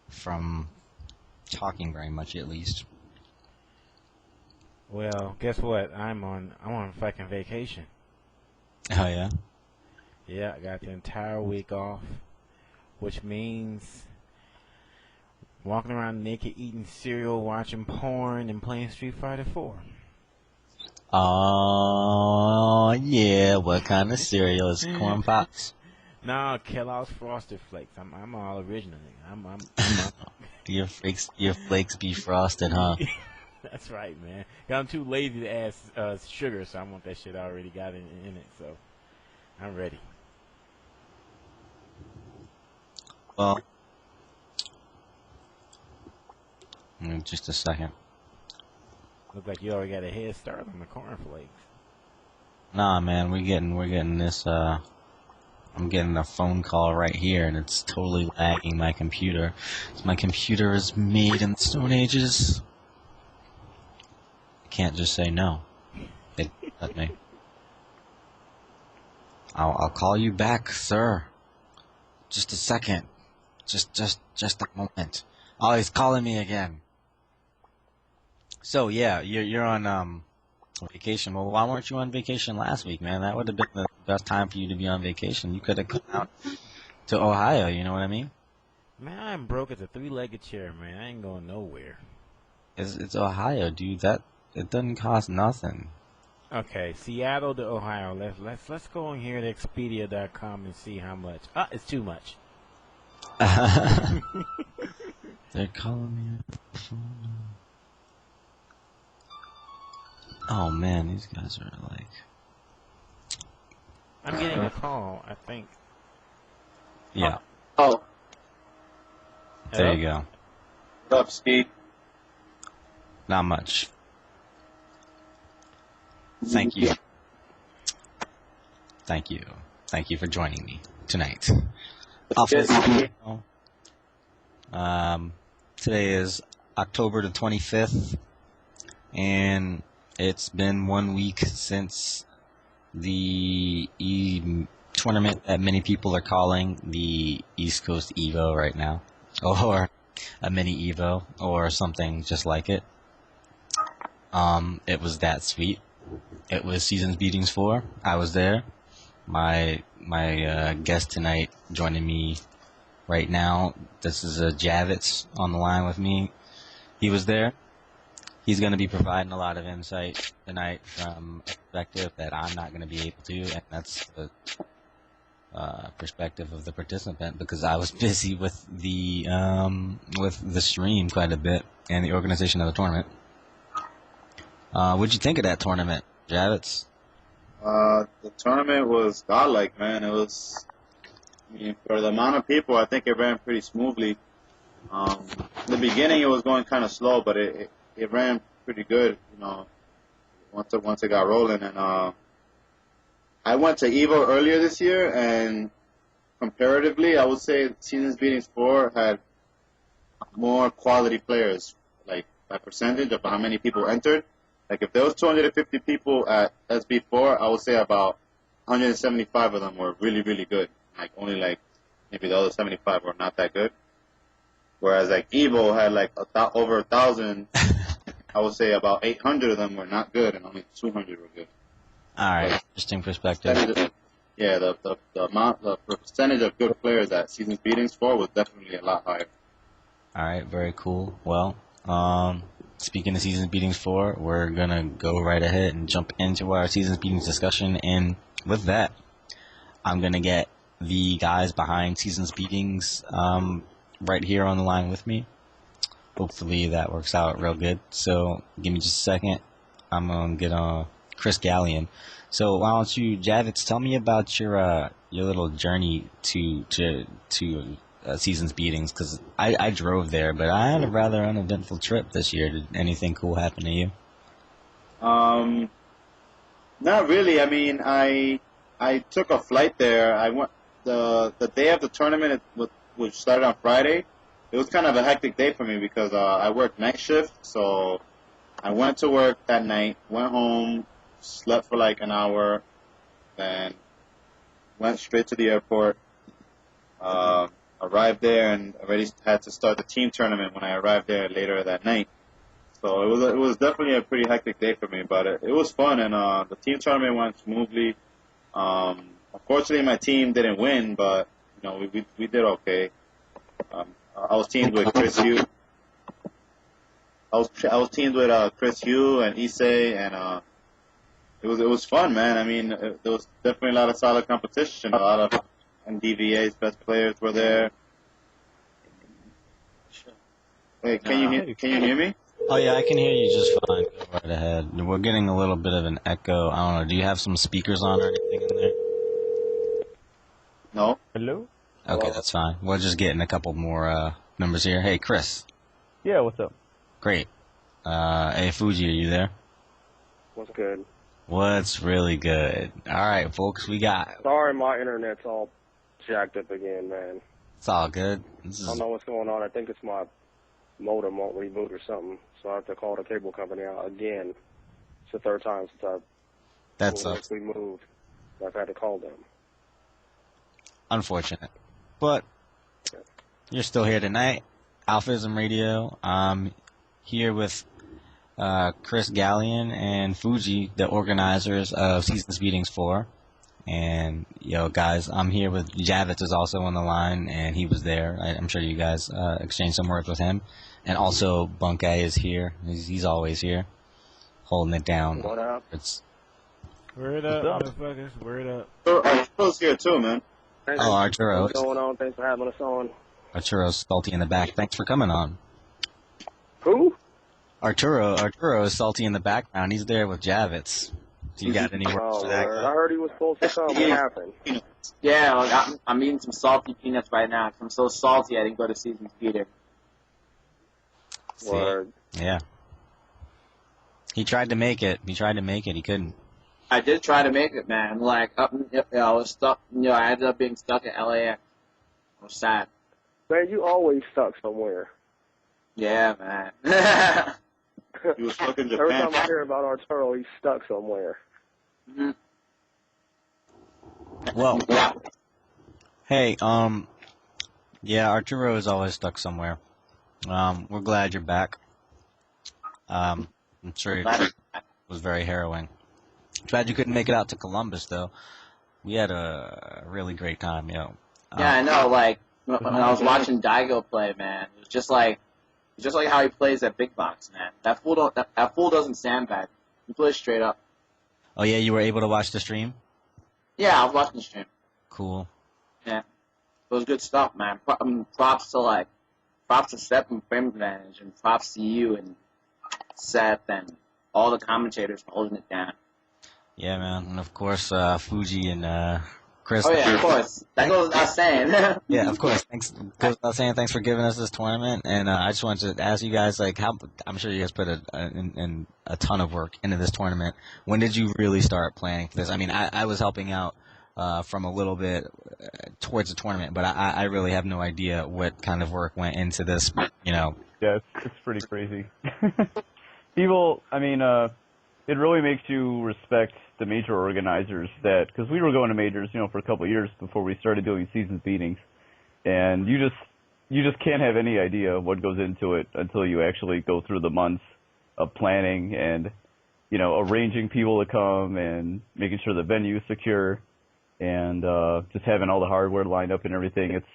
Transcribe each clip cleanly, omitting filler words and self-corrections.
from talking very much, at least. Well, guess what? I'm on fucking vacation. Oh yeah. Yeah, I got the entire week off, which means walking around naked, eating cereal, watching porn, and playing Street Fighter 4. Oh yeah. What kind of cereal is corn pops? No, Kellogg's Frosted Flakes. I'm all original. I'm Your flakes be frosted, huh? That's right, man. 'Cause I'm too lazy to add sugar, so I want that shit already got in it. So I'm ready. Well, just a second. Look like you already got a head start on the cornflakes. Nah, man, we're getting this. I'm getting a phone call right here, and it's totally lagging my computer. My computer is made in the Stone Ages. I can't just say no. It let me. I'll call you back, sir. Just a second. Just a moment. Oh, he's calling me again. So yeah, you're on vacation. Well, why weren't you on vacation last week, man? That would have been the best time for you to be on vacation. You could have come out to Ohio. You know what I mean? Man, I'm broke as a three-legged chair, man. I ain't going nowhere. It's Ohio, dude. That it doesn't cost nothing. Okay, Seattle to Ohio. Let's go in here to Expedia.com and see how much. It's too much. They're calling me on the phone. Oh man, these guys are like. I'm getting a call. I think. Yeah. Oh, There Hello? you go. what's up, Steve? Not much. Thank you. Thank you. Thank you for joining me tonight. AlphaISM. Today is October the 25th, and it's been 1 week since the tournament that many people are calling the East Coast Evo right now, or a mini Evo, or something just like it. It was that sweet. It was Seasons Beatings 4. I was there. My guest tonight joining me right now. This is Javits on the line with me. He was there. He's going to be providing a lot of insight tonight from a perspective that I'm not going to be able to, and that's the perspective of the participant, because I was busy with the stream quite a bit and the organization of the tournament. What'd you think of that tournament, Javits? The tournament was godlike, man. It was, I mean, for the amount of people, I think it ran pretty smoothly. In the beginning, it was going kind of slow, but it ran pretty good, you know, once it got rolling. And I went to Evo earlier this year, and comparatively, I would say Seasons Beatings 4 had more quality players, like by percentage of how many people entered. Like if there was 250 people at SB4, I would say about 175 of them were really, really good. Like only like maybe the other 75 were not that good. Whereas like Evo had like over 1,000. I would say about 800 of them were not good, and only 200 were good. All right, But interesting perspective. the percentage of good players at Seasons Beatings 4 was definitely a lot higher. All right, very cool. Well, speaking of Seasons Beatings 4, we're going to go right ahead and jump into our Seasons Beatings discussion. And with that, I'm going to get the guys behind Seasons Beatings right here on the line with me. Hopefully that works out real good. So give me just a second. I'm going to get Chris Ghaleon. So why don't you, Javits, tell me about your little journey to Seasons Beatings, because I drove there, but I had a rather uneventful trip this year. Did anything cool happen to you? Not really. I mean, I took a flight there. I went the day of the tournament, which started on Friday. It was kind of a hectic day for me because I worked night shift. So I went to work that night, went home, slept for like an hour, then went straight to the airport. arrived there and already had to start the team tournament when I arrived there later that night. So it was definitely a pretty hectic day for me, but it was fun, and the team tournament went smoothly. Unfortunately, my team didn't win, but you know we did okay. I was teamed with Chris Hugh. I was teamed with Chris Hugh and Issei, and it was fun, man. I mean, there was definitely a lot of solid competition. A lot of NDVA's best players were there. Wait, can you hear me? Oh yeah, I can hear you just fine. Go right ahead. We're getting a little bit of an echo. I don't know. Do you have some speakers on or anything in there? No. Hello? Okay, that's fine. We're just getting a couple more members here. Hey, Chris. Yeah, what's up? Great. Hey, Fugee, are you there? What's good? What's really good? All right, folks, we got. Sorry, my internet's all jacked up again, man. It's all good. I don't know what's going on. I think it's my modem won't reboot or something, so I have to call the cable company out again. It's the third time since we moved. I've had to call them. Unfortunate, but you're still here tonight. AlphaISM Radio. I'm here with Chris Ghaleon and Fugee, the organizers of Seasons Beatings 4. And, guys, I'm here with Javits is also on the line, and he was there. I'm sure you guys exchanged some words with him. And also, Bunkai is here. He's always here, holding it down. What up? Word up, motherfuckers. Word up. Arturo's here too, man. Oh, Arturo. What's going on? Thanks for having us on. Arturo's salty in the back. Thanks for coming on. Who? Arturo is salty in the background. He's there with Javits. Do you got any words for that? I heard he was supposed to come. What happened? Yeah, I'm eating some salty peanuts right now. 'Cause I'm so salty I didn't go to Seasons Beating. Word. Yeah. He tried to make it. He couldn't. I did try to make it, man. Like, I was stuck. I ended up being stuck at LAX. I was sad. Man, you always stuck somewhere. Yeah, man. He was stuck in Japan. Every time I hear about Arturo, he's stuck somewhere. Mm-hmm. Well, Yeah. hey, yeah, Arturo is always stuck somewhere. We're glad you're back. I'm sure it was very harrowing. Glad you couldn't make it out to Columbus, though. We had a really great time, Yeah, I know. Like when I was watching Daigo play, man, it was just like how he plays at Big Box, man. That fool doesn't sandbag. He plays straight up. Oh yeah, you were able to watch the stream? Yeah, I was watching the stream. Cool. Yeah, it was good stuff, man. Props to Seth and Frame Advantage, and props to you and Seth and all the commentators for holding it down. Yeah, man, and of course, Fugee and Chris. Oh yeah, of course. That goes without saying. Yeah, of course. Thanks. Goes without saying, thanks for giving us this tournament. And I just wanted to ask you guys, like, how I'm sure you guys put in a ton of work into this tournament. When did you really start planning for this? I mean, I was helping out from a little bit towards the tournament, but I really have no idea what kind of work went into this. Yeah, it's pretty crazy. People, I mean, it really makes you respect the major organizers because we were going to majors, for a couple of years before we started doing seasons beatings, and you just can't have any idea what goes into it until you actually go through the months of planning and, arranging people to come and making sure the venue is secure and just having all the hardware lined up and everything. It's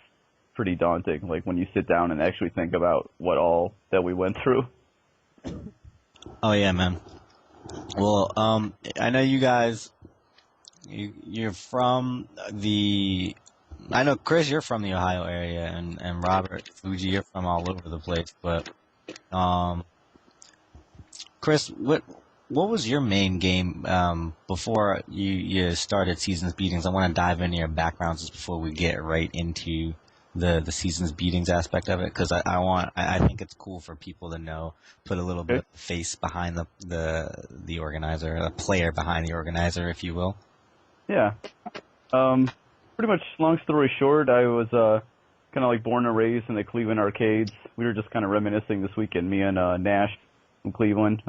pretty daunting, like when you sit down and actually think about what all that we went through. Oh yeah, man. Well, I know you guys. You're from the. I know Chris, you're from the Ohio area, and Robert, Fugee, you're from all over the place. But, Chris, what was your main game before you started Seasons Beatings? I want to dive into your backgrounds just before we get right into the Seasons Beatings aspect of it, because I think it's cool for people to know, put a little bit of face behind the organizer, the player behind the organizer, if you will. Yeah. Pretty much, long story short, I was kind of like born and raised in the Cleveland arcades. We were just kind of reminiscing this weekend, me and Nash from Cleveland.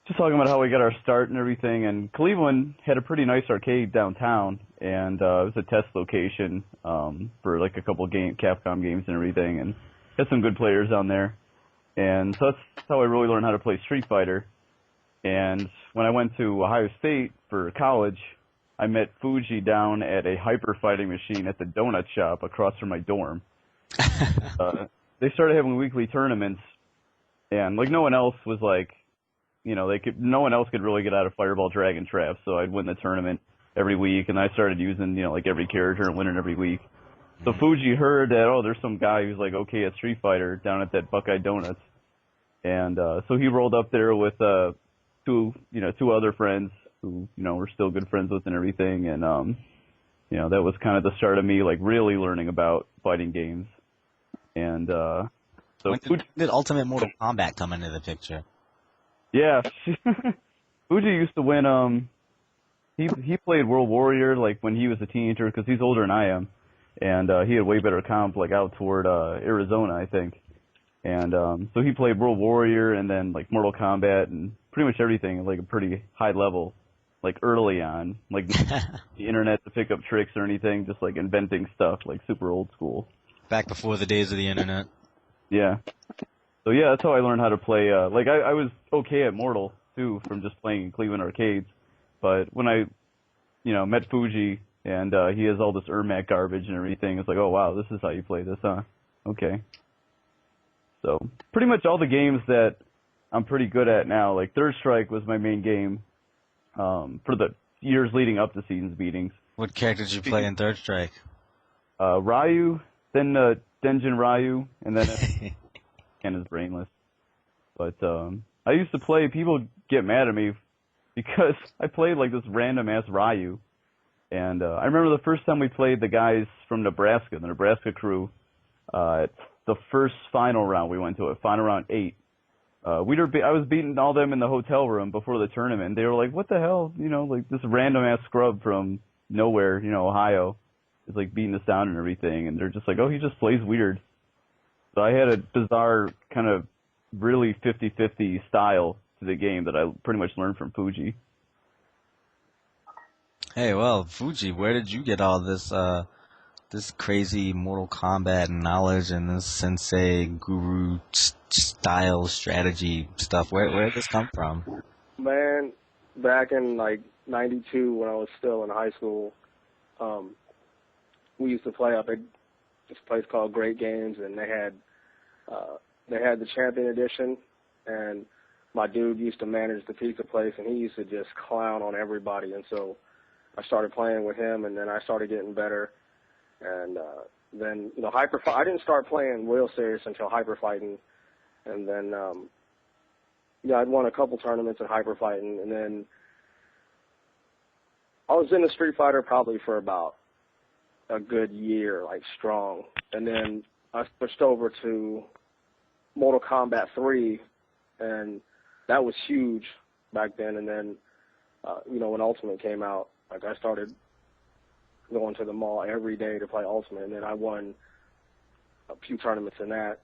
just talking about how we got our start and everything. And Cleveland had a pretty nice arcade downtown, and it was a test location for like a couple Capcom games and everything, and had some good players down there. And so that's how I really learned how to play Street Fighter. And when I went to Ohio State for college, I met Fugee down at a hyper fighting machine at the donut shop across from my dorm. They started having weekly tournaments, and like no one else was like, no one else could really get out of Fireball Dragon Trap, so I'd win the tournament every week, and I started using, like every character and winning every week. So Fugee heard that, oh, there's some guy who's like okay at Street Fighter down at that Buckeye Donuts. And so he rolled up there with two other friends who, we're still good friends with and everything. And, that was kind of the start of me, like, really learning about fighting games. And so when did Ultimate Mortal Kombat come into the picture? Yeah. Fugee used to win, he played World Warrior, like, when he was a teenager, because he's older than I am. And he had way better comp, like, out toward Arizona, I think. And so he played World Warrior and then like Mortal Kombat and pretty much everything at like a pretty high level, like early on, like the internet to pick up tricks or anything, just like inventing stuff, like super old school. Back before the days of the internet. Yeah. So yeah, that's how I learned how to play. Like I was okay at Mortal too from just playing in Cleveland arcades, but when I, met Fugee and he has all this Ermac garbage and everything, it's like, oh wow, this is how you play this, huh? Okay. So pretty much all the games that I'm pretty good at now, like Third Strike was my main game for the years leading up to Seasons Beatings. What character did you play in Third Strike? Ryu, then Denjin Ryu, and then Ken is brainless. But I used to play, people get mad at me because I played like this random-ass Ryu. And I remember the first time we played the guys from Nebraska, the Nebraska crew, the first final round we went to it, final round 8. I was beating all them in the hotel room before the tournament. They were like, what the hell? Like this random ass scrub from nowhere, Ohio is like beating us down and everything. And they're just like, oh, he just plays weird. So I had a bizarre kind of really 50-50 style to the game that I pretty much learned from Fugee. Hey, well, Fugee, where did you get all this crazy Mortal Kombat knowledge and this sensei guru style strategy stuff? Where did this come from? Man, back in like '92 when I was still in high school, we used to play up at this place called Great Games, and they had the Champion Edition, and my dude used to manage the pizza place, and he used to just clown on everybody, and so I started playing with him, and then I started getting better. And then, I didn't start playing real serious until Hyper Fighting. And then, I'd won a couple tournaments in Hyper Fighting. And then I was in the Street Fighter probably for about a good year, like strong. And then I switched over to Mortal Kombat 3, and that was huge back then. And then, when Ultimate came out, like I started going to the mall every day to play Ultimate, and then I won a few tournaments in that.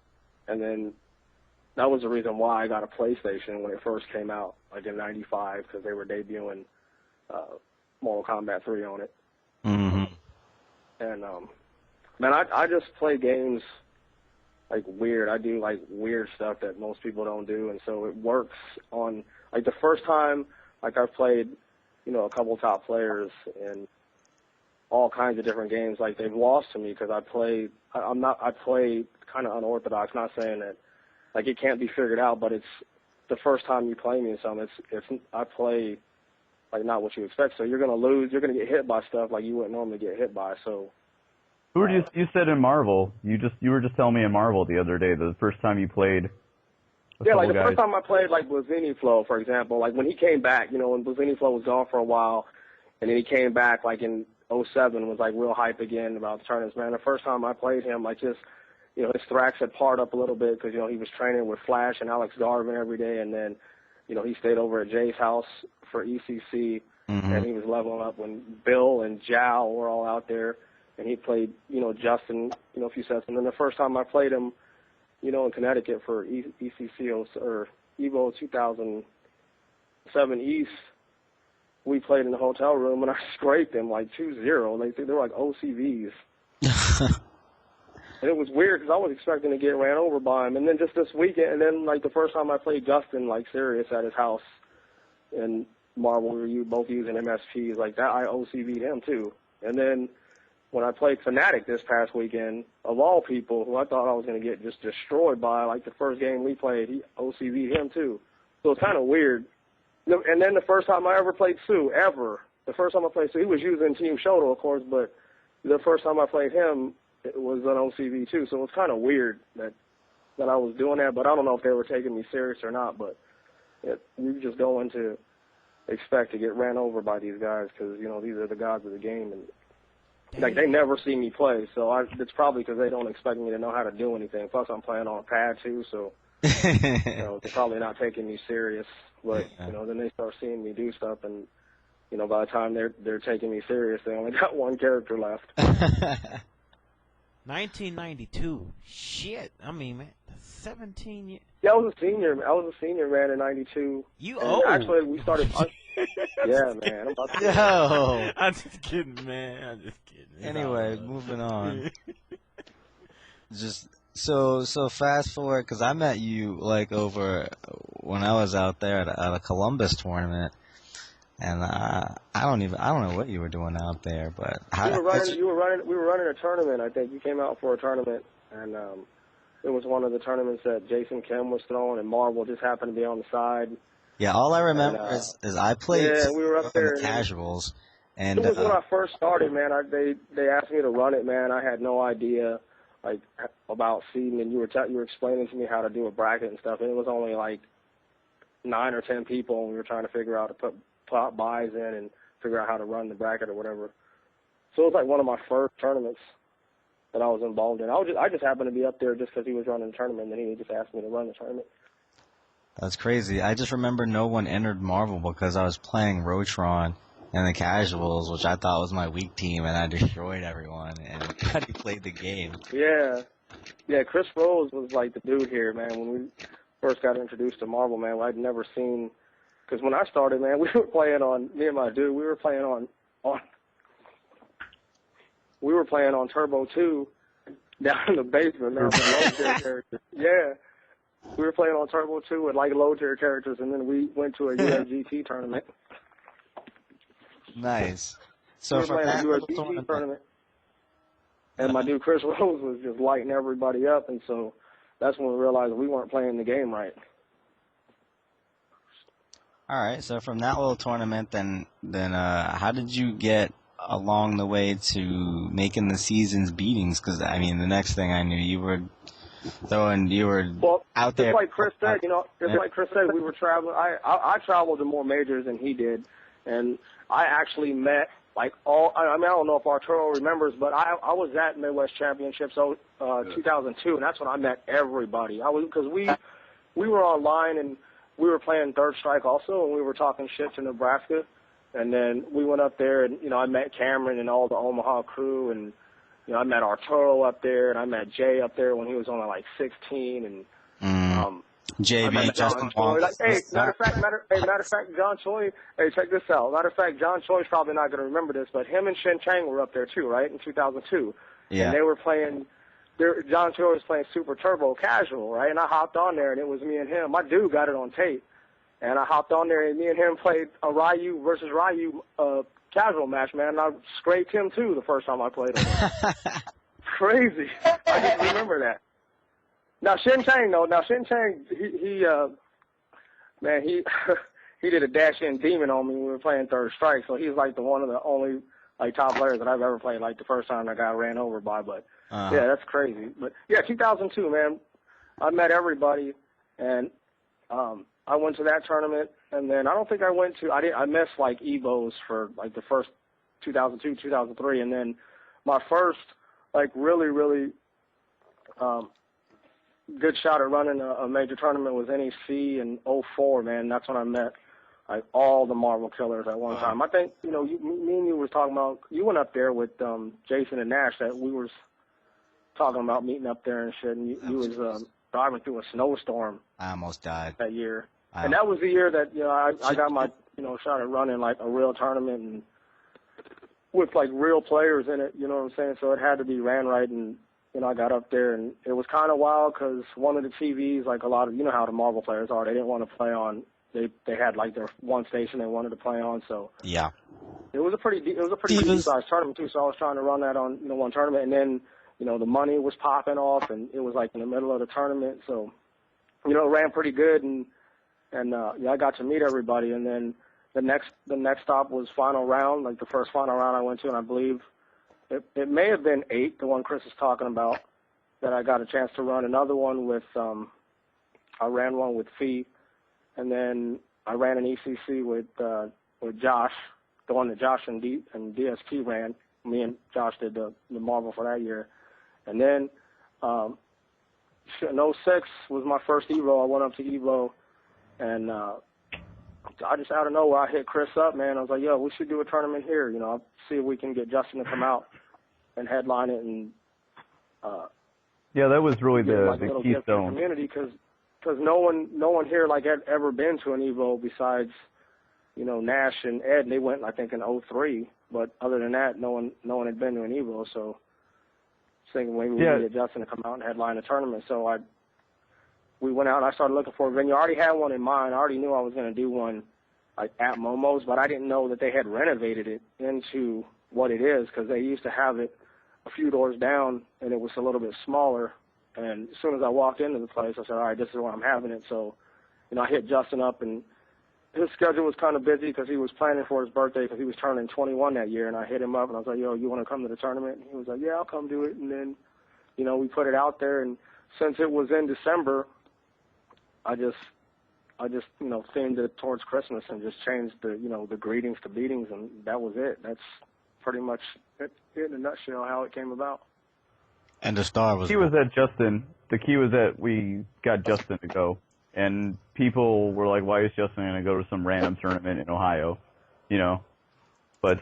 And then that was the reason why I got a PlayStation when it first came out, like in '95, because they were debuting Mortal Kombat 3 on it. Mm-hmm. And, man, I just play games like weird. I do like weird stuff that most people don't do, and so it works on, like the first time, like I've played, a couple top players and all kinds of different games. Like they've lost to me because I play kind of unorthodox. Not saying that like it can't be figured out, but it's the first time you play me in something. I play like not what you expect. So you're gonna lose. You're gonna get hit by stuff like you wouldn't normally get hit by. So Who were you said in Marvel? You were just telling me in Marvel the other day the first time you played. Yeah, like the first time I played like Blazini Flow, for example, like when he came back, when Blazini Flow was gone for a while, and then he came back like in '07 was like real hype again about the tournaments, man. The first time I played him, like just, his Thrax had parred up a little bit because, he was training with Flash and Alex Garvin every day, and then, he stayed over at Jay's house for ECC, and he was leveling up when Bill and Zhao were all out there, and he played, Justin, a few sets. And then the first time I played him, in Connecticut for ECC or EVO 2000, 7 East, we played in the hotel room, and I scraped them like 2-0. They were like OCVs. And it was weird because I was expecting to get ran over by him. And then just this weekend, and then like the first time I played Justin, like serious at his house in Marvel, we were both using MSPs like that. I OCV'd him too. And then when I played Fnatic this past weekend, of all people, who I thought I was going to get just destroyed by, like the first game we played, he OCV'd him too. So it's kind of weird. And then the first time I ever played Sue, the first time I played Sue, he was using Team Shoto, of course, but the first time I played him, it was an OCV too. So it's kind of weird that I was doing that, but I don't know if they were taking me serious or not, but you just go in to expect to get ran over by these guys because, you know, these are the gods of the game, and like they never see me play, so it's probably because they don't expect me to know how to do anything. Plus, I'm playing on a pad too, so you know, they're probably not taking me serious. But you know, then they start seeing me do stuff, and you know, by the time they're taking me serious, they only got one character left. 1992. Shit. I mean, man, 17 years. Yeah, I was a senior, man, in '92. You old? Actually, we started. Yeah, man. I'm about to Yo. I'm just kidding, man. I'm just kidding. Anyway, moving on. Just so fast forward, because I met you like over when I was out there at a Columbus tournament, and I don't know what you were doing out there, but we were running a tournament. I think you came out for a tournament, and it was one of the tournaments that Jason Kim was throwing, and Marvel just happened to be on the side. Yeah, all I remember is I played we were up there in the casuals, and it was when I first started, man. They asked me to run it, man. I had no idea like about seeding, and you were explaining to me how to do a bracket and stuff, and it was only like 9 or 10 people, and we were trying to figure out to put buys in and figure out how to run the bracket or whatever. So it was like one of my first tournaments that I was involved in. I just happened to be up there just because he was running the tournament, and he just asked me to run the tournament. That's crazy. I just remember no one entered Marvel because I was playing Rotron in the casuals, which I thought was my weak team, and I destroyed everyone, and nobody played the game. Yeah, Chris Rose was like the dude here, man. When we first got introduced to Marvel, man, I'd never seen, because when I started, man, we were playing on, me and my dude, we were playing on Turbo 2 down in the basement, man, with low-tier characters. Yeah. We were playing on Turbo 2 with like low-tier characters, and then we went to a USGT tournament. Nice. So we were from playing that a USGT tournament, and my dude Chris Rose was just lighting everybody up, and so that's when we realized we weren't playing the game right. All right. So from that little tournament, then how did you get along the way to making the season's beatings? Because I mean, the next thing I knew, you were out there. Just like Chris said, we were traveling. I traveled to more majors than he did, and I actually met like I don't know if Arturo remembers, but I was at Midwest Championships 2002, and that's when I met everybody. Because we were online and we were playing Third Strike also, and we were talking shit to Nebraska, and then we went up there, and I met Cameron and all the Omaha crew, and I met Arturo up there, and I met Jay up there when he was only like 16, and Jay being Justin Wong. Matter of fact, John Choi. Hey, check this out. Matter of fact, John Choi's probably not going to remember this, but him and Shin Chang were up there too, right, in 2002. Yeah. And they were playing. John Choi was playing Super Turbo Casual, right? And I hopped on there, and it was me and him. My dude got it on tape, and I hopped on there, and me and him played a Ryu versus Ryu casual match, man. And I scraped him too the first time I played him. Crazy. I just remember that. Now Shin Chang, he did a dash-in demon on me when we were playing Third Strike, so he's like one of the only like top players that I've ever played. Like the first time I got ran over by, but yeah, that's crazy. But yeah, 2002, man, I met everybody, and I went to that tournament, and then I don't think I missed like Evos for like the first 2002, 2003, and then my first like really good shot at running a major tournament was NEC in 04, man. That's when I met like all the Marvel killers at one time. I think, me and you was talking about, you went up there with Jason and Nash, that we was talking about meeting up there and shit, and you was driving through a snowstorm. I almost died that year. And that was the year that, I got my, shot at running like a real tournament and with like real players in it, you know what I'm saying? So it had to be ran right, and, I got up there, and it was kind of wild because one of the TVs, like a lot of, how the Marvel players are, they didn't want to play on, they had like their one station they wanted to play on, so. Yeah. It was a pretty decent-sized tournament, too, so I was trying to run that on, one tournament, and then, the money was popping off, and it was like in the middle of the tournament, so, it ran pretty good, and I got to meet everybody, and then the next stop was final round, like the first final round I went to, and I believe it may have been 8, the one Chris is talking about, that I got a chance to run. Another one with, I ran one with Fee, and then I ran an ECC with Josh, the one that Josh and DSP ran. Me and Josh did the Marvel for that year. And then in 06 was my first Evo. I went up to Evo, and I just out of nowhere, I hit Chris up, man. I was like, yo, we should do a tournament here. See if we can get Justin to come out and headline it. And yeah, that was really the keystone community, because no one here like had ever been to an Evo besides Nash and Ed. They went, I think, in 03, but other than that, no one had been to an Evo. So I was thinking maybe we could get Justin to come out and headline a tournament. So we went out and I started looking for a venue. I already had one in mind. I already knew I was going to do one like at Momo's, but I didn't know that they had renovated it into what it is, because they used to have it a few doors down and it was a little bit smaller. And as soon as I walked into the place, I said, all right, this is where I'm having it. So, I hit Justin up, and his schedule was kind of busy because he was planning for his birthday because he was turning 21 that year. And I hit him up and I was like, yo, you want to come to the tournament? And he was like, yeah, I'll come do it. And then, we put it out there. And since it was in December, I just themed it towards Christmas and just changed the greetings to beatings, and that was it. That's pretty much it in a nutshell how it came about. And the star was. The key was that Justin. The key was that we got Justin to go, and people were like, "Why is Justin going to go to some random tournament in Ohio?" But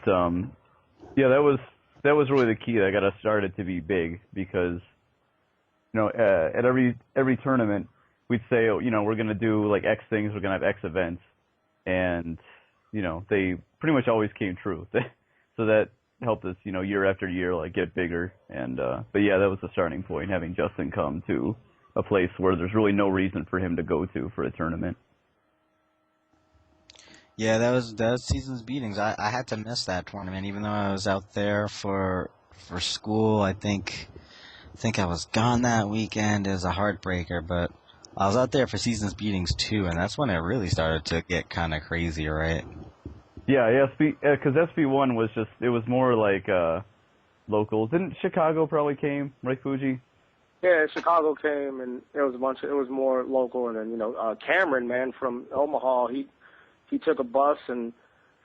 yeah, that was really the key that got us started to be big, because at every tournament we'd say, we're going to do like X things, we're going to have X events, and they pretty much always came true. So that helped us, year after year, like get bigger. And but yeah, that was the starting point, having Justin come to a place where there's really no reason for him to go to for a tournament. Yeah, that was Seasons Beatings. I had to miss that tournament, even though I was out there for school. I think I was gone that weekend. It was a heartbreaker, but I was out there for Seasons Beatings too, and that's when it really started to get kind of crazy, right? Yeah, because SB1 was it was more like local. Didn't Chicago probably came, right, Fugee? Yeah, Chicago came, and it was more local, and then Cameron, man, from Omaha, he took a bus and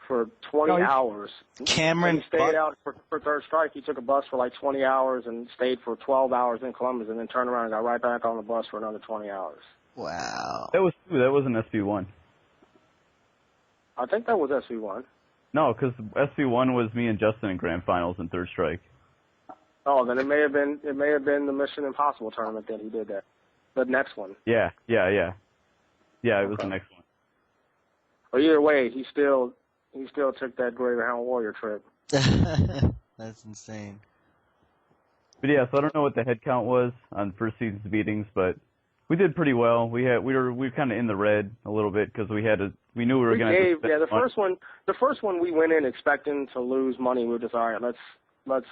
for 20 hours. Cameron he stayed out for Third Strike. He took a bus for like 20 hours and stayed for 12 hours in Columbus, and then turned around and got right back on the bus for another 20 hours. Wow. That was an SB1. I think that was SB1. No, because SB1 was me and Justin in Grand Finals in Third Strike. Oh, then it may have been the Mission Impossible tournament that he did that. The next one. Yeah. It was the next one. Well, either way, he still took that Greyhound Warrior trip. That's insane. But yeah, so I don't know what the head count was on first season's beatings, but we did pretty well. We were kind of in the red a little bit because we knew we were going to. Yeah, the first one we went in expecting to lose money. We were just, all right, let's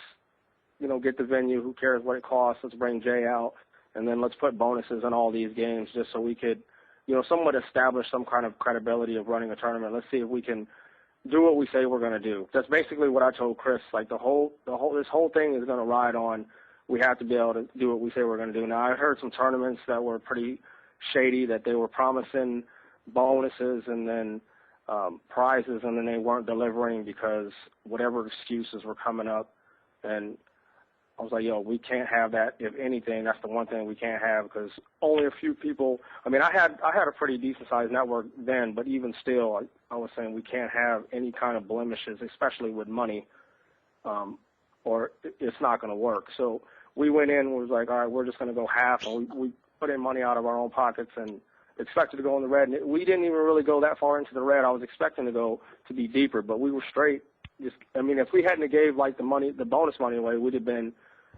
get the venue. Who cares what it costs? Let's bring Jay out, and then let's put bonuses on all these games just so we could, somewhat establish some kind of credibility of running a tournament. Let's see if we can do what we say we're going to do. That's basically what I told Chris. Like this whole thing is going to ride on. We have to be able to do what we say we're going to do. Now, I heard some tournaments that were pretty shady, that they were promising bonuses and then prizes, and then they weren't delivering because whatever excuses were coming up. And I was like, yo, we can't have that. If anything, that's the one thing we can't have, because only a few people. I mean, I had a pretty decent sized network then, but even still, I was saying we can't have any kind of blemishes, especially with money, or it's not going to work. So we went in and was like, all right, we're just going to go half, and we put in money out of our own pockets, and expected to go in the red, and we didn't even really go that far into the red. I was expecting to be deeper, but we were straight. If we hadn't gave like the bonus money away, we'd have been,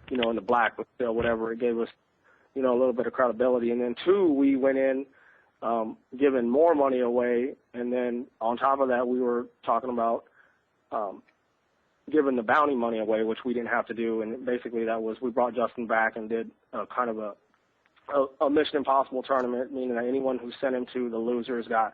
in the black, but still whatever. It gave us, a little bit of credibility. And then 2, we went in giving more money away, and then on top of that, we were talking about giving the bounty money away, which we didn't have to do. And basically that was, we brought Justin back and did kind of a Mission Impossible tournament, meaning that anyone who sent him to the losers got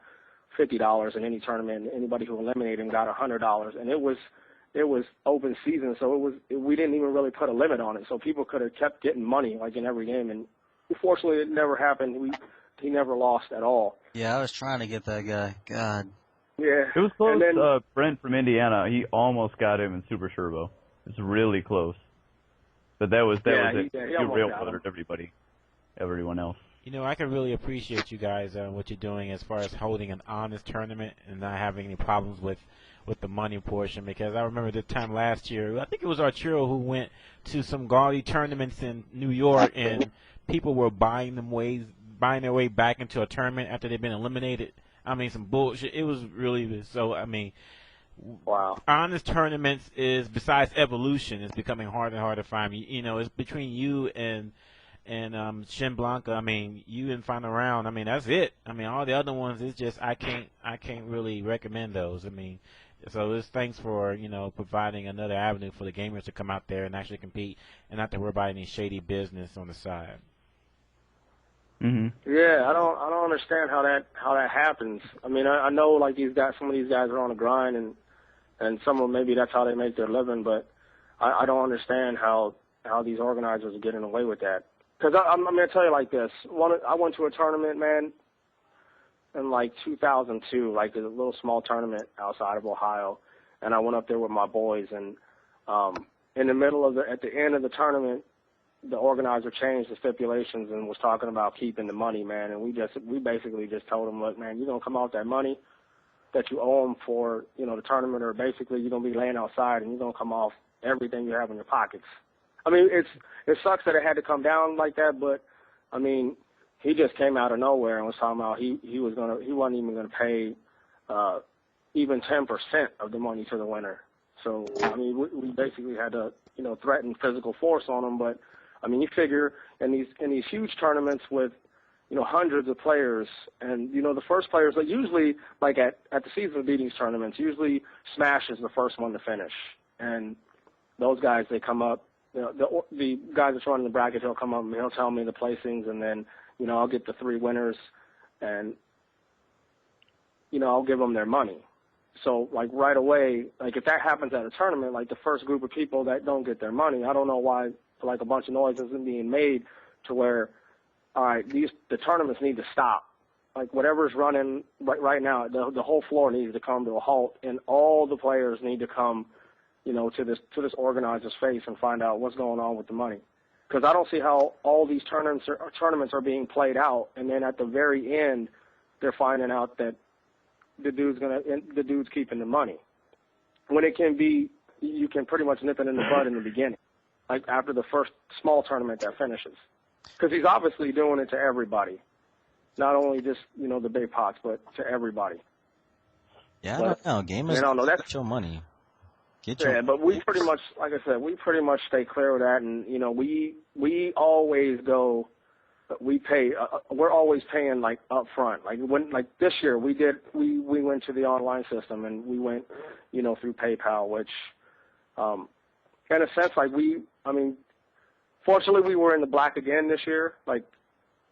$50 in any tournament, and anybody who eliminated him got $100. And it was open season, so we didn't even really put a limit on it, so people could have kept getting money like in every game. And unfortunately, it never happened. He never lost at all. Yeah, I was trying to get that guy. God. Yeah. It was close. And then, Brent from Indiana, he almost got him in Super Turbo. It was really close. But that was it. He railroaded everyone else. I can really appreciate you guys what you're doing as far as holding an honest tournament and not having any problems with the money portion, because I remember this time last year, I think it was Arturo who went to some gaudy tournaments in New York, and people were buying their way back into a tournament after they'd been eliminated. I mean, some bullshit. It was really so. I mean, wow. Honest tournaments is, besides evolution, it's becoming harder and harder to find. It's between you and Shin Blanca. I mean, you in final round. I mean, that's it. I mean, all the other ones is just I can't really recommend those. I mean, so it's thanks for providing another avenue for the gamers to come out there and actually compete and not to worry about any shady business on the side. Mhm. Yeah, I don't understand how that happens. I mean, I know like some of these guys are on a grind, and some of them, maybe that's how they make their living, but I don't understand how these organizers are getting away with that. Because I'm going to tell you like this. I went to a tournament, man, in like 2002, like a little small tournament outside of Ohio, and I went up there with my boys, and in the middle at the end of the tournament, the organizer changed the stipulations and was talking about keeping the money, man, and we basically just told him, look, man, you're going to come out that money that you owe them for, the tournament, or basically you're going to be laying outside and you're going to come off everything you have in your pockets. I mean, it sucks that it had to come down like that, but I mean, he just came out of nowhere and was talking about he wasn't even gonna pay even 10% of the money to the winner. So I mean, we basically had to threaten physical force on him. But I mean, you figure in these huge tournaments with hundreds of players, and the first players, like usually like at the season beatings tournaments, usually Smash is the first one to finish, and those guys, they come up. The guy that's running the bracket, he'll come up and he'll tell me the placings, and then, I'll get the 3 winners, and, I'll give them their money. So, like, right away, like, if that happens at a tournament, like, the first group of people that don't get their money, I don't know why, like, a bunch of noise isn't being made to where, all right, the tournaments need to stop. Like, whatever's running right now, the whole floor needs to come to a halt, and all the players need to come to this organizer's face and find out what's going on with the money. Because I don't see how all these tournaments are being played out, and then at the very end, they're finding out that the dude's keeping the money. When it can be, you can pretty much nip it in the bud in the beginning, like after the first small tournament that finishes. Because he's obviously doing it to everybody, not only just the big pots, but to everybody. Yeah, I don't know. Gamers, that's your money. But we pretty much, like I said, stay clear of that, and we always go, we pay, we're always paying like up front. Like this year we went to the online system, and we went through PayPal, which in a sense, like fortunately we were in the black again this year, like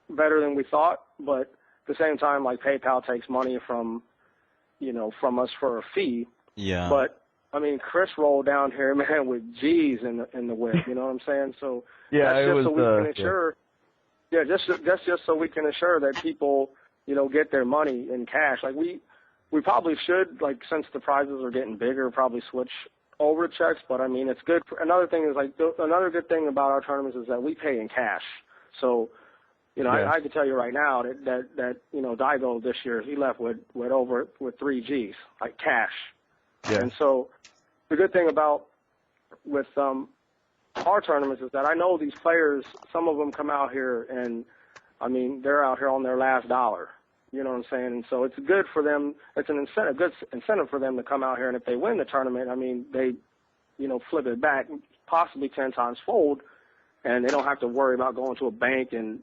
better than we thought, but at the same time, like PayPal takes money from us for a fee. Yeah. But I mean, Chris rolled down here, man, with G's in the whip. You know what I'm saying? So yeah, that's just so we can ensure. Yeah, that's just so we can ensure that people, get their money in cash. Like we probably should, like, since the prizes are getting bigger, probably switch over to checks. But I mean, it's good. Another thing is another good thing about our tournaments is that we pay in cash. So I can tell you right now that Daigo this year, he left with 3 G's, like cash. Yeah. And so the good thing with our tournaments is that I know these players, some of them come out here and, I mean, they're out here on their last dollar. You know what I'm saying? And so it's good for them. It's an incentive, good incentive for them to come out here. And if they win the tournament, I mean, they, flip it back, possibly 10 times fold, and they don't have to worry about going to a bank and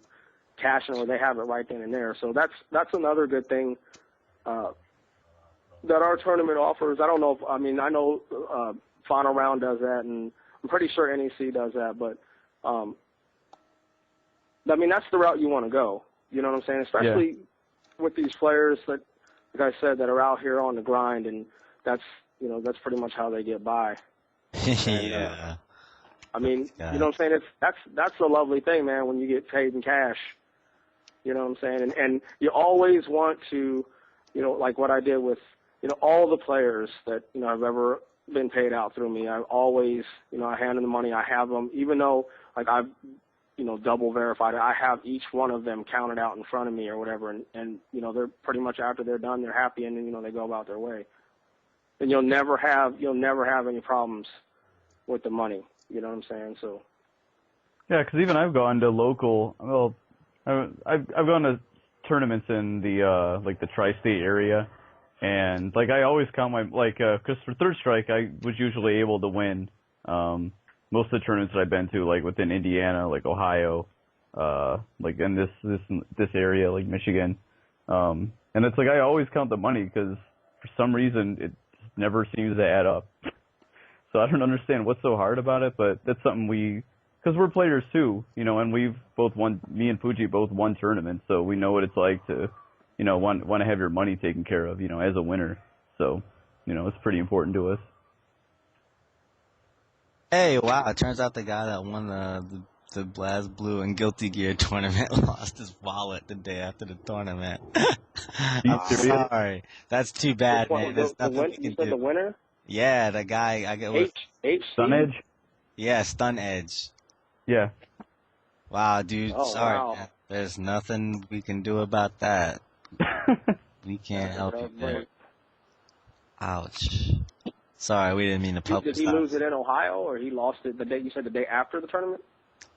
cashing, or they have it right then and there. So that's another good thing that our tournament offers. I don't know if, I know Final Round does that, and I'm pretty sure NEC does that, but that's the route you want to go. You know what I'm saying? Especially with these players that, like I said, that are out here on the grind, and that's pretty much how they get by. Yeah. You know what I'm saying? That's a lovely thing, man, when you get paid in cash. You know what I'm saying? And you always want to, like what I did with, all the players that, have ever been paid out through me. I always, I hand them the money. I have them, even though, like, I've, double verified it. I have each one of them counted out in front of me or whatever. And they're pretty much, after they're done, they're happy, and then, they go about their way. And you'll never have any problems with the money. You know what I'm saying? So. Yeah, because even I've gone to local. Well, I've gone to tournaments in the like the tri-state area, and like I always count my because for Third Strike I was usually able to win most of the tournaments that I've been to, like within Indiana, like Ohio, like in this area, like Michigan, and it's like I always count the money because for some reason it never seems to add up. So I don't understand what's so hard about it, but that's something because we're players too, and we've both won, me and Fugee both won tournaments, so we know what it's like to, want to have your money taken care of, as a winner. So, it's pretty important to us. Hey, wow, it turns out the guy that won the Blast Blue and Guilty Gear tournament lost his wallet the day after the tournament. I'm sorry. That's too bad, man. There's nothing we can you said do. The winner? Yeah, the guy, I get was Stun Edge? Yeah, Stun Edge. Yeah. Wow, dude, sorry, wow. man. There's nothing we can do about that. We can't help you there. Ouch. Sorry, we didn't mean to publicize. Did he lose it in Ohio, or he lost it the day after the tournament?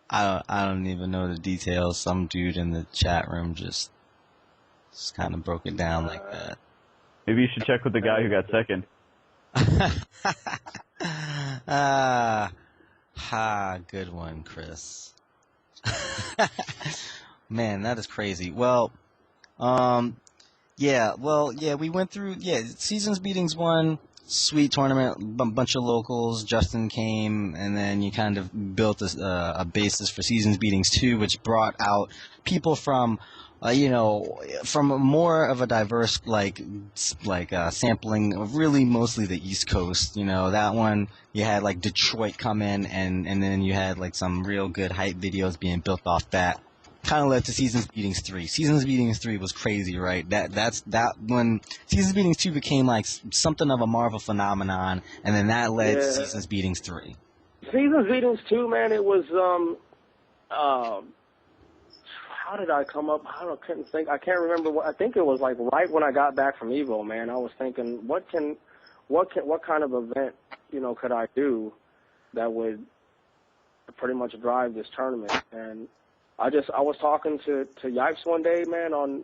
I don't even know the details. Some dude in the chat room just kind of broke it down like that. Maybe you should check with the guy who got second. Good one, Chris. Man, that is crazy. Well, we went through, Seasons Beatings 1, sweet tournament, bunch of locals, Justin came, and then you kind of built a basis for Seasons Beatings 2, which brought out people from, from more of a diverse, sampling of really mostly the East Coast. That one, you had, like, Detroit come in, and then you had, like, some real good hype videos being built off that. Kind of led to Seasons Beatings 3. Seasons Beatings 3 was crazy, right? That's when Seasons Beatings 2 became, like, something of a Marvel phenomenon, and then that led to Seasons Beatings 3. Seasons Beatings 2, man, it was, how did I come up? I couldn't think. I can't remember. I think it was like right when I got back from Evo, man. I was thinking, what kind of event, could I do that would pretty much drive this tournament? And I was talking to Yipes one day, man, on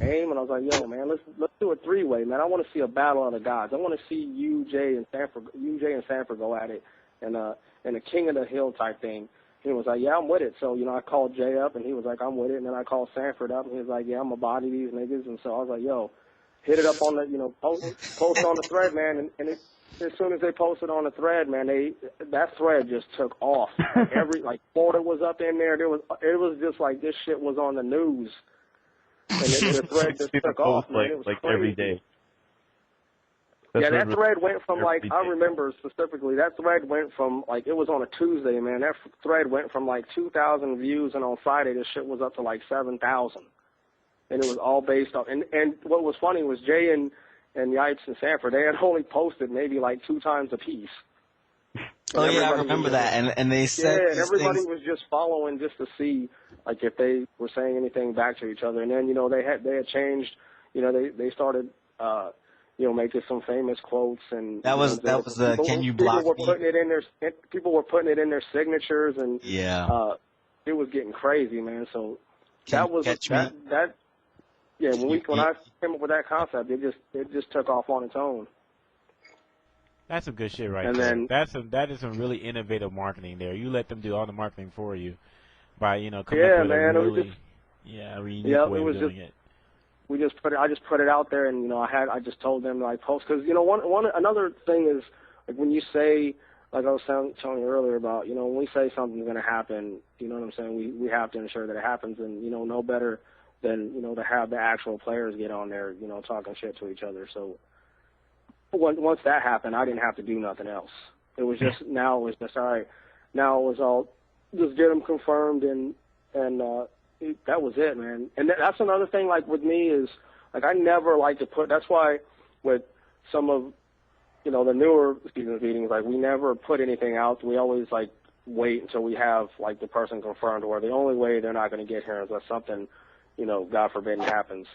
AIM, and I was like, yo, man, let's do a three-way, man. I want to see a battle of the gods. I want to see you, Jay, and Sanford go at it, and a King of the Hill type thing. He was like, yeah, I'm with it. So, I called Jay up, and he was like, I'm with it. And then I called Sanford up, and he was like, yeah, I'm going to body these niggas. And so I was like, yo, hit it up on the, post on the thread, man. And as soon as they posted on the thread, man, that thread just took off. Florida was up in there. It was just like this shit was on the news. And the thread just took off, man. It was crazy. Every day. That thread went from, I remember specifically, that thread went from, it was on a Tuesday, man. That thread went from, 2,000 views, and on Friday, this shit was up to, 7,000. And it was all based on, and what was funny was Jay and Yipes and Sanford, they had only posted maybe, 2 times a piece. Oh, yeah, I remember that. And they said, and everybody was just following just to see, if they were saying anything back to each other. And then, they had changed, they started, making some famous quotes, and that was the can you block me? People were putting it in their signatures, and it was getting crazy, man. So that Yeah, when I came up with that concept, it just took off on its own. That's some good shit right And there. then That is some really innovative marketing there. You let them do all the marketing for you by coming up with man, a it was really just unique way of doing it. I just put it out there, and I just told them like post because another thing is like when you say, like I was telling you earlier about, when we say something's going to happen, you know what I'm saying, we have to ensure that it happens, and no better than to have the actual players get on there talking shit to each other. So once that happened, I didn't have to do nothing else. It was just now it was just all right. Now it was all just get them confirmed, and that was it, man. And that's another thing, like, with me is, like, I never like to put, that's why with some of, the newer season meetings, like, we never put anything out. We always, like, wait until we have, like, the person confirmed, or the only way they're not going to get here is if something, God forbid, happens.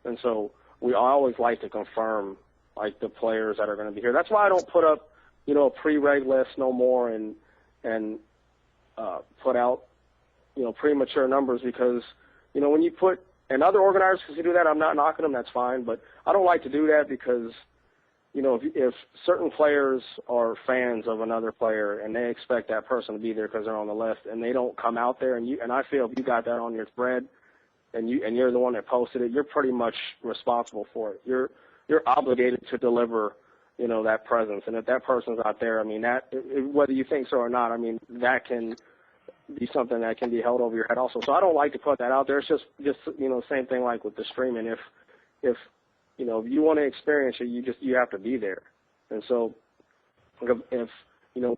And so we always like to confirm, like, the players that are going to be here. That's why I don't put up, a pre-reg list no more and put out, premature numbers, because, when you put, and other organizers can do that, I'm not knocking them, that's fine, but I don't like to do that because, if certain players are fans of another player and they expect that person to be there because they're on the list and they don't come out there, and I feel if you got that on your thread and you're the one that posted it, you're pretty much responsible for it. You're obligated to deliver, that presence. And if that person's not there, I mean, whether you think so or not, I mean, that can be something that can be held over your head also. So I don't like to put that out there. It's just same thing like with the streaming. If you want to experience it, you have to be there. And so if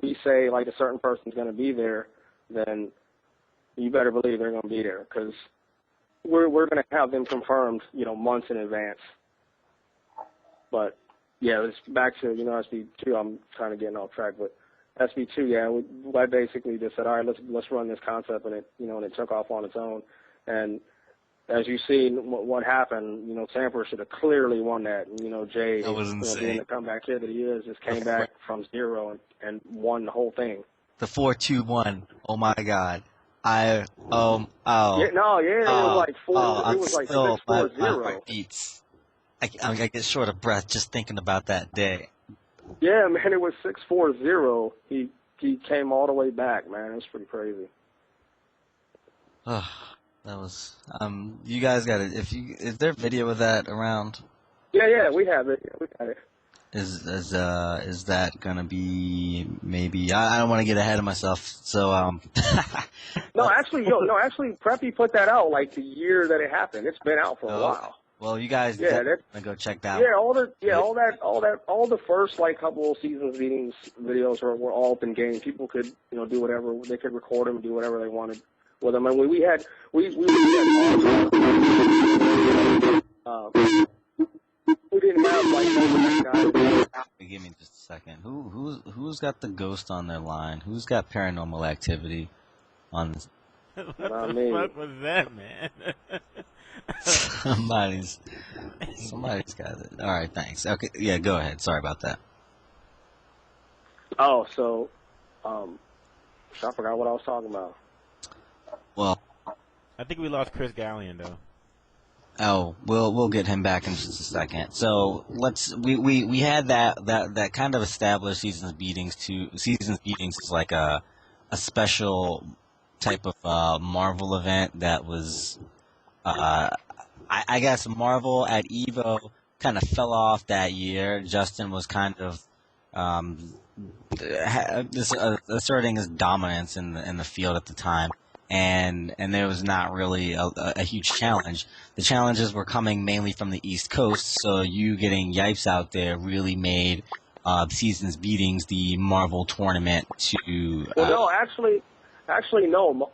we say like a certain person's going to be there, then you better believe they're going to be there, because we're going to have them confirmed, months in advance. But yeah, it's back to SB2. I'm kind of getting off track, but SB2, yeah, I basically just said, all right, let's run this concept, and it took off on its own. And as you see what happened, Samper should have clearly won that. And, Jay, That was insane. Being the comeback kid that he is, just came back from zero and won the whole thing. The 4-2-1. Oh my God. It It was like four. It was like 6-4-0. My heart beats. I get short of breath just thinking about that day. Yeah, man, it was 6-4-0. He came all the way back, man. It was pretty crazy. That was you guys got it. Is there video of that around? Yeah, we have it. Yeah, we got it. Is that gonna be maybe? I don't want to get ahead of myself. So No, actually, Preppy put that out like the year that it happened. It's been out for a while. Well, you guys gonna go check that. Yeah, all the first like couple of seasons meetings videos were all open game. People could do whatever, they could record them, do whatever they wanted with them. And we had we didn't have like guys. Give me just a second. Who's got the ghost on their line? Who's got paranormal activity on this? What the fuck was that, man? Somebody's got it. All right, thanks. Okay, yeah, go ahead. Sorry about that. Oh, so, I forgot what I was talking about. Well, I think we lost Chris Ghaleon though. Oh, we'll get him back in just a second. So we had that kind of established seasons beatings is like a special type of Marvel event that was I guess Marvel at Evo kind of fell off that year. Justin was kind of asserting his dominance in the field at the time. And there was not really a huge challenge. The challenges were coming mainly from the East Coast, so you getting Yipes out there really made Seasons Beatings the Marvel tournament to... Well, no, actually no.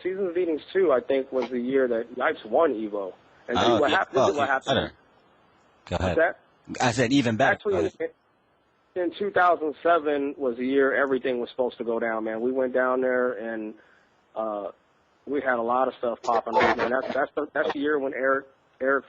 Seasons Beatings 2, I think, was the year that Yipes won Evo. And this is what happened. Better. Go ahead. What's that? I said even better. Actually, in 2007 was the year everything was supposed to go down, man. We went down there and... we had a lot of stuff popping up, man. That's the year when Eric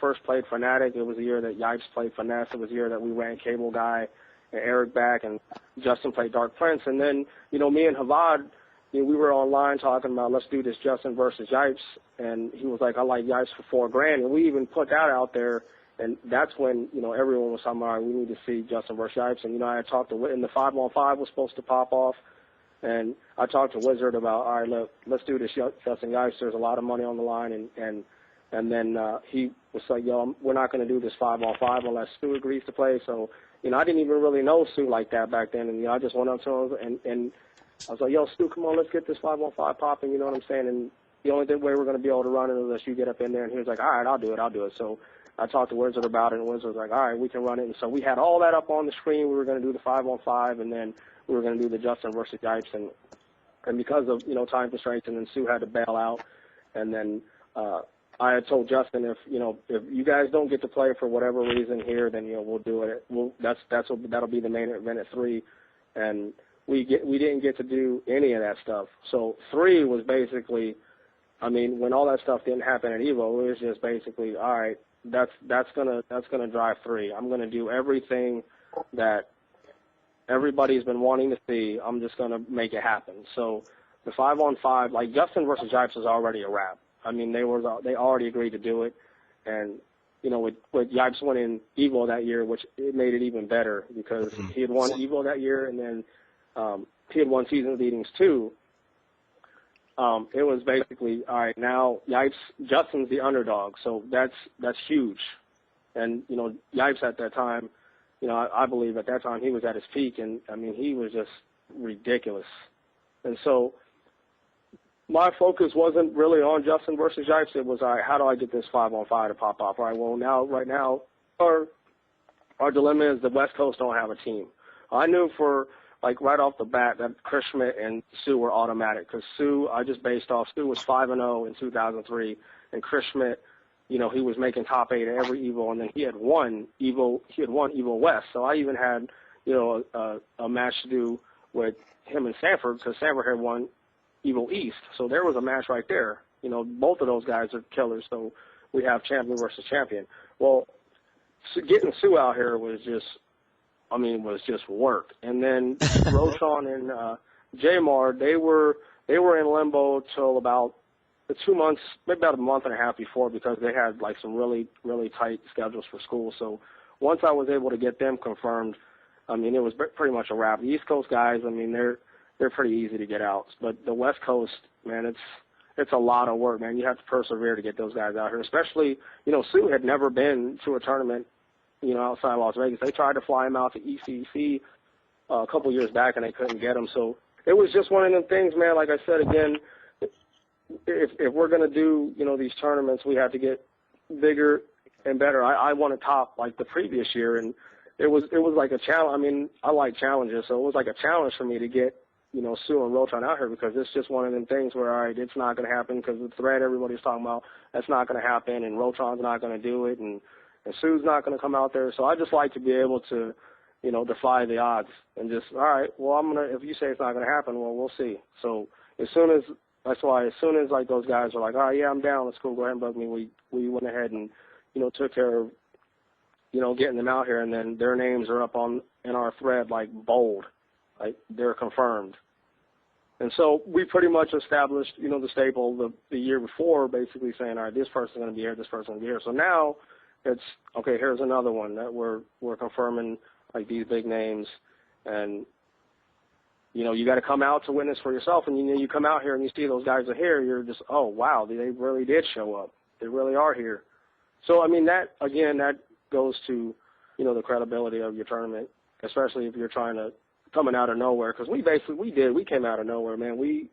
first played Fnatic. It was the year that Yipes played Finesse. It was the year that we ran Cable Guy and Eric back, and Justin played Dark Prince. And then, me and Havad, we were online talking about let's do this Justin versus Yipes, and he was like, I like Yipes for $4,000, and we even put that out there, and that's when everyone was talking about, all right, we need to see Justin versus Yipes, and I had talked to, and the 5-on-5 was supposed to pop off, and I talked to Wizard about, all right, look, let's do this Justin Yipes. There's a lot of money on the line, and then he was like, yo, we're not going to do this 5-on-5 unless Stu agrees to play. So, I didn't even really know Stu like that back then, and I just went up to him and I was like, yo, Stu, come on, let's get this 5-on-5 popping. You know what I'm saying? And the only way we're going to be able to run it is unless you get up in there. And he was like, all right, I'll do it. So I talked to Wizard about it, and Wizard was like, all right, we can run it. And so we had all that up on the screen. We were going to do the 5-on-5, and then we were going to do the Justin versus Yipes. And because of, time constraints, and then Stu had to bail out. And then I had told Justin, if you guys don't get to play for whatever reason here, then, we'll do it. That'll be the main event at 3. And we didn't get to do any of that stuff. So 3 was basically, when all that stuff didn't happen at Evo, it was just basically, all right, that's gonna drive 3. I'm gonna do everything that everybody's been wanting to see. I'm just gonna make it happen. So the 5-on-5, like Justin versus Yipes, was already a wrap. They already agreed to do it, and with Yipes winning Evo that year, which it made it even better because he had won Evo that year, and then he had won season beatings too. It was basically, all right, now Justin's the underdog, so that's huge. And Yipes at that time, I believe at that time he was at his peak, and he was just ridiculous. And so my focus wasn't really on Justin versus Yipes. It was, all right, how do I get this 5-on-5 to pop off? All right, well, right now, our dilemma is the West Coast don't have a team. I knew right off the bat that Chris Schmidt and Sue were automatic because Sue, I just based off, Sue was 5-0 in 2003, and Chris Schmidt, he was making top 8 at every Evo, and then he had won Evo West. So I even had, a match to do with him and Sanford because Sanford had won Evo East. So there was a match right there. Both of those guys are killers, so we have champion versus champion. Well, getting Sue out here was just work. And then Roshan and Jamar, they were in limbo till about 2 months, maybe about a month and a half before, because they had some really, really tight schedules for school. So once I was able to get them confirmed, it was pretty much a wrap. The East Coast guys, they're pretty easy to get out, but the West Coast, man, it's a lot of work, man. You have to persevere to get those guys out here. Especially, Sue had never been to a tournament, outside Las Vegas. They tried to fly him out to ECC a couple years back, and they couldn't get him. So it was just one of them things, man. Like I said again, if we're gonna do these tournaments, we have to get bigger and better. I want to top like the previous year, and it was like a challenge. I like challenges, so it was like a challenge for me to get Sue and Rotron out here, because it's just one of them things where, all right, it's not going to happen because the thread everybody's talking about, that's not going to happen, and Rotron's not going to do it, and Sue's not going to come out there. So I just like to be able to, defy the odds and just, all right, well, if you say it's not going to happen, well, we'll see. So that's why as soon as like those guys are like, all right, yeah, I'm down, let's go ahead and book me, we went ahead and, took care of, getting them out here, and then their names are up in our thread like bold. Like, they're confirmed. And so we pretty much established, the staple the year before, basically saying, all right, this person's going to be here, this person's going to be here. So now it's, okay, here's another one that we're confirming, like these big names. And, you got to come out to witness for yourself. And, you come out here and you see those guys are here, you're just, oh, wow, they really did show up. They really are here. So, that goes to, the credibility of your tournament, especially if you're coming out of nowhere, because we came out of nowhere, man. We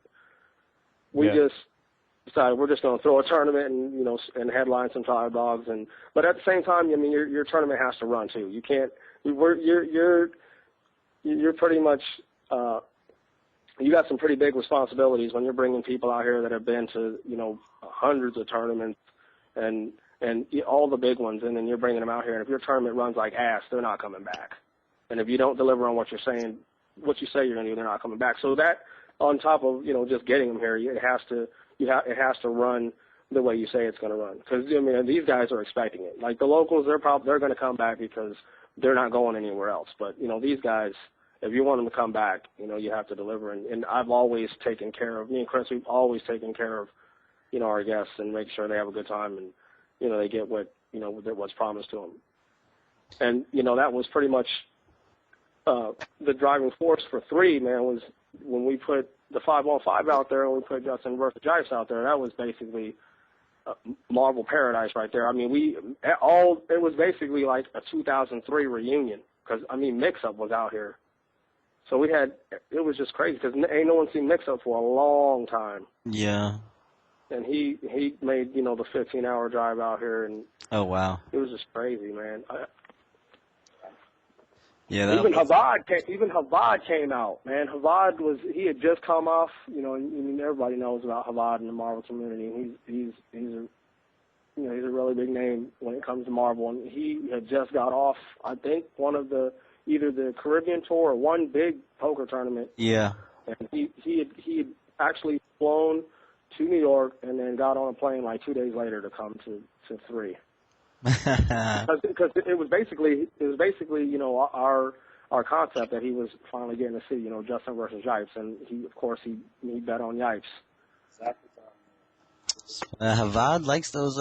just decided we're just going to throw a tournament and and headline some top dogs, but at the same time, your tournament has to run too. You can't. You're pretty much you got some pretty big responsibilities when you're bringing people out here that have been to hundreds of tournaments and all the big ones, and then you're bringing them out here, and if your tournament runs like ass, they're not coming back. And if you don't deliver on what you say you're going to do, they're not coming back. So that, on top of just getting them here, it has to run the way you say it's going to run. Because these guys are expecting it. Like the locals, they're going to come back because they're not going anywhere else. But these guys, if you want them to come back, you have to deliver. And I've always taken care of, me and Chris, we've always taken care of, our guests and make sure they have a good time and, they get what's promised to them. And, that was pretty much the driving force for 3, man, was when we put the 5-on-5 out there and we put Justin versus Japes out there. That was basically Marvel Paradise right there. I mean, it was basically like a 2003 reunion because, Mix-Up was out here. So it was just crazy because ain't no one seen Mix-Up for a long time. Yeah. And he made, the 15-hour drive out here, and oh, wow. It was just crazy, man. Yeah, even Havad came out, man. He had just come off, everybody knows about Havad in the Marvel community. He's a really big name when it comes to Marvel, and he had just got off, I think, either the Caribbean tour or one big poker tournament. Yeah. And he had actually flown to New York and then got on a plane like 2 days later to come to 3. Because it was basically our concept that he was finally getting to see, Justin versus Yipes, and he bet on Yipes. Havad likes those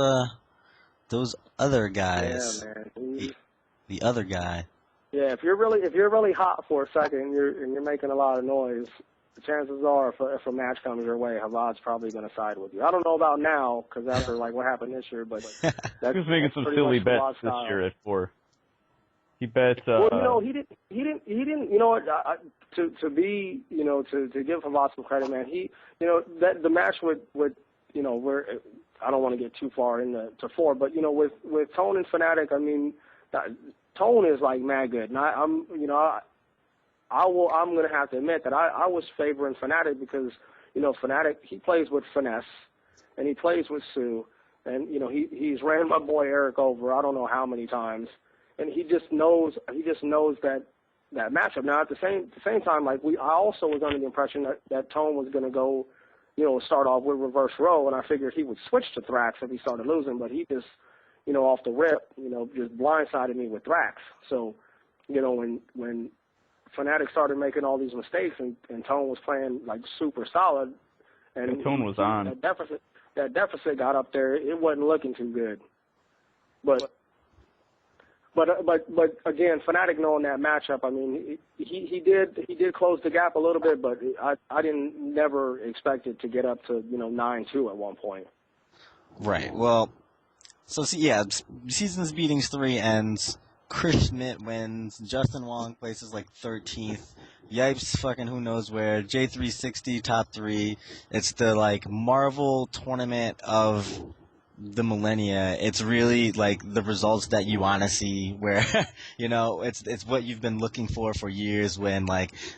other guys. Yeah, man. The other guy. Yeah, if you're really hot for a second and you're making a lot of noise, the chances are if a match comes your way, Havad's probably going to side with you. I don't know about now because after what happened this year, but he was making some silly bets this year at 4. He bet. Well, he didn't. You know what? To give Havad some credit, man. That the match with where I don't want to get too far into 4, but with Tone and Fnatic, Tone is like mad good, and I'm going to have to admit that I was favoring Fnatic because, Fnatic, he plays with finesse, and he plays with Sue, and, he's ran my boy Eric over I don't know how many times, and he just knows that matchup. Now, at the same time, I also was under the impression that Tone was going to go, start off with reverse row, and I figured he would switch to Thrax if he started losing, but he just, off the rip, just blindsided me with Thrax. So, when Fnatic started making all these mistakes and Tone was playing super solid, and Tone was on. That deficit got up there. It wasn't looking too good. But again, Fnatic knowing that matchup, he did close the gap a little bit, but I didn't never expect it to get up to 9-2 at one point. Right. Well, so Seasons Beatings 3 ends. Chris Schmidt wins. Justin Wong places 13th. Yipes fucking who knows where. J360 top 3. It's the Marvel tournament of the millennia. It's really the results that you want to see where it's what you've been looking for years when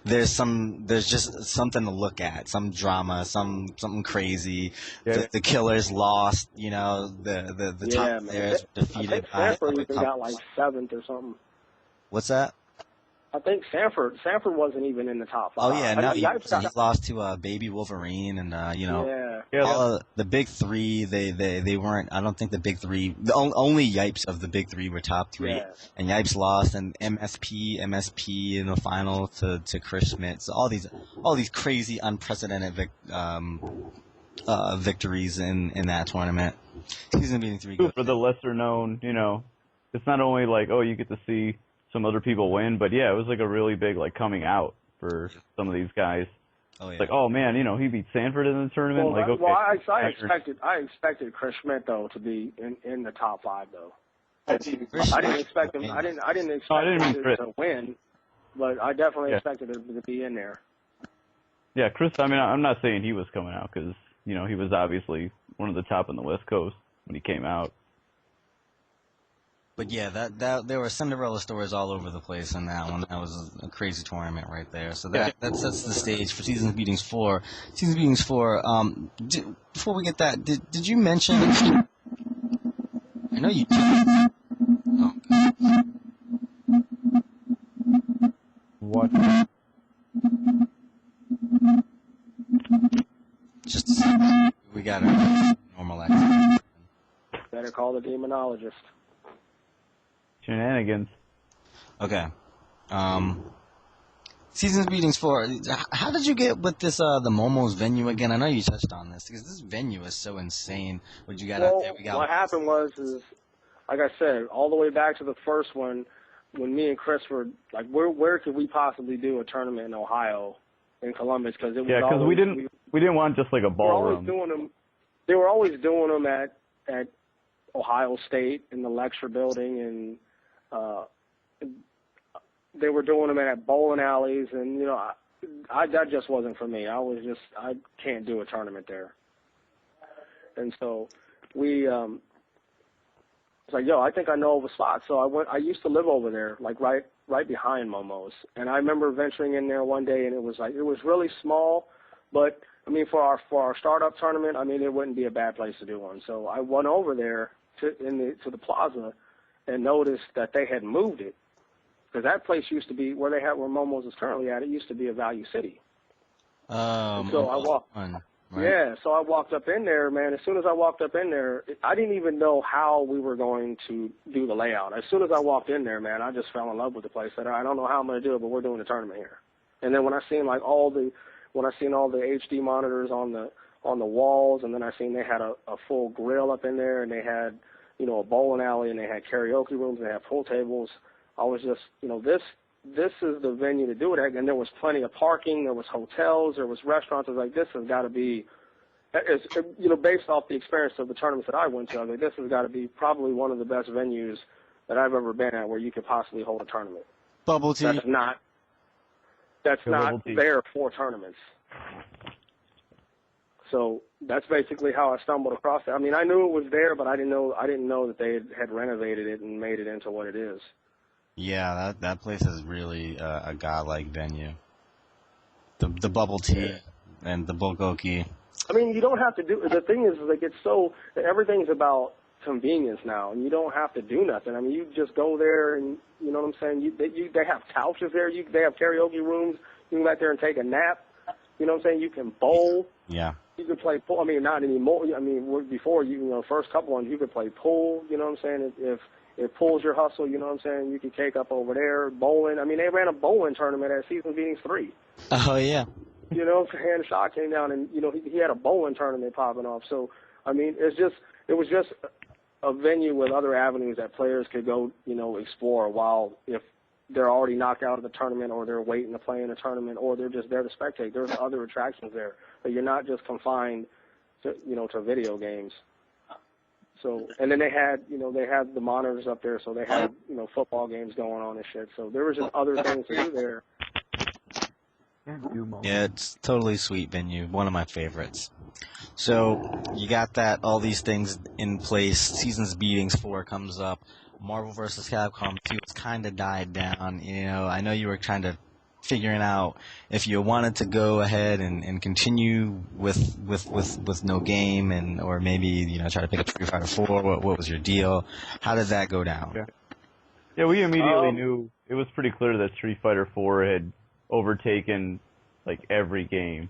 there's just something to look at, some drama, something crazy. Yeah. The killers lost, the top players defeated I think by Sanford even got 7th or something. What's that? I think Sanford wasn't even in the top 5. Oh yeah, no, he lost to Baby Wolverine and all of the big 3. They weren't. I don't think the big 3. The only Yipes of the big 3 were top 3, and Yipes lost, and MSP in the final to Chris Schmidt. So all these crazy unprecedented victories in that tournament. Season Beating 3 for the lesser known, it's not only you get to see some other people win, but it was a really big coming out for some of these guys. Oh yeah. It's oh man, he beat Sanford in the tournament. I expected Chris Schmidt though to be in the top 5 though. I didn't expect him. I didn't expect him to win, but I definitely expected him to be in there. Yeah, Chris. I'm not saying he was coming out because he was obviously one of the top on the West Coast when he came out. But yeah, that there were Cinderella stories all over the place in that one. That was a crazy tournament right there. So that sets the stage for Seasons Beatings 4. Seasons Beatings 4. Before we get that, did you mention? I know you did. Oh, what? Just a second. We got a normal activity. Better call the demonologist. Shenanigans. Okay. Seasons Meetings 4. How did you get with this the Momo's venue again? I know you touched on this because this venue is so insane. What you got out there? Well, what happened was, like I said, all the way back to the first one, when me and Chris were like, where could we possibly do a tournament in Ohio, in Columbus? Because it was because we didn't want just like a ballroom. They were always doing them at Ohio State in the lecture building, and they were doing them at bowling alleys, and that just wasn't for me. I can't do a tournament there. And so we it's like, yo, I think I know of a spot. So I used to live over there, like right behind Momo's. And I remember venturing in there one day, and it was really small, but I mean, for our startup tournament, I mean, it wouldn't be a bad place to do one. So I went over there to the plaza and noticed that they had moved it, because that place used to be where Momo's is currently at. It used to be a Value City. So I walked. Right. Yeah, so I walked up in there, man. As soon as I walked up in there, I didn't even know how we were going to do the layout. As soon as I walked in there, man, I just fell in love with the place. I said, I don't know how I'm going to do it, but we're doing a tournament here. And then when I seen all the HD monitors on the walls, and then I seen they had a full grill up in there, and they had a bowling alley, and they had karaoke rooms, and they had pool tables. I was just this is the venue to do it at, and there was plenty of parking, there was hotels, there was restaurants. I was like, this has got to be, based off the experience of the tournaments that I went to, I was like, this has got to be probably one of the best venues that I've ever been at where you could possibly hold a tournament. Bubble tea. That's not there for tournaments. So that's basically how I stumbled across it. I mean, I knew it was there, but I didn't know that they had renovated it and made it into what it is. Yeah, that place is really a godlike venue. The bubble tea and the bulgogi. I mean, you don't have to do. The thing is, like, everything's about convenience now, and you don't have to do nothing. I mean, you just go there, and you know what I'm saying. They have couches there. They have karaoke rooms. You can go out there and take a nap. You know what I'm saying. You can bowl. Yeah. You could play pool. I mean, not anymore. I mean, before first couple ones, you could play pool. You know what I'm saying. If it pulls your hustle, you know what I'm saying, you can take up over there. Bowling. I mean, they ran a bowling tournament at Season Meetings 3. Oh, yeah. You know, and Shaw came down and, he had a bowling tournament popping off. So, I mean, it was just a venue with other avenues that players could go, explore while if they're already knocked out of the tournament or they're waiting to play in a tournament or they're just there to spectate. There's other attractions there. But you're not just confined to, to video games. So, and then they had the monitors up there, so they had, football games going on and shit. So there was just other things to do there. Yeah, it's totally sweet venue. One of my favorites. So you got all these things in place. Seasons Meetings 4 comes up. Marvel vs. Capcom 2 has kind of died down. I know you were trying to figuring out if you wanted to go ahead and continue with no game or maybe try to pick up Street Fighter 4. What was your deal? How did that go down? Yeah, we immediately knew it was pretty clear that Street Fighter 4 had overtaken like every game,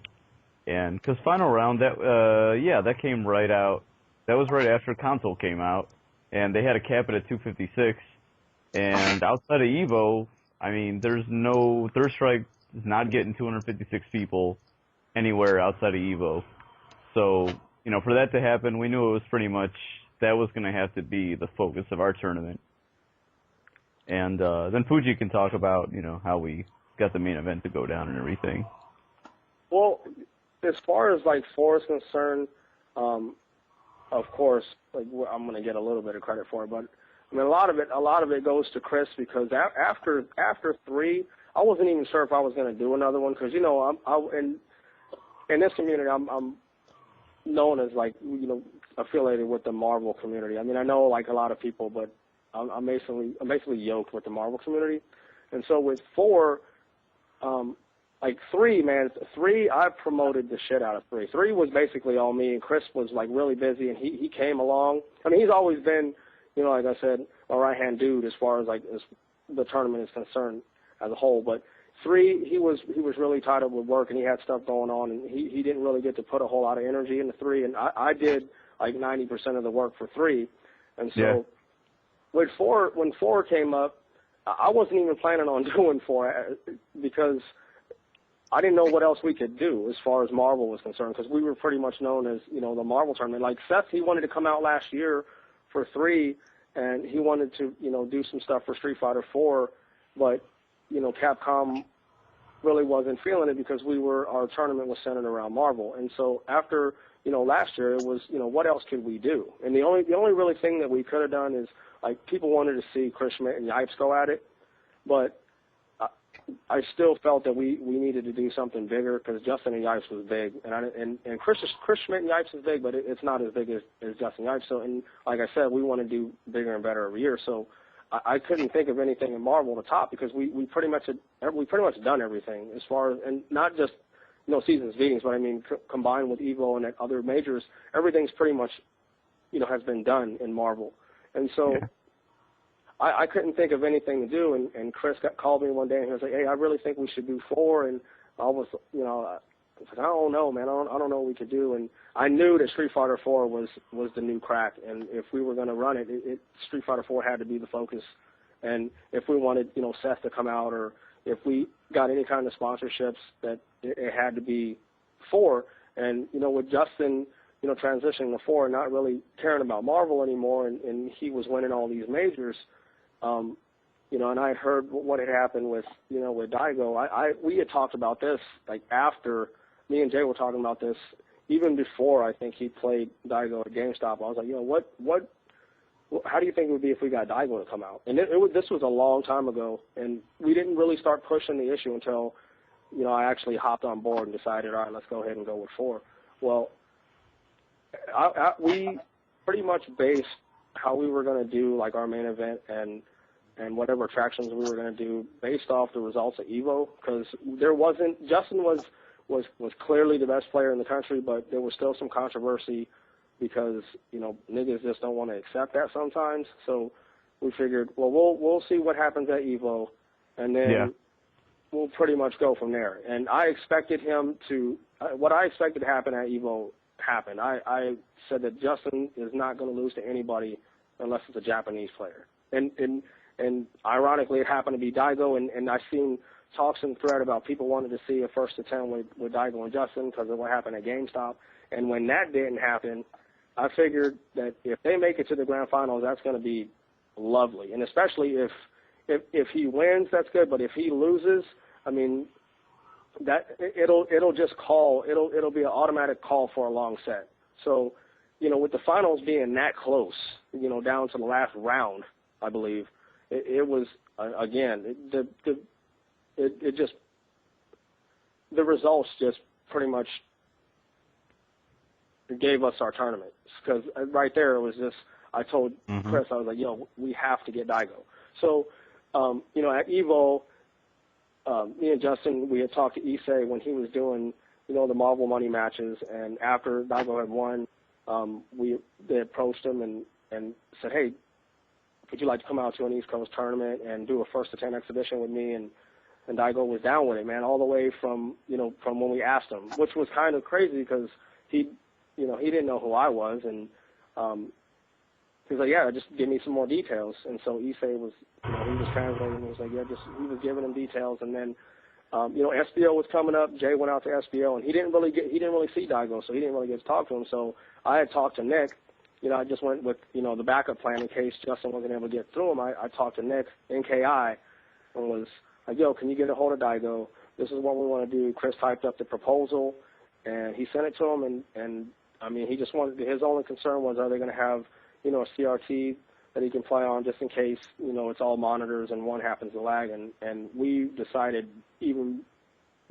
and because Final Round that came right out. That was right after console came out, and they had a cap it at 256. And outside of Evo, I mean, there's no Third Strike is not getting 256 people anywhere outside of Evo. So, for that to happen, we knew it was pretty much that was going to have to be the focus of our tournament. And then Fugee can talk about, how we got the main event to go down and everything. Well, as far as like 4 is concerned, of course, like I'm going to get a little bit of credit for it, but I mean, a lot of it goes to Chris because after 3, I wasn't even sure if I was going to do another one because in this community I'm known as like affiliated with the Marvel community. I mean, I know like a lot of people, but I'm basically yoked with the Marvel community, and so with 4, like 3, man, 3 I promoted the shit out of 3. 3 was basically all me, and Chris was like really busy, and he came along. I mean, he's always been, like I said, a right-hand dude as far as like as the tournament is concerned as a whole. But 3, he was really tied up with work, and he had stuff going on, and he didn't really get to put a whole lot of energy into 3. And I did like 90% of the work for 3. And so when 4 came up, I wasn't even planning on doing 4 because I didn't know what else we could do as far as Marvel was concerned, because we were pretty much known as, you know, the Marvel tournament. Like Seth, he wanted to come out last year for 3, and he wanted to, you know, do some stuff for Street Fighter 4, but, you know, Capcom really wasn't feeling it because our tournament was centered around Marvel. And so after, you know, last year, it was, you know, what else could we do? And the only really thing that we could have done is, like, people wanted to see Chris Schmidt and Yipes go at it, but I still felt that we needed to do something bigger because Justin and Yipes was big, and Chris Schmidt and Yipes is big, but it's not as big as Justin Yipes. So, and like I said, we want to do bigger and better every year. So I couldn't think of anything in Marvel to top because we pretty much done everything as far as, and not just, you know, seasons meetings, but I mean combined with Evo and other majors, everything's pretty much, you know, has been done in Marvel, and so. Yeah. I couldn't think of anything to do, and Chris called me one day and he was like, "Hey, I really think we should do 4." And I was, you know, I was like, "I don't know, man. I don't know what we could do." And I knew that Street Fighter 4 was the new crack, and if we were going to run it, Street Fighter 4 had to be the focus. And if we wanted, you know, Seth to come out, or if we got any kind of sponsorships, that it had to be 4. And you know, with Justin, you know, transitioning to 4, not really caring about Marvel anymore, and he was winning all these majors. You know, and I had heard what had happened with, you know, with Daigo. We had talked about this, like, after me and Jay were talking about this, even before I think he played Daigo at GameStop. I was like, you know, how do you think it would be if we got Daigo to come out? And this was a long time ago, and we didn't really start pushing the issue until, you know, I actually hopped on board and decided, all right, let's go ahead and go with 4. Well, we pretty much based how we were going to do, like, our main event and whatever attractions we were going to do based off the results of Evo, because Justin was clearly the best player in the country, but there was still some controversy because, you know, niggas just don't want to accept that sometimes. So we figured, well, we'll see what happens at Evo, and then we'll pretty much go from there. And I expected what I expected to happen at Evo happened. I said that Justin is not going to lose to anybody unless it's a Japanese player. And ironically, it happened to be Daigo, and I've seen talks in the thread about people wanted to see a first to 10 with Daigo and Justin because of what happened at GameStop. And when that didn't happen, I figured that if they make it to the grand finals, that's going to be lovely. And especially if he wins, that's good. But if he loses, I mean, that it'll be an automatic call for a long set. So, you know, with the finals being that close, you know, down to the last round, I believe, it was again it just the results just pretty much gave us our tournament, because right there it was just, I told Chris, I was like, yo, we have to get Daigo. So, you know, at Evo, me and Justin, we had talked to Issei when he was doing, you know, the Marvel Money matches, and after Daigo had won, they approached him and said, hey, would you like to come out to an East Coast tournament and do a first to 10 exhibition with me? And Daigo was down with it, man, all the way from when we asked him, which was kind of crazy because he didn't know who I was, and he was like, yeah, just give me some more details. And so Issei was, you know, he was translating, and he was like, yeah, he was giving him details. And then, you know, SBO was coming up. Jay went out to SBO, and he didn't really see Daigo, so he didn't really get to talk to him. So I had talked to Nick. You know, I just went with, you know, the backup plan in case Justin wasn't able to get through him. I talked to Nick, NKI, and was like, yo, can you get a hold of Daigo? This is what we want to do. Chris typed up the proposal, and he sent it to him, and I mean, he just wanted, his only concern was, are they going to have, you know, a CRT that he can play on just in case, you know, it's all monitors and one happens to lag. And we decided, even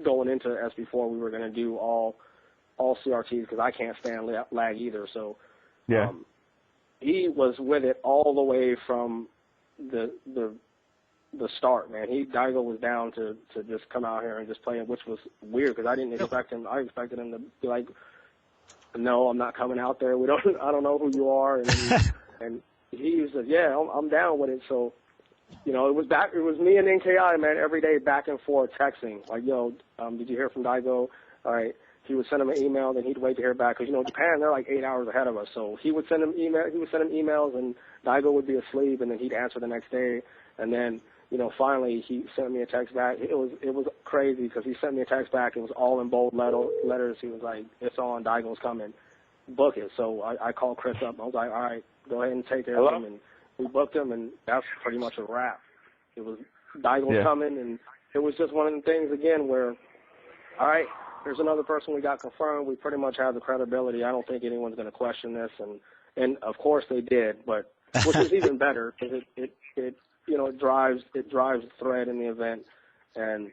going into SB4, we were going to do all CRTs because I can't stand lag either. So yeah, he was with it all the way from the start, man. Daigo was down to just come out here and just play it, which was weird because I didn't expect him. I expected him to be like, no, I'm not coming out there. I don't know who you are. And he was like, yeah, I'm down with it. So, you know, it was me and NKI, man, every day back and forth texting. Like, yo, did you hear from Daigo? All right. He would send him an email, then he'd wait to hear back. Because, you know, Japan, they're like 8 hours ahead of us. So he would send him emails, and Daigo would be asleep, and then he'd answer the next day. And then, finally he sent me a text back. It was crazy because he sent me a text back. It was all in bold letters. He was like, "It's on. Daigo's coming. Book it." So I called Chris up. I was like, "All right, go ahead and take care of him." And we booked him, and that's pretty much a wrap. It was Daigo's coming, and it was just one of the things again where, all right, there's another person we got confirmed. We pretty much have the credibility. I don't think anyone's going to question this, and of course they did, but which is even better because it drives the thread in the event. And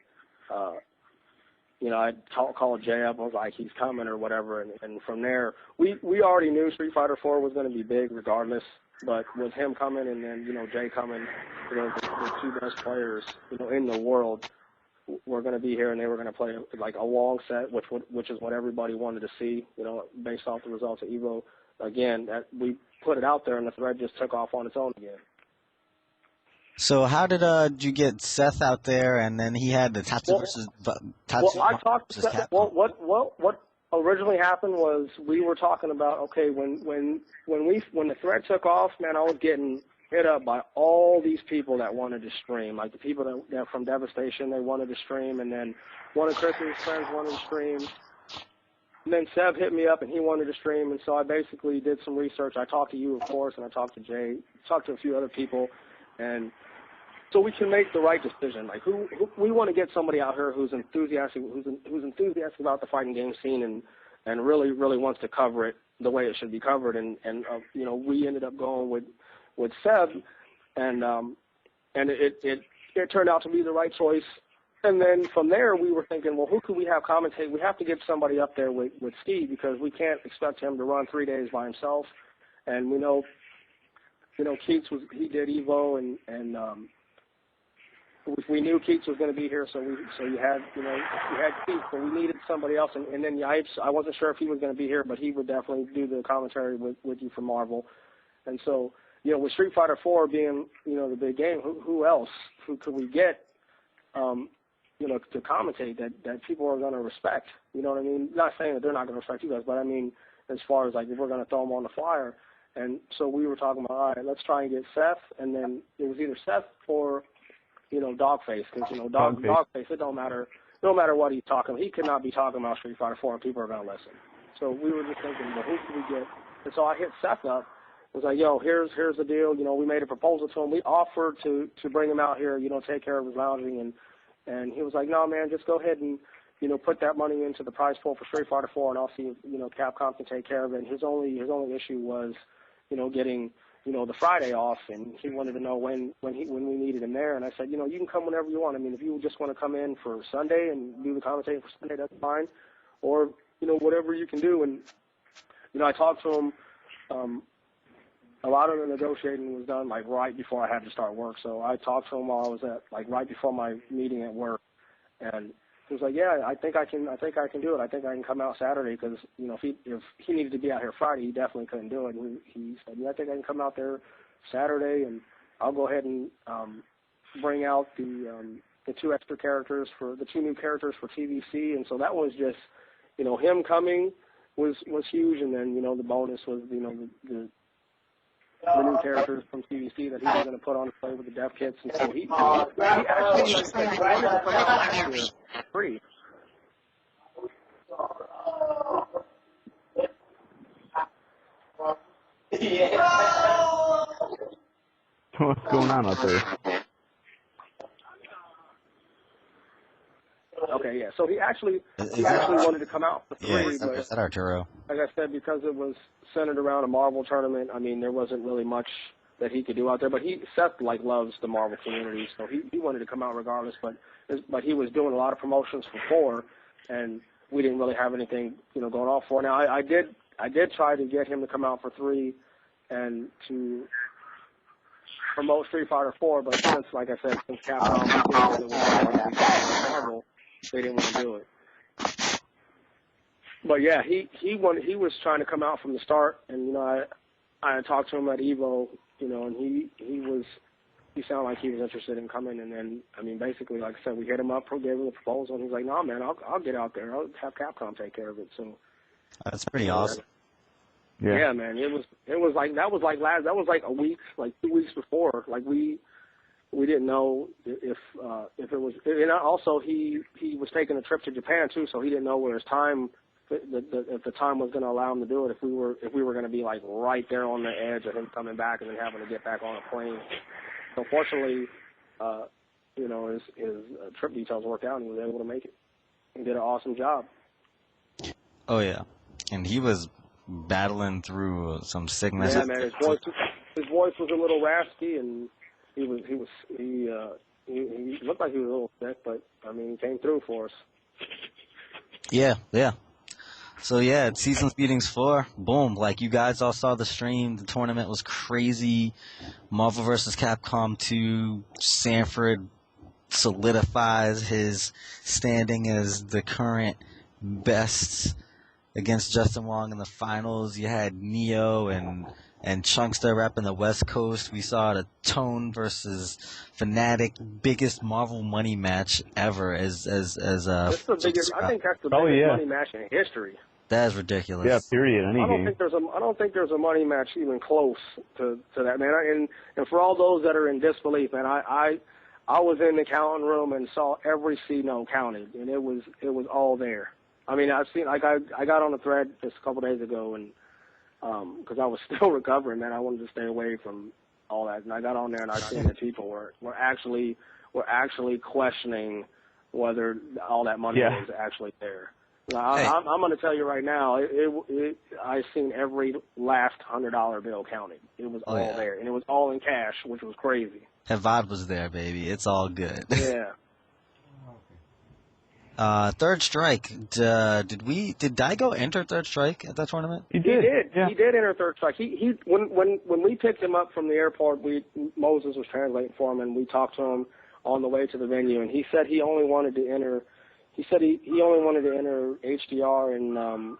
I called Jay up. I was like, he's coming or whatever. And from there, we already knew Street Fighter 4 was going to be big regardless. But with him coming and then Jay coming, the two best players in the world were going to be here, and they were going to play like a long set, which is what everybody wanted to see. Based off the results of Evo. Again, that we put it out there, and the thread just took off on its own again. So how did you get Seth out there, and then he had the Tatsu versus Tatsu? Well, I talked to Seth. What originally happened was we were talking about, okay, when the thread took off, man, I was getting hit up by all these people that wanted to stream, like the people that from Devastation, they wanted to stream, and then one of Chris's friends wanted to stream. And then Seb hit me up, and he wanted to stream, and so I basically did some research. I talked to you, of course, and I talked to Jay, talked to a few other people, and so we can make the right decision. Like, who we want to get somebody out here who's enthusiastic about the fighting game scene and really wants to cover it the way it should be covered. And we ended up going with Seb, and it turned out to be the right choice. And then from there, we were thinking, well, who could we have commentate? We have to get somebody up there with Ski because we can't expect him to run 3 days by himself. And we know Keats he did Evo, and we knew Keats was going to be here, so you had Keats, but we needed somebody else. And then Yipes, I wasn't sure if he was going to be here, but he would definitely do the commentary with you for Marvel. And so, with Street Fighter 4 being the big game, who else? Who could we get? To commentate that people are going to respect. You know what I mean? Not saying that they're not going to respect you guys, but I mean, as far as like if we're going to throw them on the flyer. And so we were talking about, all right, let's try and get Seth, and then it was either Seth or Dogface, because Dogface, it don't matter what he's talking. He could not be talking about Street Fighter 4, and people are going to listen. So we were just thinking, well, who can we get? And so I hit Seth up. I was like, yo, here's the deal. We made a proposal to him. We offered to bring him out here, take care of his lounging, and he was like, no, man, just go ahead and put that money into the prize pool for Street Fighter 4, and I'll see if Capcom can take care of it. And his only issue was getting the Friday off, and he wanted to know when we needed him there. And I said, you can come whenever you want. I mean, if you just want to come in for Sunday and do the commentating for Sunday, that's fine. Or whatever you can do. And I talked to him. A lot of the negotiating was done like right before I had to start work. So I talked to him while I was at like right before my meeting at work, and he was like, "Yeah, I think I can do it. I think I can come out Saturday because if he needed to be out here Friday, he definitely couldn't do it." And he said, "Yeah, I think I can come out there Saturday, and I'll go ahead and bring out the two extra characters for the two new characters for TVC." And so that was just him coming was huge, and then the bonus was the new characters from TVC that he was going to put on display with the dev kits, and so he actually wanted to come out here free. What's going on out there? Okay, yeah. So he actually wanted to come out for free, but is that Arturo? Like I said, because it was centered around a Marvel tournament, I mean, there wasn't really much that he could do out there. But Seth loves the Marvel community, so he wanted to come out regardless. But he was doing a lot of promotions for 4, and we didn't really have anything going on for. Now I did try to get him to come out for 3 and to promote Street Fighter 4, but since Capcom it was Marvel, they didn't want to do it. But yeah, he was trying to come out from the start, and I talked to him at Evo, and he sounded like he was interested in coming, and then I mean basically like I said, we hit him up, gave him the proposal, and he's like, no man, I'll get out there, I'll have Capcom take care of it. So that's pretty awesome. Yeah, man, it was like that was like a week, like 2 weeks before, like we we didn't know if it was. And also, he was taking a trip to Japan too, so he didn't know where his time, if the time was going to allow him to do it. If we were going to be like right there on the edge of him coming back and then having to get back on a plane. So fortunately, his trip details worked out and he was able to make it. He did an awesome job. Oh yeah, and he was battling through some sickness. Yeah, man, his voice was a little raspy, and he looked like he was a little sick, but I mean, he came through for us. Yeah. So yeah, Seasons Beatings 4, boom, like you guys all saw the stream, the tournament was crazy. Marvel vs. Capcom 2, Sanford solidifies his standing as the current best against Justin Wong in the finals. You had Neo and Chunkster repping the West Coast. We saw the Tone versus Fnatic, biggest Marvel money match ever. That's the biggest. I think that's the biggest money match in history. That is ridiculous. Yeah, period. I don't think there's a money match even close to that, man. And for all those that are in disbelief, man, I was in the counting room and saw every C-note counted, and it was all there. I mean, I got on the thread just a couple days ago, and because I was still recovering, man, I wanted to stay away from all that, and I got on there and I seen that people were actually questioning whether all that money was actually there. Now, Hey. I'm going to tell you right now, I seen every last $100 bill counted. It was all there, and it was all in cash, which was crazy. Hevad was there, baby. It's all good. Yeah. Third Strike. Did Daigo enter Third Strike at that tournament? He did. Yeah. He did enter Third Strike. When we picked him up from the airport, Moses was translating for him, and we talked to him on the way to the venue, and he said he only wanted to enter. He said he only wanted to enter HDR and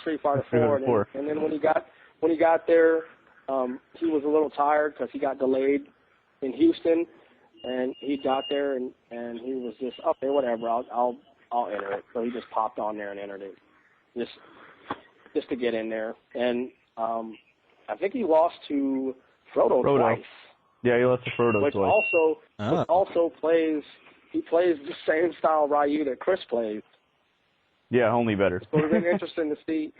Street Fighter 4. And then when he got there, he was a little tired because he got delayed in Houston, and he got there and he was just, okay, whatever, I'll enter it. So he just popped on there and entered it, just to get in there. And I think he lost to Frodo twice. Yeah, he lost to Frodo which twice. Also plays the same style Ryu that Chris plays. Yeah, only better. So it'd have been interesting to see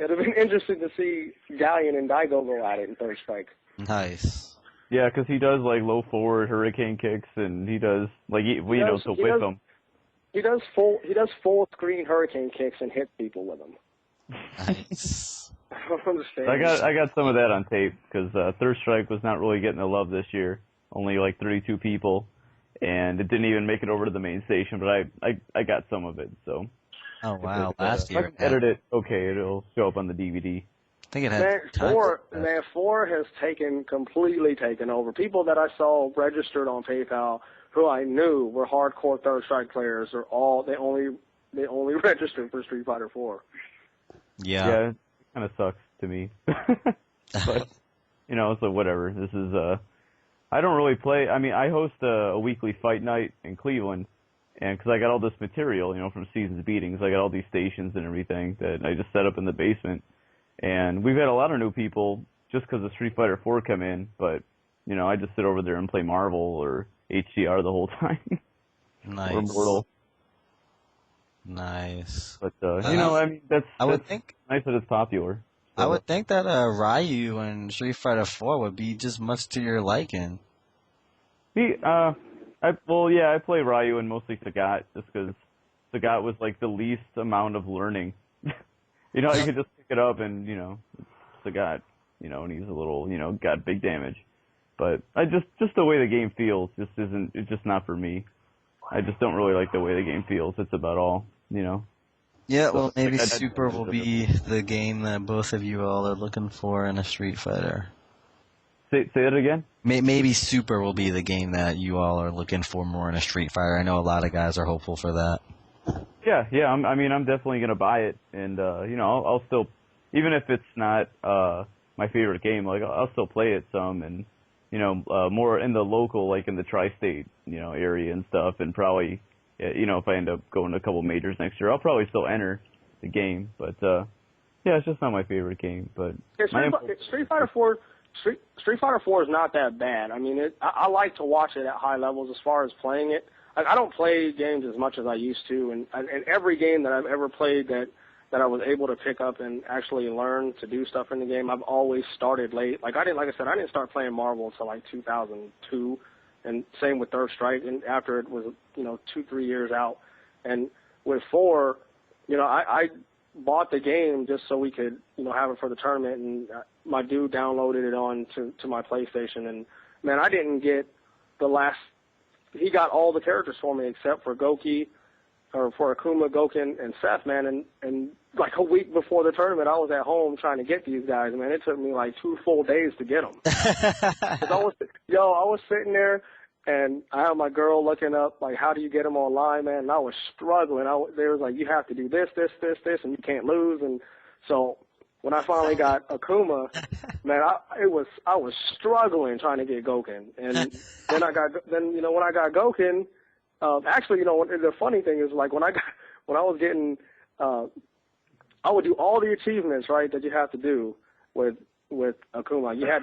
Ghaleon and Daigo go at it in Third Strike. Nice. Yeah, because he does like low forward hurricane kicks, and he does like so with them. He does full screen hurricane kicks and hits people with them. Nice. I don't understand. I got some of that on tape because Third Strike was not really getting the love this year. Only like 32 people, and it didn't even make it over to the main station. But I got some of it. So. Oh wow! Last year. If I can edit it, okay, it'll show up on the DVD. I think it had four has completely taken over. People that I saw registered on PayPal who I knew were hardcore Third Strike players they only registered for Street Fighter 4. Yeah. It kind of sucks to me. But so whatever. This is I don't really play. I mean, I host a weekly fight night in Cleveland, and because I got all this material, from Seasons Beatings, I got all these stations and everything that I just set up in the basement. And we've had a lot of new people just because of Street Fighter 4 come in, but, I just sit over there and play Marvel or HCR the whole time. Nice. Or Mortal. Nice. But, I mean, that's think nice that it's popular. So. I would think that Ryu and Street Fighter 4 would be just much to your liking. I play Ryu and mostly Sagat just because Sagat was like the least amount of learning. You could just pick it up and, it's Sagat, and he's a little, got big damage. But just the way the game feels it's just not for me. I just don't really like the way the game feels. It's about all, Yeah, well, maybe Super will be the game that both of you all are looking for in a Street Fighter. Say that again? Maybe Super will be the game that you all are looking for more in a Street Fighter. I know a lot of guys are hopeful for that. Yeah. I'm definitely gonna buy it, and I'll still, even if it's not my favorite game, like I'll still play it some, and more in the local, like in the tri-state, area and stuff, and probably, if I end up going to a couple majors next year, I'll probably still enter the game, but it's just not my favorite game. But Street Fighter 4 Street Fighter 4 is not that bad. I mean, I like to watch it at high levels as far as playing it. I don't play games as much as I used to, and every game that I've ever played that I was able to pick up and actually learn to do stuff in the game, I've always started late. Like I didn't start playing Marvel until like 2002, and same with Third Strike, and after it was 2-3 years out. And with 4, I bought the game just so we could have it for the tournament, and my dude downloaded it on to my PlayStation, and man, I didn't get he got all the characters for me except for Goki, or for Akuma, Goken, and Seth, man, and like a week before the tournament, I was at home trying to get these guys, man. It took me like 2 full days to get them. I was sitting there, and I had my girl looking up, like, how do you get them online, man? And I was struggling. They was like, you have to do this, and you can't lose. And so when I finally got Akuma, man, I was struggling trying to get Goken. And then when I got Goken, actually, the funny thing is, like, when I was getting, I would do all the achievements, right, that you have to do with Akuma. You had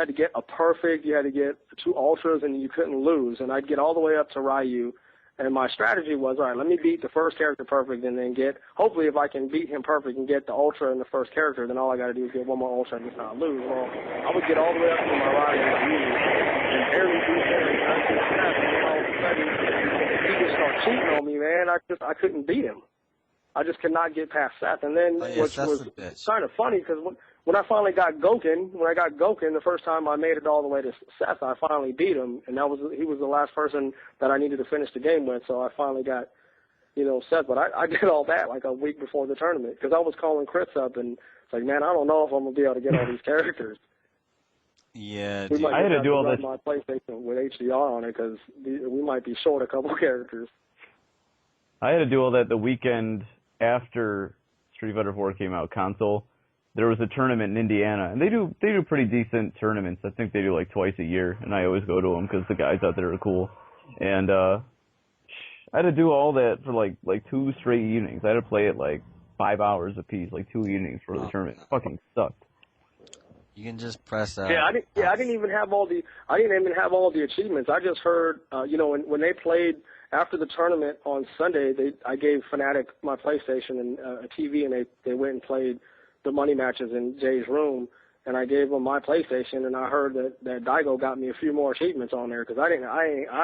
to get a perfect, you had to get 2 ultras, and you couldn't lose. And I'd get all the way up to Ryu. And my strategy was, all right, let me beat the first character perfect, and then hopefully if I can beat him perfect and get the ultra in the first character, then all I got to do is get 1 more ultra and just not lose. Well, I would get all the way up to my Ryu and barely beat him, and all of a sudden he just started cheating on me, man. I couldn't beat him. I just could not get past Seth. And then, which was kind of funny, because when I finally got Goken, the first time I made it all the way to Seth, I finally beat him, and he was the last person that I needed to finish the game with, so I finally got, Seth. But I did all that like a week before the tournament, because I was calling Chris up, and it's like, man, I don't know if I'm going to be able to get all these characters. Yeah, I had to do all this. My PlayStation with HDR on it, because we might be short a couple characters. I had to do all that the weekend after Street Fighter 4 came out, console. There was a tournament in Indiana, and they do pretty decent tournaments. I think they do like twice a year, and I always go to them because the guys out there are cool. And I had to do all that for like 2 straight evenings. I had to play it like 5 hours a piece, like 2 evenings for the tournament. It fucking sucked. You can just press. I didn't even have all the achievements. I just heard, when they played after the tournament on Sunday, I gave Fnatic my PlayStation and a TV, and they went and played the money matches in Jay's room, and I gave them my PlayStation, and I heard that Daigo got me a few more achievements on there, because I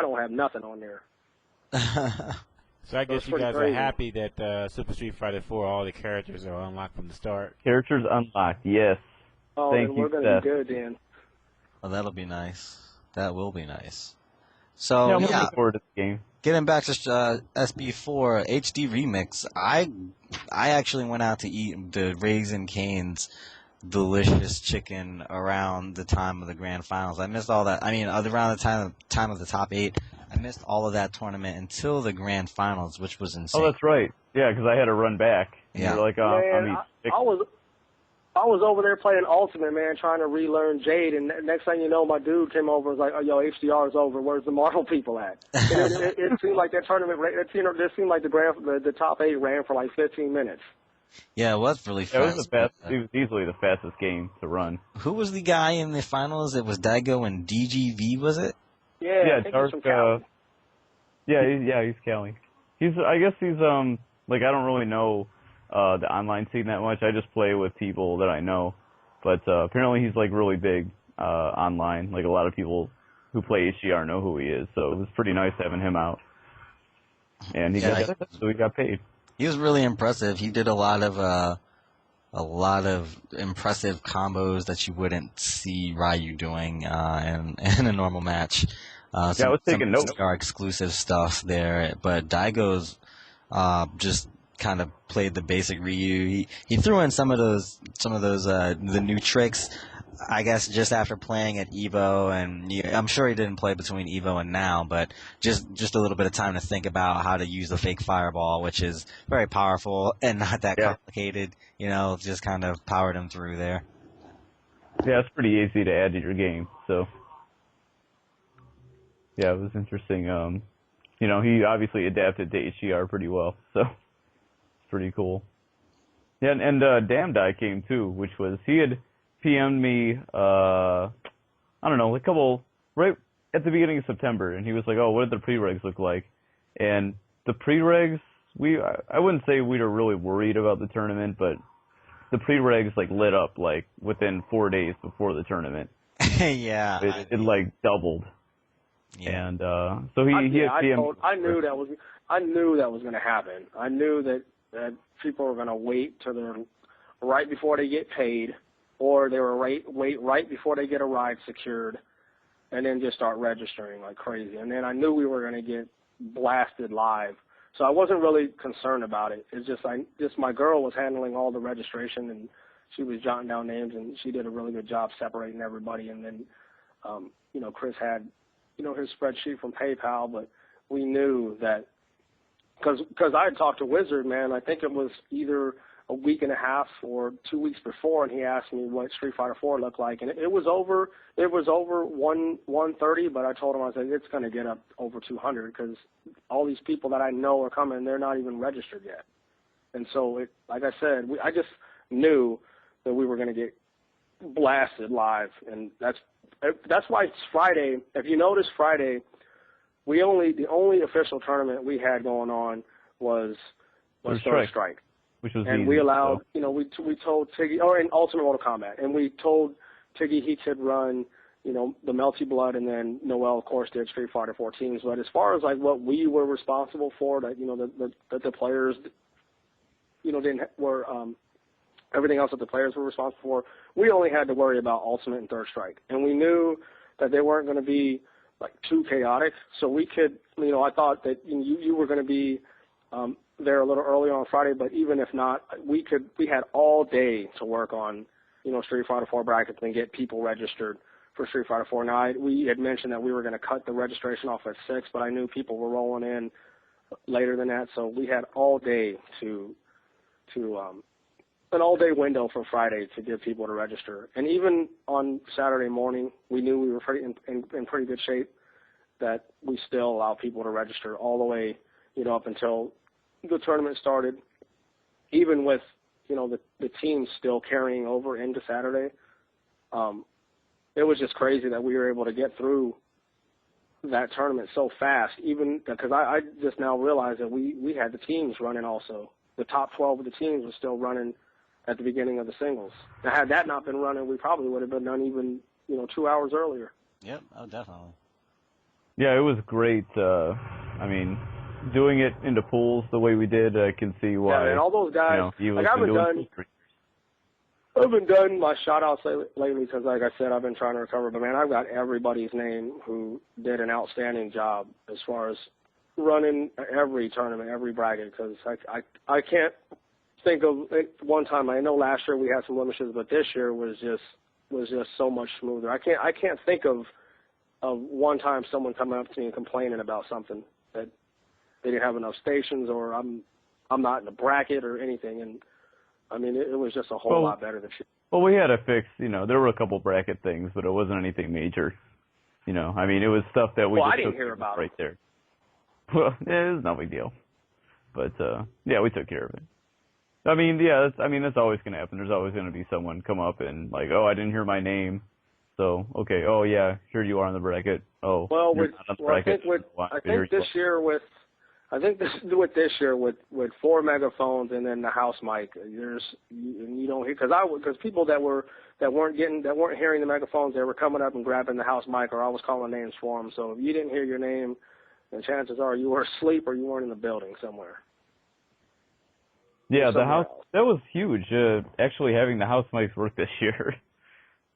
don't have nothing on there. So I guess you guys are happy that Super Street Fighter 4, all the characters are unlocked from the start. Characters unlocked, yes. Oh, Thank then you, we're going to Seth. be good then. Oh, that'll be nice. That will be nice. So, I'm looking forward to the game. Getting back to SB4 HD Remix, I actually went out to eat the Raisin Cane's delicious chicken around the time of the grand finals. I missed all that. I mean, around the time of the top 8, I missed all of that tournament until the grand finals, which was insane. Oh, that's right. Yeah, because I had to run back. Yeah. You're like, Man, I was over there playing Ultimate, man, trying to relearn Jade, and next thing you know, my dude came over and was like, oh, yo, HDR is over. Where's the Marvel people at? And it seemed like that tournament, it seemed like the top 8 ran for like 15 minutes. Yeah, it was really fast. It was easily the fastest game to run. Who was the guy in the finals? It was Daigo and DGV, was it? Yeah, Dark. He's Cali. I guess he's like, I don't really know the online scene that much. I just play with people that I know, but apparently he's like really big online. Like a lot of people who play HDR know who he is, so it was pretty nice having him out. And he got paid. He was really impressive. He did a lot of impressive combos that you wouldn't see Ryu doing in a normal match. I was taking notes. Our exclusive stuff there, but Daigo's just kind of played the basic Ryu. He threw in some of those the new tricks, I guess, just after playing at Evo, and I'm sure he didn't play between Evo and now, but just a little bit of time to think about how to use the fake fireball, which is very powerful and not that complicated. Just kind of powered him through there. Yeah, it's pretty easy to add to your game. So yeah, it was interesting. He obviously adapted to HDR pretty well, so it's pretty cool. Yeah, and Damdai came too, which was he PM'd me, I don't know, a couple, right at the beginning of September, and he was like, oh, what did the pre-regs look like? And the pre-regs, I wouldn't say we were really worried about the tournament, but the pre-regs, like, lit up, like, within 4 days before the tournament. Yeah. It like, doubled. Yeah. And, so he had PM'd. I knew that was going to happen. I knew that people were going to wait till they're right before they get paid, or they were wait right before they get a ride secured, and then just start registering like crazy. And then I knew we were going to get blasted live. So I wasn't really concerned about it. It's just my girl was handling all the registration, and she was jotting down names, and she did a really good job separating everybody. And then, Chris had, his spreadsheet from PayPal, but we knew that because I had talked to Wizard, man, I think it was either a week and a half or 2 weeks before, and he asked me what Street Fighter 4 looked like, and it was over 130, but I told him, I said, it's going to get up over 200 because all these people that I know are coming, they're not even registered yet. And so, like I said, I just knew that we were going to get blasted live, and that's why it's Friday. If you notice, Friday, the only official tournament we had going on was Third Strike. Which was and easy, we allowed, so. We told Tiggy, or in Ultimate Mortal Kombat, and we told Tiggy he could run, the Melty Blood, and then Noel, of course, did Street Fighter 4 teams. But as far as like what we were responsible for, that the players, everything else that the players were responsible for, we only had to worry about Ultimate and Third Strike, and we knew that they weren't going to be like too chaotic. So we could, I thought that you were going to be there a little early on Friday, but even if not, we had all day to work on, Street Fighter 4 brackets and get people registered for Street Fighter 4. Now, we had mentioned that we were going to cut the registration off at 6, but I knew people were rolling in later than that, so we had all day an all-day window for Friday to get people to register. And even on Saturday morning, we knew we were in pretty good shape, that we still allow people to register all the way, up until the tournament started, even with, the teams still carrying over into Saturday. It was just crazy that we were able to get through that tournament so fast, even because I just now realized that we had the teams running also. The top 12 of the teams were still running at the beginning of the singles. Now, had that not been running, we probably would have been done even, 2 hours earlier. Yep, oh, definitely. Yeah, it was great. Doing it into pools the way we did, I can see why. Yeah, and all those guys, I haven't done my shout-outs lately because, like I said, I've been trying to recover. But, man, I've got everybody's name who did an outstanding job as far as running every tournament, every bracket, because I can't think of one time. I know last year we had some blemishes, but this year was just so much smoother. I can't think of one time someone coming up to me and complaining about something that they didn't have enough stations, or I'm not in the bracket or anything. And it was just a whole lot better this year. Well, we had to fix, there were a couple bracket things, but it wasn't anything major. It was stuff that we just I didn't hear about right there. Well, it was no big deal. But, yeah, we took care of it. That's always going to happen. There's always going to be someone come up and like, oh, I didn't hear my name. So, okay, oh, yeah, here you are on the bracket. Oh, well, I think this year with 4 megaphones and then the house mic, you don't hear, because people that weren't hearing the megaphones, they were coming up and grabbing the house mic, or I was calling names for them. So if you didn't hear your name, then chances are you were asleep or you weren't in the building somewhere. Yeah, the house, that was huge, actually having the house mics work this year.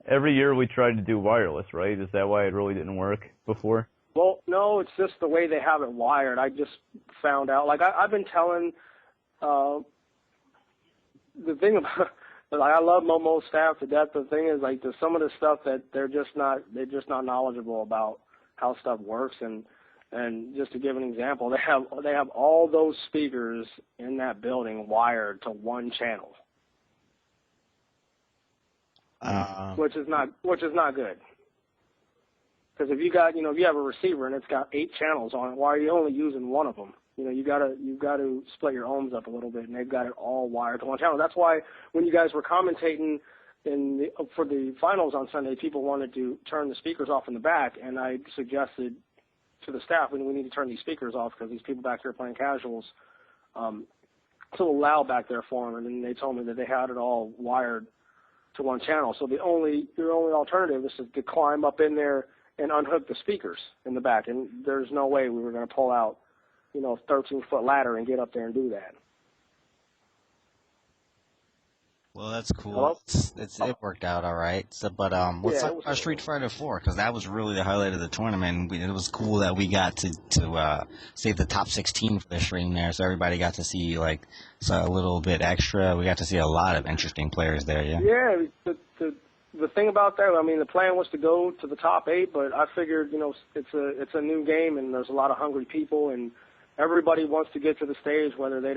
Every year we tried to do wireless, right? Is that why it really didn't work before? Well, no, it's just the way they have it wired. I just found out. Like, I've been telling the thing about, like, I love Momo's staff to death. The thing is, like, there's some of the stuff that they're just not knowledgeable about how stuff works. And just to give an example, they have all those speakers in that building wired to one channel, which is not good. Because if you have a receiver and it's got 8 channels on it, why are you only using one of them? You've got to split your ohms up a little bit, and they've got it all wired to one channel. That's why when you guys were commentating for the finals on Sunday, people wanted to turn the speakers off in the back, and I suggested to the staff, we need to turn these speakers off because these people back here playing casuals, it's a little loud back there for them. And then they told me that they had it all wired to one channel. So your only alternative is to climb up in there and unhook the speakers in the back. And there's no way we were going to pull out, a 13-foot ladder and get up there and do that. Well, that's cool. Hello? It worked out all right. So, but let's talk about Street Fighter 4 because that was really the highlight of the tournament. It was cool that we got to save the top 16 for the stream there, so everybody got to see a little bit extra. We got to see a lot of interesting players there. Yeah. Yeah. The thing about that, the plan was to go to the top 8, but I figured, it's a new game and there's a lot of hungry people and everybody wants to get to the stage, whether they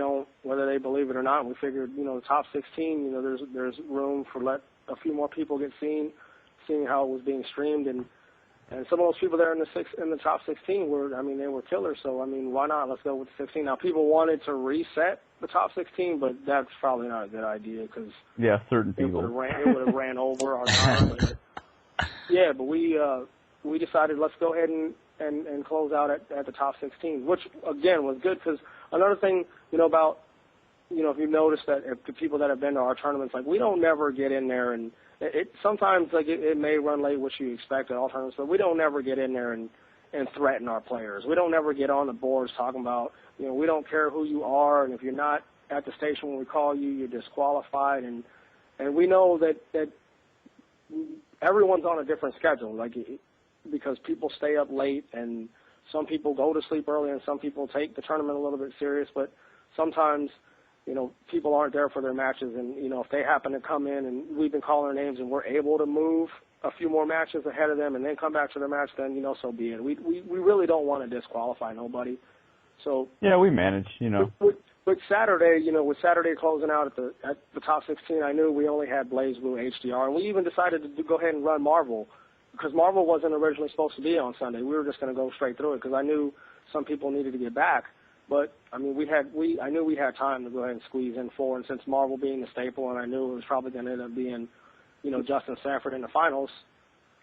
believe it or not. We figured, the top 16, there's room for let a few more people get seeing how it was being streamed, and some of those people there in the top 16 were, they were killers. So why not? Let's go with the 16. Now people wanted to reset the top 16, but that's probably not a good idea because certain people it would have ran over our time. But we decided let's go ahead and close out at the top 16, which again was good because another thing, about, if you've noticed that if the people that have been to our tournaments, we don't never get in there and sometimes it may run late, which you expect at all tournaments, but we don't never get in there and threaten our players. We don't never get on the boards talking about, we don't care who you are, and if you're not at the station when we call you, you're disqualified, and we know that everyone's on a different schedule, because people stay up late and some people go to sleep early and some people take the tournament a little bit serious, but sometimes, people aren't there for their matches and, if they happen to come in and we've been calling their names and we're able to move a few more matches ahead of them and then come back to their match, then, so be it. We really don't want to disqualify nobody. So yeah, we manage, With Saturday, with Saturday closing out at the top 16, I knew we only had Blaze Blue HDR, and we even decided to go ahead and run Marvel because Marvel wasn't originally supposed to be on Sunday. We were just going to go straight through it because I knew some people needed to get back. But I knew we had time to go ahead and squeeze in 4, and since Marvel being the staple, and I knew it was probably going to end up being, Justin Sanford in the finals,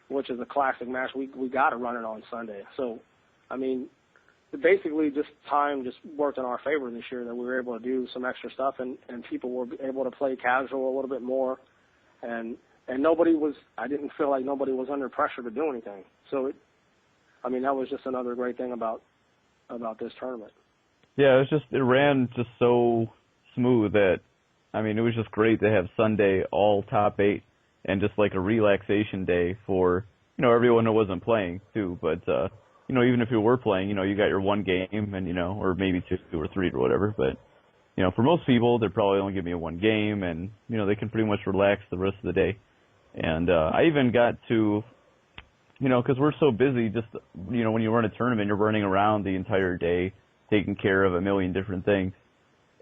which is a classic match, we got to run it on Sunday. So, basically just time just worked in our favor this year that we were able to do some extra stuff and people were able to play casual a little bit more and I didn't feel like nobody was under pressure to do anything. So that was just another great thing about this tournament. Yeah, it ran just so smooth that, it was just great to have Sunday all top 8 and just like a relaxation day for, everyone who wasn't playing too, but, even if you were playing, you got your one game and, or maybe 2 or 3 or whatever. But, for most people, they're probably only giving you one game and, they can pretty much relax the rest of the day. And I even got to, because we're so busy, just, when you run a tournament, you're running around the entire day taking care of a million different things.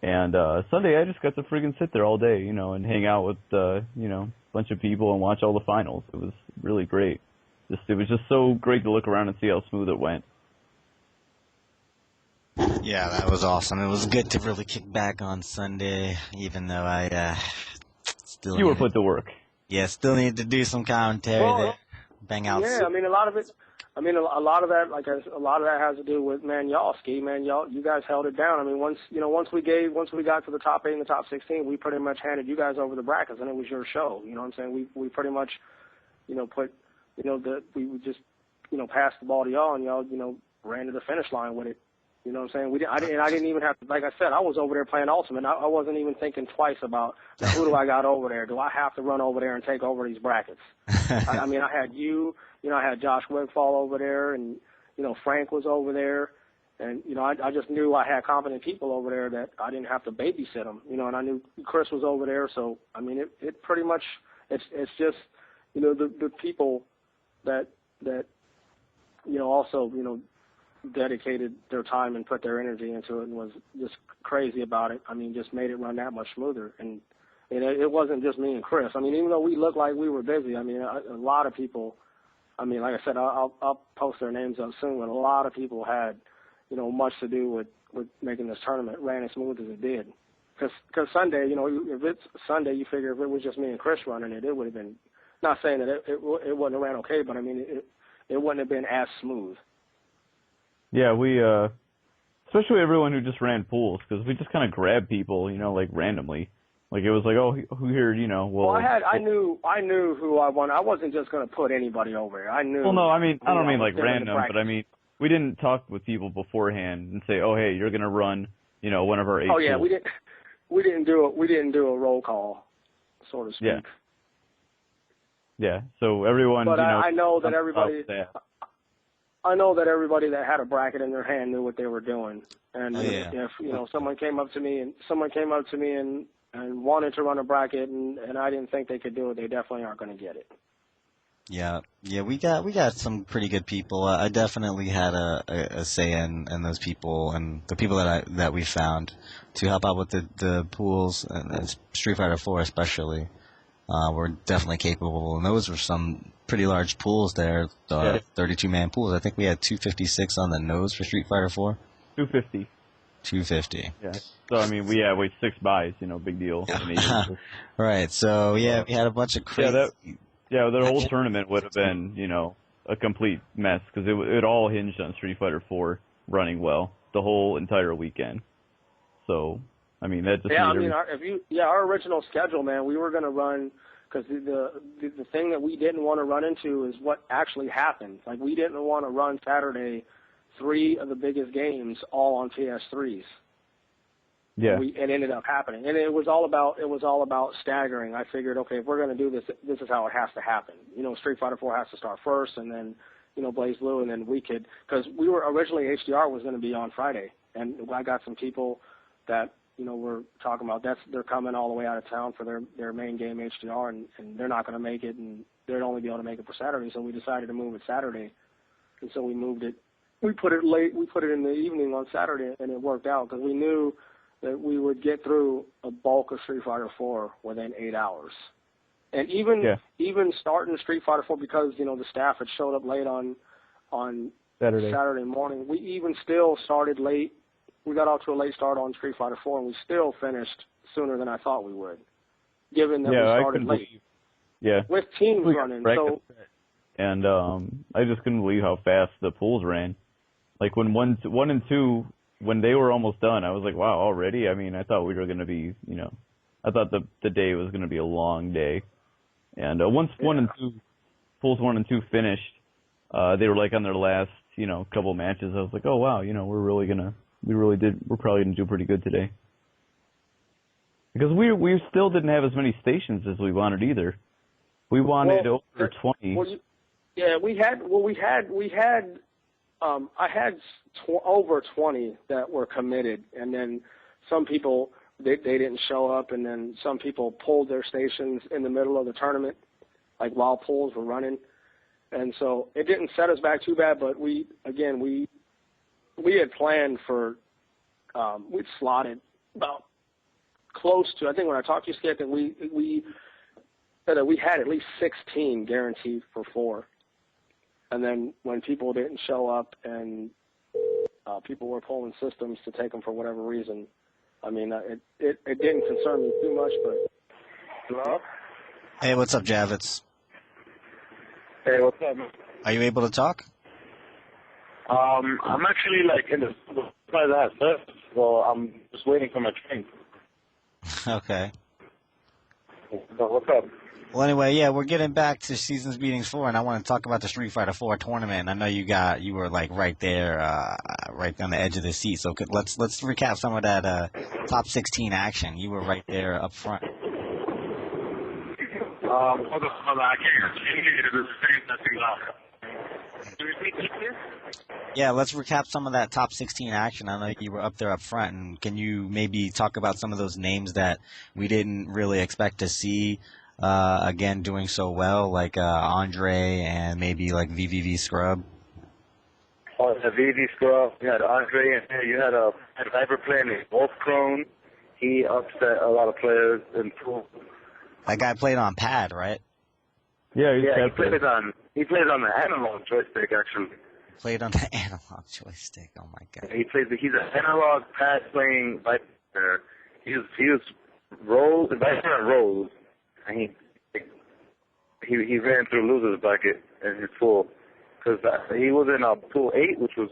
And Sunday, I just got to friggin' sit there all day, and hang out with, a bunch of people and watch all the finals. It was really great. It was just so great to look around and see how smooth it went. Yeah, that was awesome. It was good to really kick back on Sunday, even though I still... You were put to work. Yeah, still need to do some commentary there. Bang out. Yeah, a lot of it... a lot of that has to do with, y'all, you guys held it down. Once we got to the top 8 and the top 16, we pretty much handed you guys over the brackets, and it was your show. You know what I'm saying? We pretty much, put... we would just, pass the ball to y'all and y'all, ran to the finish line with it. You know what I'm saying? I didn't even have to, like I said, I was over there playing Ultimate. I wasn't even thinking twice about who do I got over there? Do I have to run over there and take over these brackets? I had you, I had Josh Wigfall over there and, Frank was over there. And, I just knew I had competent people over there that I didn't have to babysit them, and I knew Chris was over there. So, it pretty much, it's just, the people that also, dedicated their time and put their energy into it and was just crazy about it. Just made it run that much smoother. And it wasn't just me and Chris. Even though we looked like we were busy, a lot of people, like I said, I'll post their names up soon, but a lot of people had, much to do with making this tournament ran as smooth as it did. Because Sunday, if it's Sunday, you figure if it was just me and Chris running it, it would have been, not saying that it wouldn't have ran okay, but I mean, it wouldn't have been as smooth. Yeah, we, especially everyone who just ran pools, because we just kind of grabbed people, like randomly. Like it was like, oh, who here, Well, I knew who I wanted. I wasn't just going to put anybody over here. I knew. Well, no, I mean, I don't mean like random, but I mean, we didn't talk with people beforehand and say, oh, hey, you're going to run, one of our 8 Oh yeah, pools. we didn't do a roll call, so to speak. Yeah. Yeah. So everyone, But I know that everybody. that. I know that everybody that had a bracket in their hand knew what they were doing, and yeah. if someone came up to me and wanted to run a bracket and I didn't think they could do it, they definitely aren't going to get it. Yeah, we got some pretty good people. I definitely had a say in those people and the people that we found to help out with the pools and Street Fighter 4 especially. Were definitely capable, and those were some pretty large pools there. 32-man pools. I think we had 256 on the nose for Street Fighter 4. 250. 250. Yeah. So I mean, we 6 buys. Big deal. Yeah. Right. So we had a bunch of crazy. The whole tournament would have been, a complete mess because it all hinged on Street Fighter 4 running well the whole entire weekend. So, I mean, that just our original schedule, man, we were going to run because the thing that we didn't want to run into is what actually happened. Like we didn't want to run Saturday 3 of the biggest games all on PS3s. Yeah. It ended up happening, and it was all about staggering. I figured, okay, if we're going to do this, this is how it has to happen. Street Fighter 4 has to start first, and then Blaze Blue, and then we could, because we were originally HDR was going to be on Friday, and I got some people that we're talking about they're coming all the way out of town for their main game HDR, and they're not going to make it, and they'd only be able to make it for Saturday, so we decided to move it Saturday, and so we moved it. We put it late. We put it in the evening on Saturday, and it worked out because we knew that we would get through a bulk of Street Fighter 4 within 8 hours. And even starting Street Fighter 4 because, the staff had showed up late on Saturday morning, we even still started late. We got off to a late start on Street Fighter 4, and we still finished sooner than I thought we would, given that we started late. With teams running. And I just couldn't believe how fast the pools ran. Like when 1 and 2, when they were almost done, I was like, wow, already? I mean, I thought we were going to be, I thought the day was going to be a long day. And once 1 and 2, pools 1 and 2 finished, they were like on their last, couple matches. I was like, oh, wow, we're probably going to do pretty good today. Because we still didn't have as many stations as we wanted either. We wanted over 20. I had over 20 that were committed, and then some people they didn't show up, and then some people pulled their stations in the middle of the tournament, like while pools were running, and so it didn't set us back too bad. But we had planned for we'd slotted about close to. I think when I talked to you, Skip, that we had at least 16 guaranteed for 4. And then when people didn't show up and people were pulling systems to take them for whatever reason, I mean, it didn't concern me too much, but... Hello? Hey, what's up, Javits? Hey, what's up, man? Are you able to talk? I'm actually, in the by that first, so I'm just waiting for my train. Okay. So what's up? Well, anyway, yeah, we're getting back to Seasons Meetings 4, and I want to talk about the Street Fighter 4 tournament. I know you were right there, right on the edge of the seat. So let's recap some of that top 16 action. You were right there up front. Hold on, I can't. Yeah, let's recap some of that top 16 action. I know you were up there up front, and can you maybe talk about some of those names that we didn't really expect to see? Again, doing so well, like Andre and maybe like VVV Scrub. Oh, the VV Scrub. You had Andre in there. You had a Viper player named Wolf Crone. He upset a lot of players in pool. That guy played on pad, right? Yeah, he played on the analog joystick actually. Played on the analog joystick. Oh my god. He's an analog pad playing Viper. he was rolled, invited on rolls, and he ran through losers bracket in his pool because he was in pool 8, which was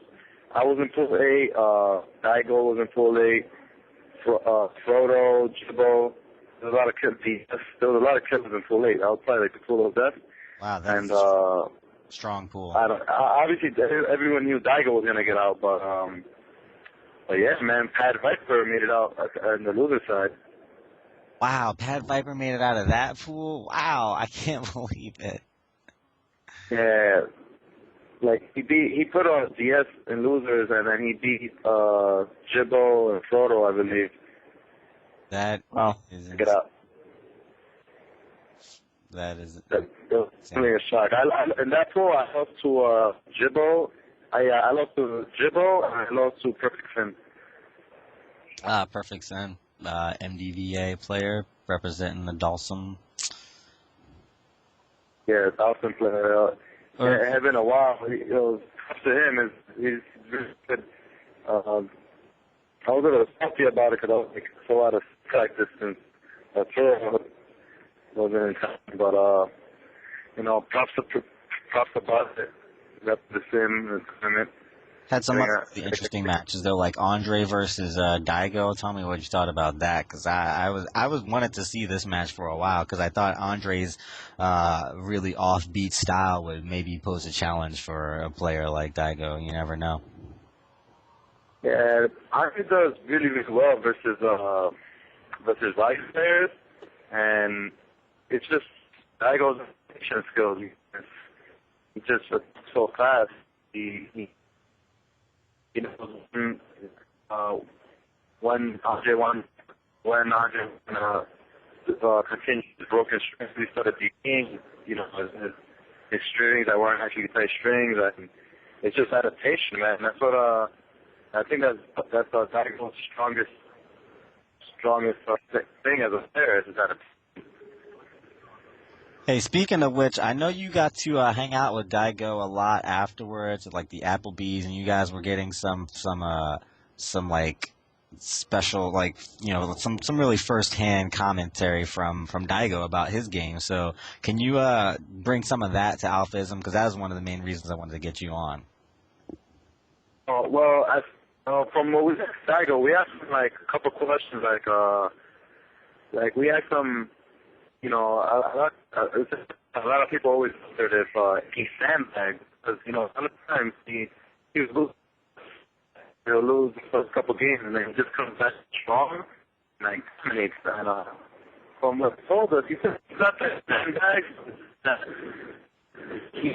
I was in pool 8. Daigo was in pool 8. Frodo, Jibbo. There was a lot of killers. There was a lot of killers in pool 8. I was probably like the pool of death. Wow, that's and strong pool. Obviously, everyone knew Daigo was gonna get out, but yeah, man, Pat Viper made it out on the loser side. Wow, Pat Viper made it out of that pool? Wow, I can't believe it. Yeah, like he put on DS in losers, and then he beat Jibbo and Frodo, I believe. That is get out. That is really a shock. In that pool, I lost to Jibbo. I lost to Jibbo, and I lost to Perfect Sin. Perfect Sin. MDVA player representing the Dalsum. Yeah, Dalsum player. It had been a while. Up to him, he's really good. I was a little salty about it because I was like so out of strike distance. Throw wasn't in time, but props about it. Rep the sim and tournament. Had some other really interesting matches though, like Andre versus Daigo. Tell me what you thought about that, because I wanted to see this match for a while, because I thought Andre's really offbeat style would maybe pose a challenge for a player like Daigo. You never know. Yeah, Andre does really well versus Vice players, and it's just Daigo's action skills. He's just so fast. He when Andre continued his broken strings, he started decaying, his strings that weren't actually play strings, and it's just adaptation, man. That's what I think that's Daigo's strongest thing as a player is adaptation. Hey, speaking of which, I know you got to hang out with Daigo a lot afterwards at like the Applebee's, and you guys were getting some like special, like, some really first-hand commentary from Daigo about his game. So can you bring some of that to AlphaISM, because that was one of the main reasons I wanted to get you on. Well, from what we asked Daigo, we asked him like a couple questions, like we asked him. A lot of people always wondered if he sandbagged, because a lot of times he was losing. He'll lose the first couple games, and then he just comes back strong and like dominates. And from what he told us, he said he's not that sandbag. That he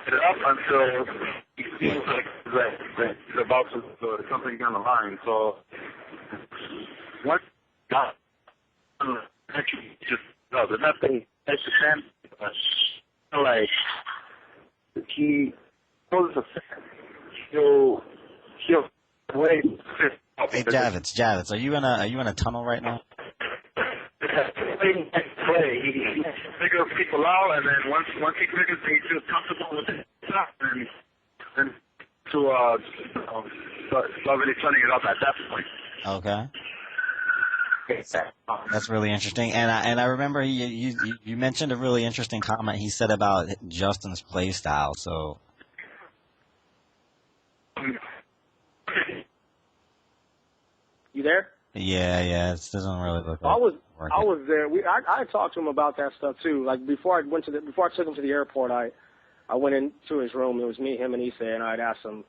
it up until he feels like he's about to do something down the line. So once got actually just there's nothing extra but like he poses a he'll wait. Hey, Javits, are you in a tunnel right now? He figures people out, and then once he figures he feels comfortable with it, then start really turning it up at that point. Okay. That's really interesting, and I remember you mentioned a really interesting comment he said about Justin's play style. So, you there? Yeah, it doesn't really look like I was there. I talked to him about that stuff too. Like before I took him to the airport, I went into his room. It was me, him, and Issa, and I'd asked him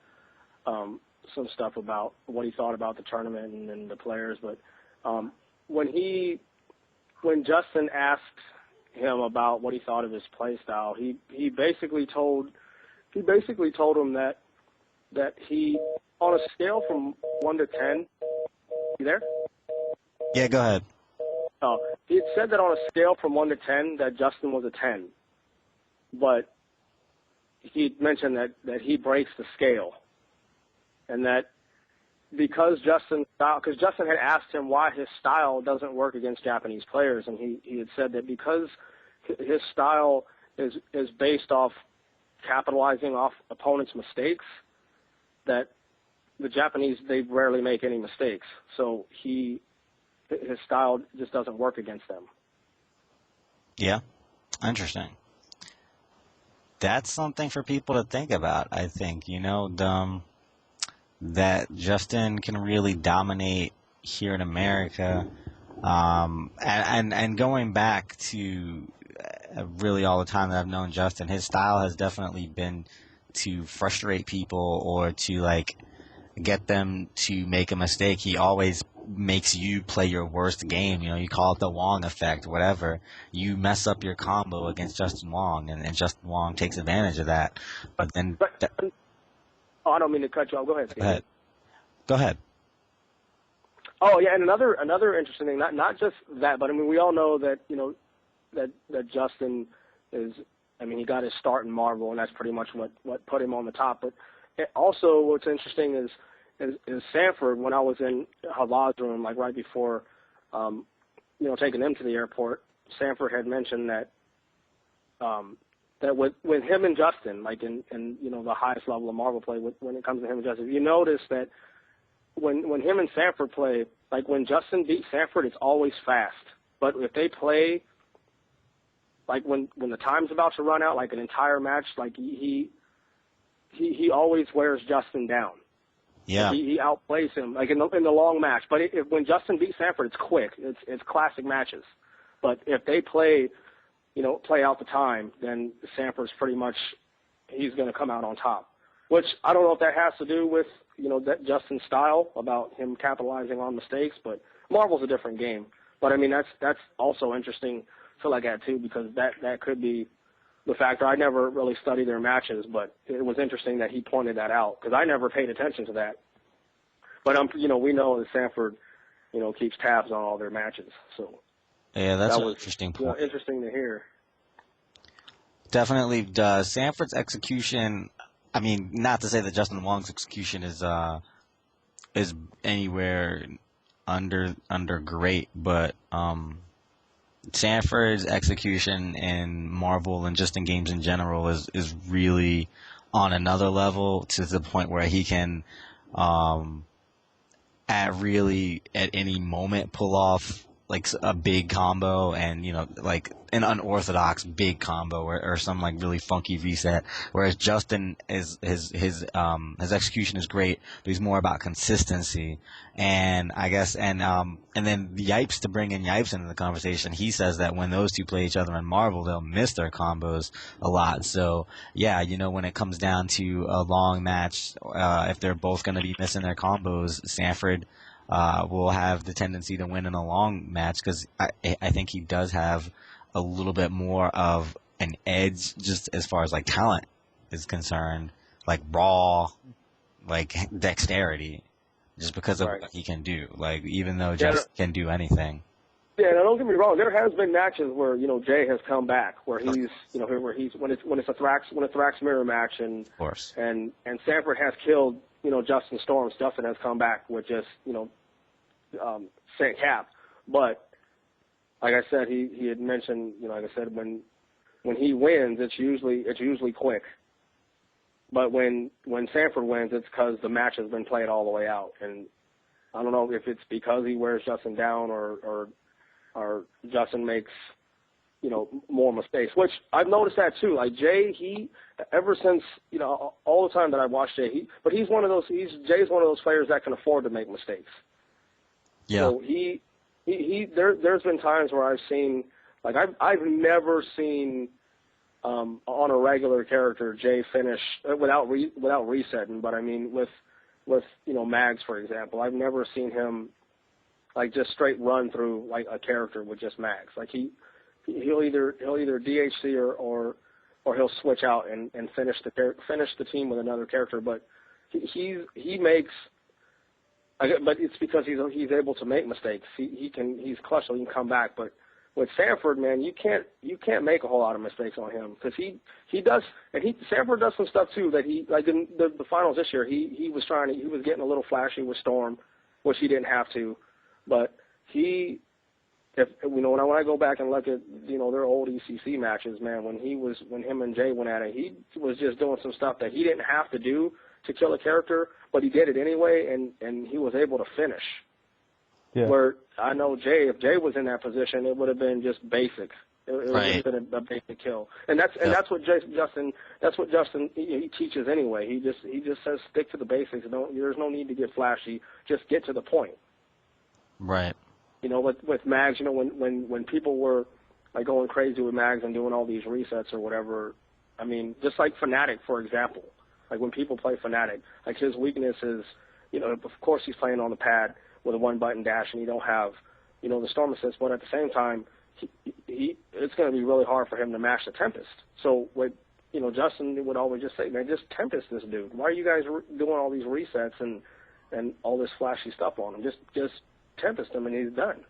some stuff about what he thought about the tournament and the players, but. When Justin asked him about what he thought of his play style, he basically told him that he, on a scale from 1 to 10, you there? Yeah, go ahead. He had said that on a scale from 1 to 10 that Justin was a 10, but he mentioned that he breaks the scale, and that because Justin had asked him why his style doesn't work against Japanese players, and he had said that because his style is based off capitalizing off opponents' mistakes, that the Japanese, they rarely make any mistakes, so his style just doesn't work against them. Yeah, interesting. That's something for people to think about. I think that Justin can really dominate here in America. And going back to really all the time that I've known Justin, his style has definitely been to frustrate people or to like get them to make a mistake. He always makes you play your worst game. You call it the Wong effect, whatever. You mess up your combo against Justin Wong, and Justin Wong takes advantage of that. But then, oh, I don't mean to cut you off. Go ahead, Steve. Go ahead. Oh yeah, and another interesting thing, not just that, but I mean we all know that that Justin is. I mean he got his start in Marvel, and that's pretty much what put him on the top. But also, what's interesting is Sanford. When I was in Hava's room, like right before, taking him to the airport, Sanford had mentioned that that with him and Justin, like in the highest level of Marvel play, when it comes to him and Justin, you notice that when him and Sanford play, like when Justin beats Sanford, it's always fast. But if they play, like when the time's about to run out, like an entire match, like he always wears Justin down. Yeah. He outplays him, like in the long match. But when Justin beats Sanford, it's quick. It's classic matches. But if they play out the time, then Sanford's pretty much, he's going to come out on top. Which I don't know if that has to do with, that Justin's style, about him capitalizing on mistakes, but Marvel's a different game. But I mean, that's also interesting to look at too, because that could be the factor. I never really studied their matches, but it was interesting that he pointed that out, because I never paid attention to that. But we know that Sanford, keeps tabs on all their matches. So yeah, that's that an was interesting point. Interesting to hear. Definitely does. Sanford's execution. I mean, not to say that Justin Wong's execution is anywhere under great, but Sanford's execution in Marvel and just in games in general is really on another level, to the point where he can at any moment pull off like a big combo, and like an unorthodox big combo, or some like really funky reset. Whereas Justin his execution is great, but he's more about consistency. And I guess and then Yipes, to bring in Yipes into the conversation, he says that when those two play each other in Marvel, they'll miss their combos a lot. So yeah, when it comes down to a long match, if they're both going to be missing their combos, Sanford will have the tendency to win in a long match, because I think he does have a little bit more of an edge, just as far as like talent is concerned, like raw, like dexterity, just because of what he can do. Like, even though Justin can do anything. Yeah, now don't get me wrong. There has been matches where Jay has come back, where he's when it's a Thrax mirror match, and of course, and Sanford has killed Justin Storms. Justin has come back with just sent cap. But like I said, he had mentioned, like I said, when he wins, it's usually quick. But when Sanford wins, it's because the match has been played all the way out. And I don't know if it's because he wears Justin down, or Justin makes more mistakes, which I've noticed that too. Like Jay, he, ever since all the time that I've watched Jay, Jay's one of those players that can afford to make mistakes. Yeah. So there's been times where I've seen, like I've never seen on a regular character Jay finish without resetting. But I mean with Mags, for example, I've never seen him like just straight run through like a character with just Mags. Like he'll either DHC or he'll switch out and finish the team with another character. But he makes. But it's because he's able to make mistakes. He's clutch, so he can come back. But with Sanford, man, you can't make a whole lot of mistakes on him, because he does, and Sanford does some stuff too that he, like in the finals this year, he was getting a little flashy with Storm, which he didn't have to, but when I go back and look at their old ECC matches, man, when him and Jay went at it, he was just doing some stuff that he didn't have to do to kill a character, but he did it anyway, and he was able to finish. Yeah. Where I know if Jay was in that position, it would have been just basic. It would have been a basic kill, and that's what Justin he teaches anyway. He just says stick to the basics. There's no need to get flashy. Just get to the point. Right. You know, with mags, you know, when people were like going crazy with mags and doing all these resets or whatever. I mean, just like Fnatic, for example. Like when people play Fnatic, like his weakness is, you know, of course he's playing on the pad with a one-button dash, and you don't have, you know, the Storm Assist, but at the same time, it's going to be really hard for him to match the Tempest. So what, you know, Justin would always just say, man, just Tempest this dude. Why are you guys doing all these resets and all this flashy stuff on him? Just Tempest him, and he's done.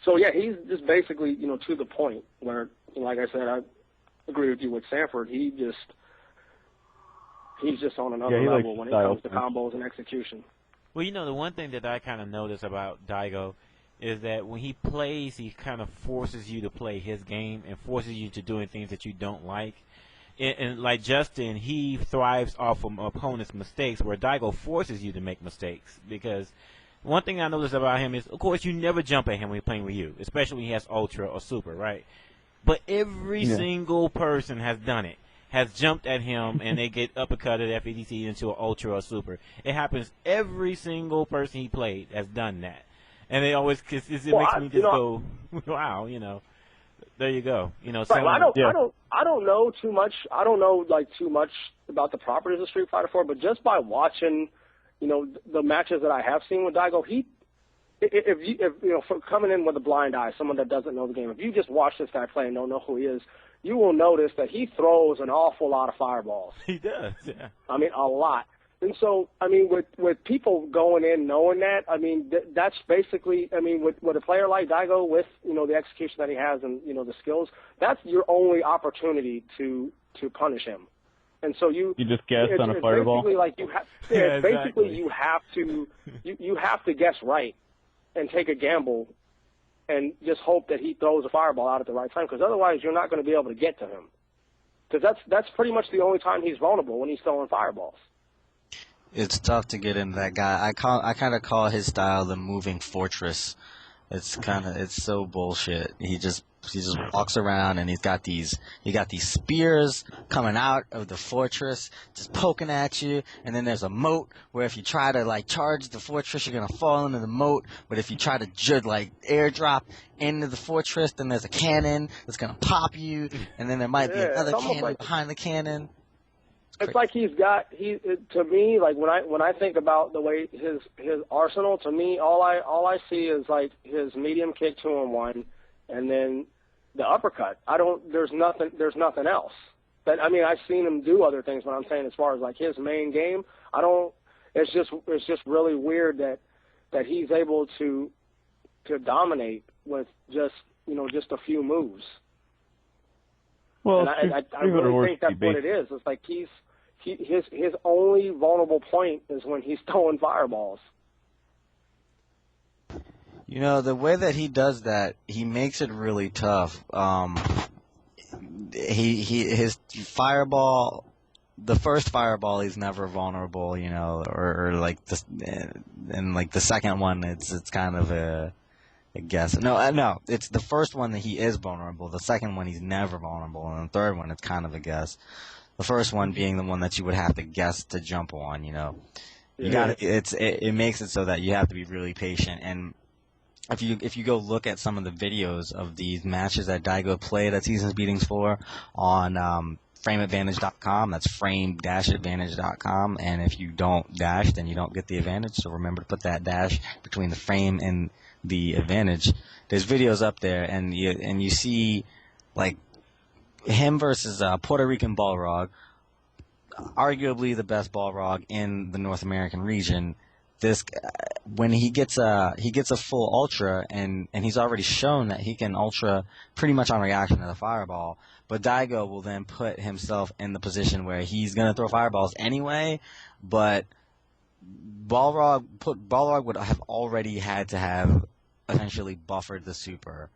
So yeah, he's just basically, you know, to the point where, like I said, I agree with you with Sanford. He's just on another level when it comes to combos and execution. Well, you know, the one thing that I kind of notice about Daigo is that when he plays, he kind of forces you to play his game and forces you to doing things that you don't like. And like Justin, he thrives off of opponents' mistakes, where Daigo forces you to make mistakes. Because one thing I notice about him is, of course, you never jump at him when he's playing with you, especially when he has Ultra or Super, right? But every single person has done it. Has jumped at him and they get uppercutted FEDC into an Ultra or Super. It happens. Every single person he played has done that, and they always it makes me just go, wow, you know. There you go. You know, right, well, I don't know too much. I don't know like too much about the properties of Street Fighter 4, but just by watching, you know, the matches that I have seen with Daigo, if you know, for coming in with a blind eye, someone that doesn't know the game, if you just watch this guy play and don't know who he is, you will notice that he throws an awful lot of fireballs. He does, yeah. I mean, a lot. And so, I mean, with people going in knowing that, I mean, that's basically, I mean, with a player like Daigo, with, you know, the execution that he has and, you know, the skills, that's your only opportunity to punish him. And so you just guess on a fireball. Basically, like you have, basically you have to guess right and take a gamble and just hope that he throws a fireball out at the right time, because otherwise you're not going to be able to get to him. Because that's pretty much the only time he's vulnerable, when he's throwing fireballs. It's tough to get into that guy. I kind of call his style the moving fortress. It's so bullshit. He just walks around and he got these spears coming out of the fortress, just poking at you. And then there's a moat where if you try to like charge the fortress, you're gonna fall into the moat. But if you try to airdrop into the fortress, then there's a cannon that's gonna pop you. And then there might be another cannon behind the cannon. It's like to me, like when I think about the way his arsenal, to me, all I see is like his medium kick 2-in-1, and then the uppercut. There's nothing else. But I mean, I've seen him do other things, but I'm saying as far as like his main game, it's just really weird that he's able to dominate with just a few moves. Well, and I really think that's what it is. It's like his only vulnerable point is when he's throwing fireballs. You know, the way that he does that, he makes it really tough. His fireball, the first fireball, he's never vulnerable, you know, or like this, and like the second one, it's kind of a guess. No, it's the first one that he is vulnerable. The second one, he's never vulnerable, and the third one, it's kind of a guess. The first one being the one that you would have to guess to jump on, you know. It makes it so that you have to be really patient. And if you go look at some of the videos of these matches that Daigo played at Seasons Beatings 4 on frameadvantage.com, that's frame-advantage.com, and if you don't dash, then you don't get the advantage, so remember to put that dash between the frame and the advantage. There's videos up there, and you see like him versus Puerto Rican Balrog, arguably the best Balrog in the North American region. When he gets a full ultra, and he's already shown that he can ultra pretty much on reaction to the fireball, but Daigo will then put himself in the position where he's gonna throw fireballs anyway, but Balrog would have already had to have essentially buffered the super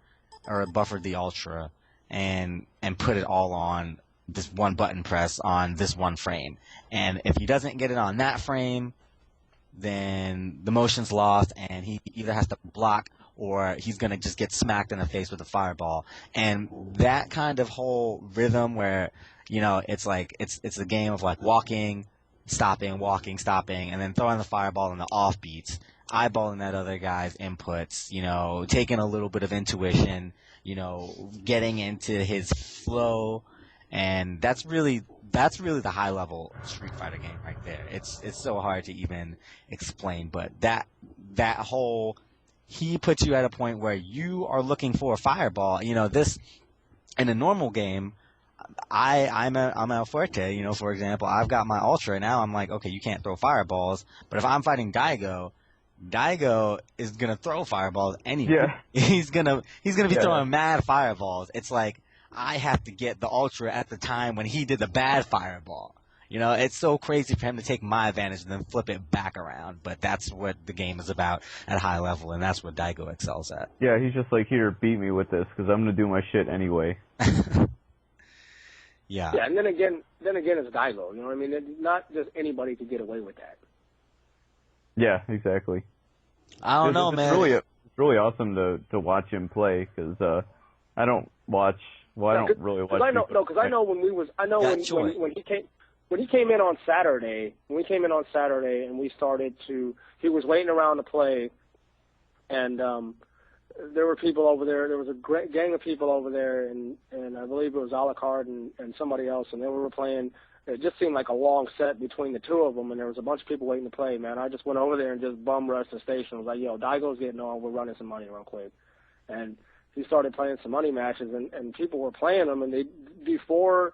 or buffered the ultra and put it all on this one button press on this one frame. And if he doesn't get it on that frame, then the motion's lost, and he either has to block or he's going to just get smacked in the face with a fireball. And that kind of whole rhythm where, it's like it's a game of like walking, stopping, walking, stopping, and then throwing the fireball in the offbeats, eyeballing that other guy's inputs, taking a little bit of intuition, getting into his flow. And that's really the high level Street Fighter game right there. It's so hard to even explain, but that whole, he puts you at a point where you are looking for a fireball. This in a normal game, I'm El Fuerte. For example, I've got my Ultra now. I'm like, okay, you can't throw fireballs, but if I'm fighting Daigo is gonna throw fireballs anyway. Yeah. He's gonna be throwing mad fireballs. It's like, I have to get the Ultra at the time when he did the bad fireball. It's so crazy for him to take my advantage and then flip it back around. But that's what the game is about at high level, and that's what Daigo excels at. Yeah, he's just like, here, beat me with this, because I'm going to do my shit anyway. Yeah. Yeah, and then again, it's Daigo. You know what I mean? Not just anybody could get away with that. Yeah, exactly. I don't know, man. It's really awesome to watch him play, because I don't watch. Well, I don't really watch. Because I know when he came in on Saturday. When we came in on Saturday and we started he was waiting around to play, and there were people over there. There was a great gang of people over there, and I believe it was Alucard and somebody else, and they were playing. It just seemed like a long set between the two of them, and there was a bunch of people waiting to play. Man, I just went over there and just bum rushed the station. I was like, "Yo, Daigo's getting on. We're running some money real quick," and he started playing some money matches, and people were playing them, and they before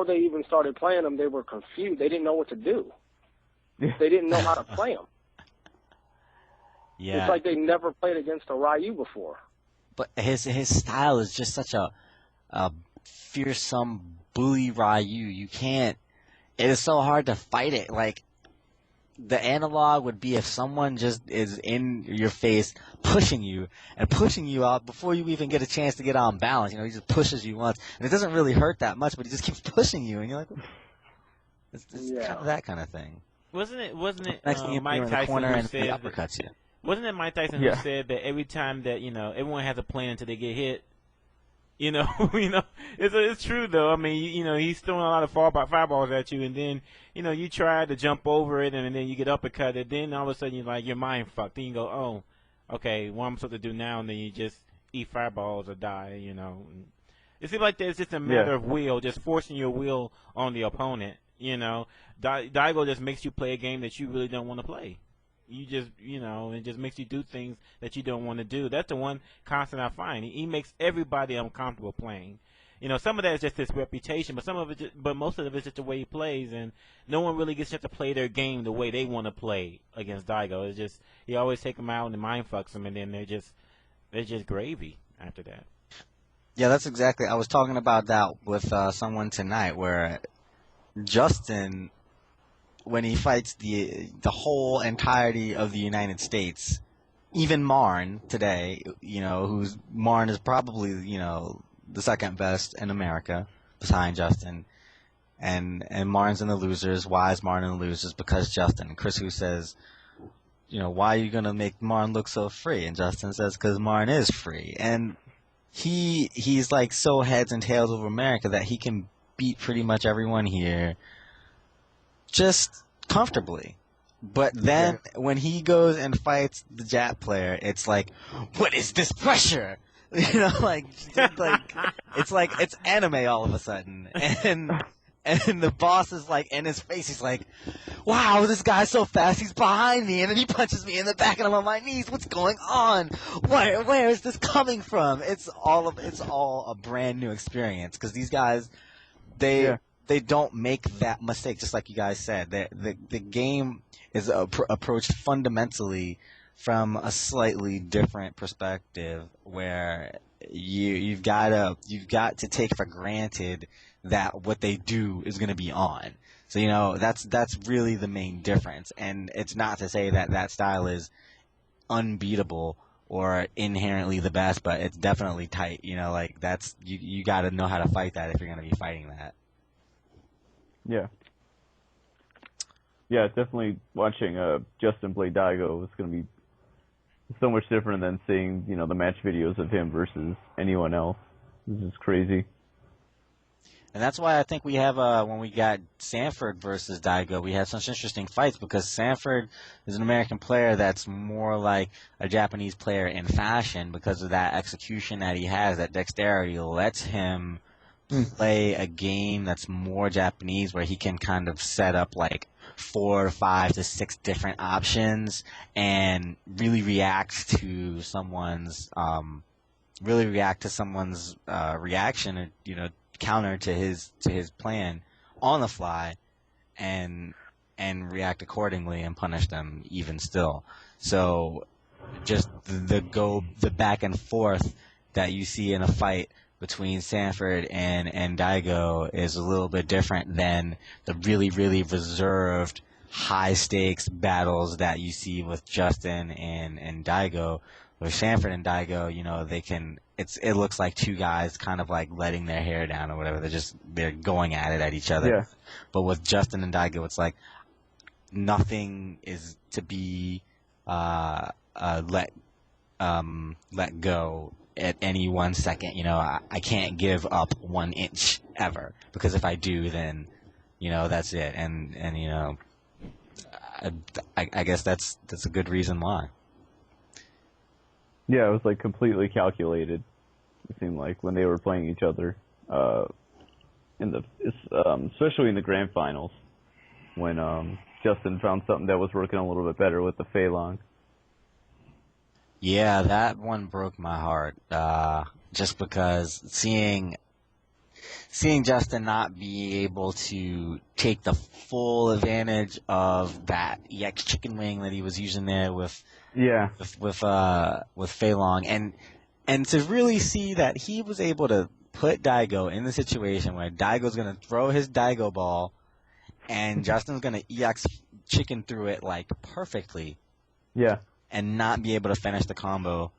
they even started playing them, they were confused. They didn't know what to do. They didn't know how to play them. Yeah. It's like they never played against a Ryu before. But his style is just such a fearsome bully Ryu. You can't. It is so hard to fight it. Like, the analog would be if someone just is in your face pushing you out before you even get a chance to get on balance. He just pushes you once, and it doesn't really hurt that much, but he just keeps pushing you, and you're like, it's kind of that kind of thing. Wasn't it Next thing Mike Tyson who said uppercuts you? Wasn't it Mike Tyson who said that every time that everyone has a plan until they get hit? It's true though. I mean, he's throwing a lot of fireballs at you, and then, you try to jump over it, and then you get uppercut, and then all of a sudden you're mind fucked. Then you go, oh, okay, what am I supposed to do now? And then you just eat fireballs or die. And it seems like there's just a matter of will, just forcing your will on the opponent. Daigo just makes you play a game that you really don't want to play. You just, it just makes you do things that you don't want to do. That's the one constant I find. He makes everybody uncomfortable playing. Some of that is just his reputation, but most of it is just the way he plays, and no one really gets to play their game the way they want to play against Daigo. It's just, he always take them out and mind fucks them, and then they're just gravy after that. Yeah, that's exactly. I was talking about that with someone tonight, where Justin, when he fights the whole entirety of the United States, even Marn today, Marn is probably, the second best in America behind Justin, and Marn's in the losers. Why is Marn in the losers? Because Justin. Chris Hu says, why are you gonna make Marn look so free? And Justin says, because Marn is free, and he's like so heads and tails over America that he can beat pretty much everyone here just comfortably. But then when he goes and fights the Jap player, it's like, what is this pressure? It's anime all of a sudden. And the boss is like in his face, he's like, wow, this guy's so fast, he's behind me, and then he punches me in the back and I'm on my knees. What's going on? Where is this coming from? It's all a brand new experience, because these guys, they don't make that mistake, just like you guys said. The game is approached fundamentally from a slightly different perspective, where you've got to take for granted that what they do is going to be on. So that's really the main difference, and it's not to say that style is unbeatable or inherently the best, but it's definitely tight. Like that's you got to know how to fight that if you're going to be fighting that. Yeah. Yeah, definitely watching Justin play Daigo is going to be so much different than seeing, the match videos of him versus anyone else. This is crazy. And that's why I think we have, when we got Sanford versus Daigo, we had such interesting fights because Sanford is an American player that's more like a Japanese player in fashion because of that execution that he has, that dexterity lets him play a game that's more Japanese where he can kind of set up like 4 to 5 to 6 different options and really react to someone's reaction, counter to his plan on the fly and react accordingly and punish them even still. So just the back and forth that you see in a fight between Sanford and Daigo is a little bit different than the really, really reserved high stakes battles that you see with Justin and Daigo. With Sanford and Daigo, they can. It looks like two guys kind of like letting their hair down or whatever. They're going at it at each other. Yeah. But with Justin and Daigo, it's like nothing is to be let go at any 1 second. I can't give up 1 inch ever because if I do, then that's it. And I guess that's a good reason why. Yeah, it was like completely calculated. It seemed like when they were playing each other, especially in the grand finals, when Justin found something that was working a little bit better with the Fei Long. Yeah, that one broke my heart. Just because seeing Justin not be able to take the full advantage of that EX chicken wing that he was using there with Fei Long, and to really see that he was able to put Daigo in the situation where Daigo's gonna throw his Daigo ball, and Justin's gonna EX chicken through it like perfectly. Yeah. And not be able to finish the combo,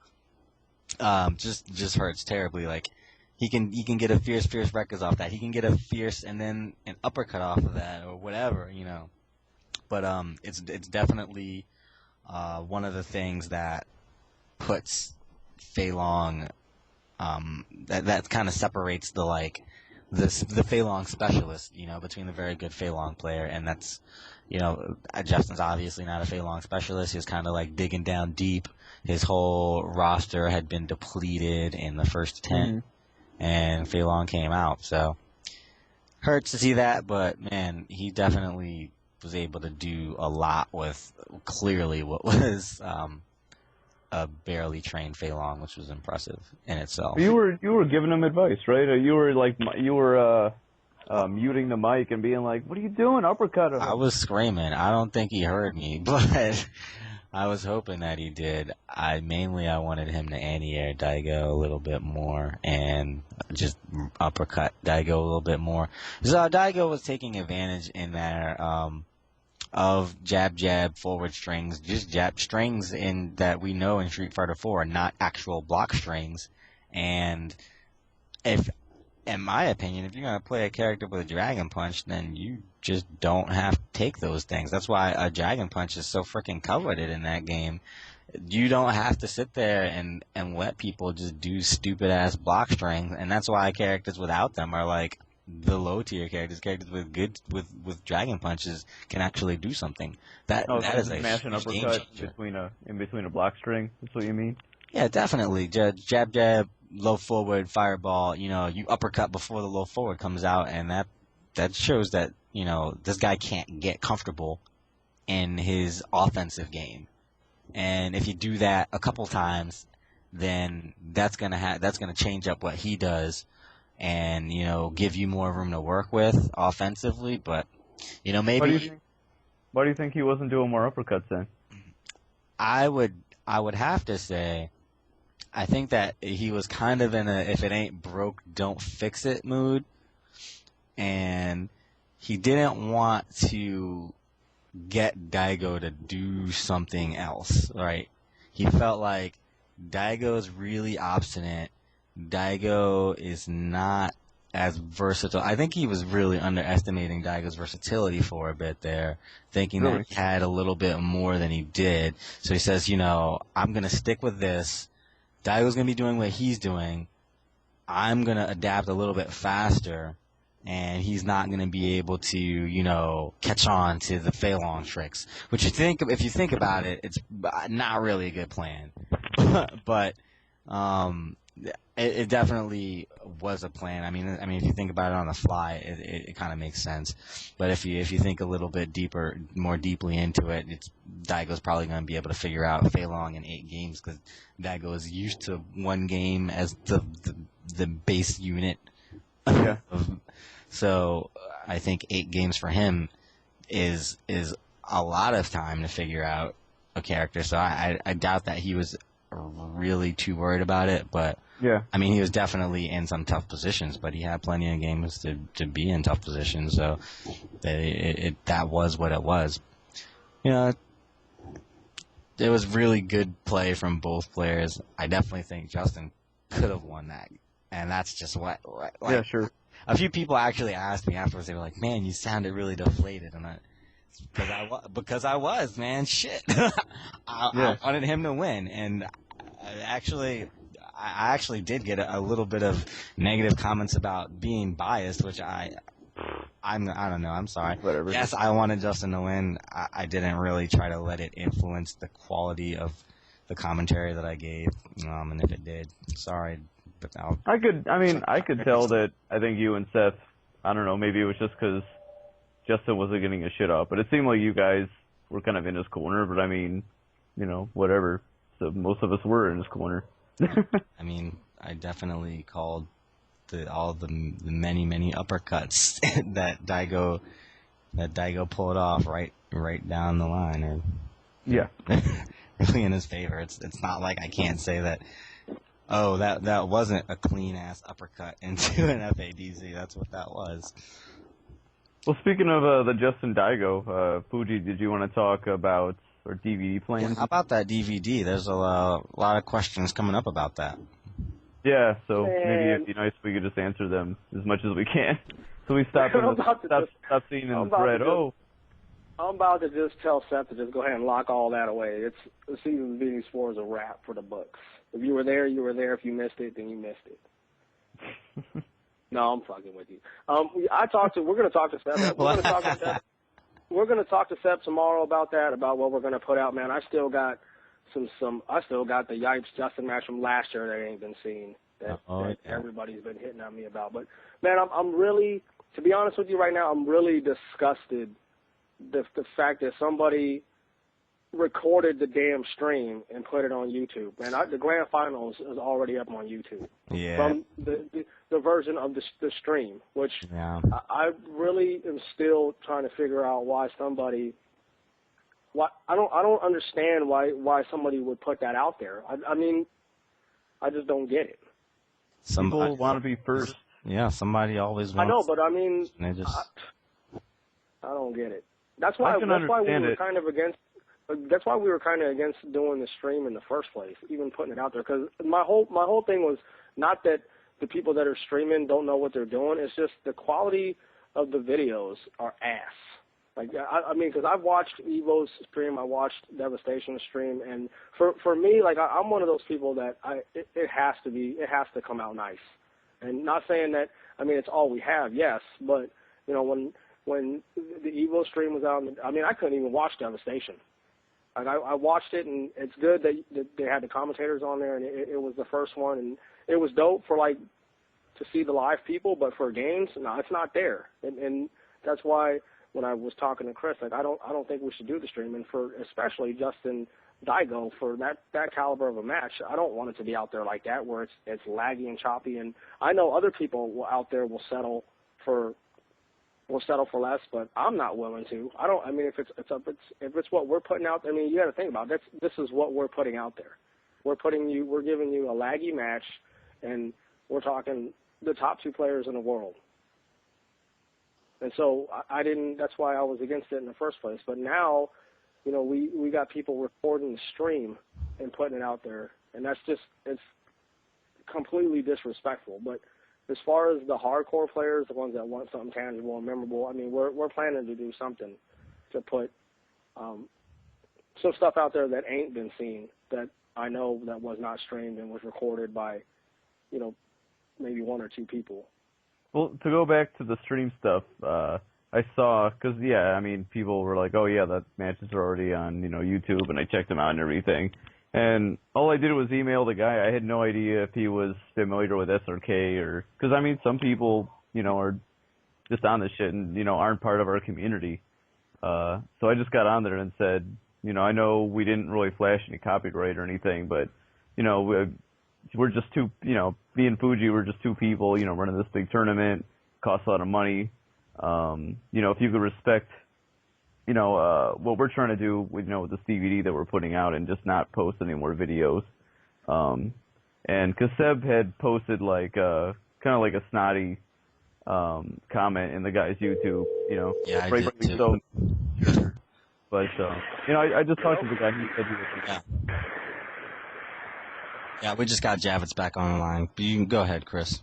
just hurts terribly. Like he can get a fierce records off that. He can get a fierce and then an uppercut off of that or whatever, But it's definitely one of the things that puts Fei Long that kind of separates the Fei Long specialist, between the very good Fei Long player, and that's, Justin's obviously not a Fei Long specialist. He was kind of like digging down deep. His whole roster had been depleted in the first 10, and Fei Long came out. So hurts to see that, but man, he definitely was able to do a lot with clearly what was a barely trained Fei Long, which was impressive in itself. You were giving him advice, right? You were muting the mic and being like, "What are you doing? Uppercut him." I was screaming. I don't think he heard me, but I was hoping that he did. I wanted him to anti-air Daigo a little bit more and just uppercut Daigo a little bit more. So Daigo was taking advantage in there of jab forward strings, just jab strings in that we know in Street Fighter 4, not actual block strings. And in my opinion, if you're going to play a character with a Dragon Punch, then you just don't have to take those things. That's why a Dragon Punch is so freaking coveted in that game. You don't have to sit there and let people just do stupid ass block strings, and that's why characters without them are like the low tier characters. Characters with Dragon Punches can actually do something. That is a smash and uppercut in between a block string. That's what you mean? Yeah, definitely. Jab, low forward, fireball. You uppercut before the low forward comes out, and that shows that this guy can't get comfortable in his offensive game. And if you do that a couple times, then that's gonna change up what he does, and give you more room to work with offensively. But maybe. Why do you think he wasn't doing more uppercuts then? I would have to say, I think that he was kind of in a if it ain't broke, don't fix it mood, and he didn't want to get Daigo to do something else, right? He felt like Daigo's really obstinate. Daigo is not as versatile. I think he was really underestimating Daigo's versatility for a bit there, thinking Really? that he had a little bit more than he did. So he says, I'm going to stick with this. Daigo's going to be doing what he's doing. I'm going to adapt a little bit faster, and he's not going to be able to, catch on to the Fei Long tricks. Which if you think about it, it's not really a good plan. But it definitely was a plan. I mean, if you think about it on the fly, it kind of makes sense. But if you think a little bit more deeply into it, Daigo's probably going to be able to figure out Fei Long in 8 games because Daigo is used to one game as the base unit. Yeah. So I think 8 games for him is a lot of time to figure out a character. So I doubt that he was really too worried about it. But Yeah. I mean, he was definitely in some tough positions, but he had plenty of games to be in tough positions. So that was what it was. It was really good play from both players. I definitely think Justin could have won that. And that's just what Yeah, sure. a few people actually asked me afterwards. They were like, "Man, you sounded really deflated." And because I was, man. Shit. I wanted him to win, and I actually did get a little bit of negative comments about being biased, which I don't know. I'm sorry. Whatever. Yes, I wanted Justin to win. I didn't really try to let it influence the quality of the commentary that I gave. And if it did, sorry. But I could tell that. I think you and Seth, I don't know, maybe it was just because Justin wasn't getting his shit up, but it seemed like you guys were kind of in his corner. But I mean, whatever. So most of us were in his corner. I mean, I definitely called all the many uppercuts that Daigo pulled off right down the line, or Yeah. really in his favor. It's not like I can't say that. Oh, that wasn't a clean ass uppercut into an FADZ. That's what that was. Well, speaking of the Justin Daigo, Fugee, did you want to talk about our DVD plans? Yeah, how about that DVD? There's a lot of questions coming up about that. Yeah, so maybe Man. it'd be nice if we could just answer them as much as we can. So we stop seeing in the thread. I'm about to just tell Seth to just go ahead and lock all that away. It's the season being 4 is a wrap for the books. If you were there, you were there. If you missed it, then you missed it. No, I'm fucking with you. We're going to talk to Seth. We're going to talk to Seth tomorrow about that, about what we're going to put out, man. I still got I still got the Yipes Justin match from last year that ain't been seen that everybody's been hitting on me about. But man, I'm really, to be honest with you right now, I'm really disgusted the fact that somebody recorded the damn stream and put it on YouTube. Man, the grand finals is already up on YouTube. Yeah. From the version of the stream, which I really am still trying to figure out why I don't understand why somebody would put that out there. I mean, I just don't get it. People want to be first. Yeah, somebody always wants. I know, but I mean, I don't get it. That's why we were kind of against. That's why we were kind of against doing the stream in the first place, even putting it out there. Because my whole thing was not that the people that are streaming don't know what they're doing. It's just the quality of the videos are ass. Like, I mean, because I've watched Evo's stream, I watched Devastation's stream, and for me, like, I'm one of those people that it has to come out nice. And not saying that, I mean, it's all we have, yes, but, when the Evo stream was out, I mean, I couldn't even watch Devastation. Like, I watched it, and it's good that they had the commentators on there, and it was the first one, and it was dope for, like, to see the live people, but for games, no, it's not there. And that's why when I was talking to Chris, like, I don't think we should do the stream, and for especially Justin Daigo, for that caliber of a match, I don't want it to be out there like that where it's laggy and choppy. And I know other people out there will settle for less, but I'm not willing to. I mean, if it's what we're putting out, I mean, you got to think about it. This is what we're putting out there. We're giving you a laggy match, and we're talking the top 2 players in the world. And so that's why I was against it in the first place. But now, we got people recording the stream and putting it out there. and that's just it's completely disrespectful. But as far as the hardcore players, the ones that want something tangible and memorable, I mean, we're planning to do something to put some stuff out there that ain't been seen, that I know that was not streamed and was recorded by, you know, maybe one or two people. Well, to go back to the stream stuff, I saw, because, yeah, I mean, people were like, oh, yeah, that matches are already on, you know, YouTube, and I checked them out and everything. And all I did was email the guy. I had no idea if he was familiar with SRK or, because, I mean, some people, you know, are just on this shit and, you know, aren't part of our community. So I just got on there and said, you know, I know we didn't really flash any copyright or anything, but, you know, we're just two, you know, me and Fugee, we're just two people, you know, running this big tournament, costs a lot of money. You know, if you could respect, you know, what we're trying to do with, you know, with this DVD that we're putting out and just not post any more videos. And cause Seb had posted like, kind of like a snotty, comment in the guy's YouTube, you know. Yeah, I did too. So, but, you know, I just talked to the guy. He said he was. Yeah, we just got Javits back on the line. But you can go ahead, Chris.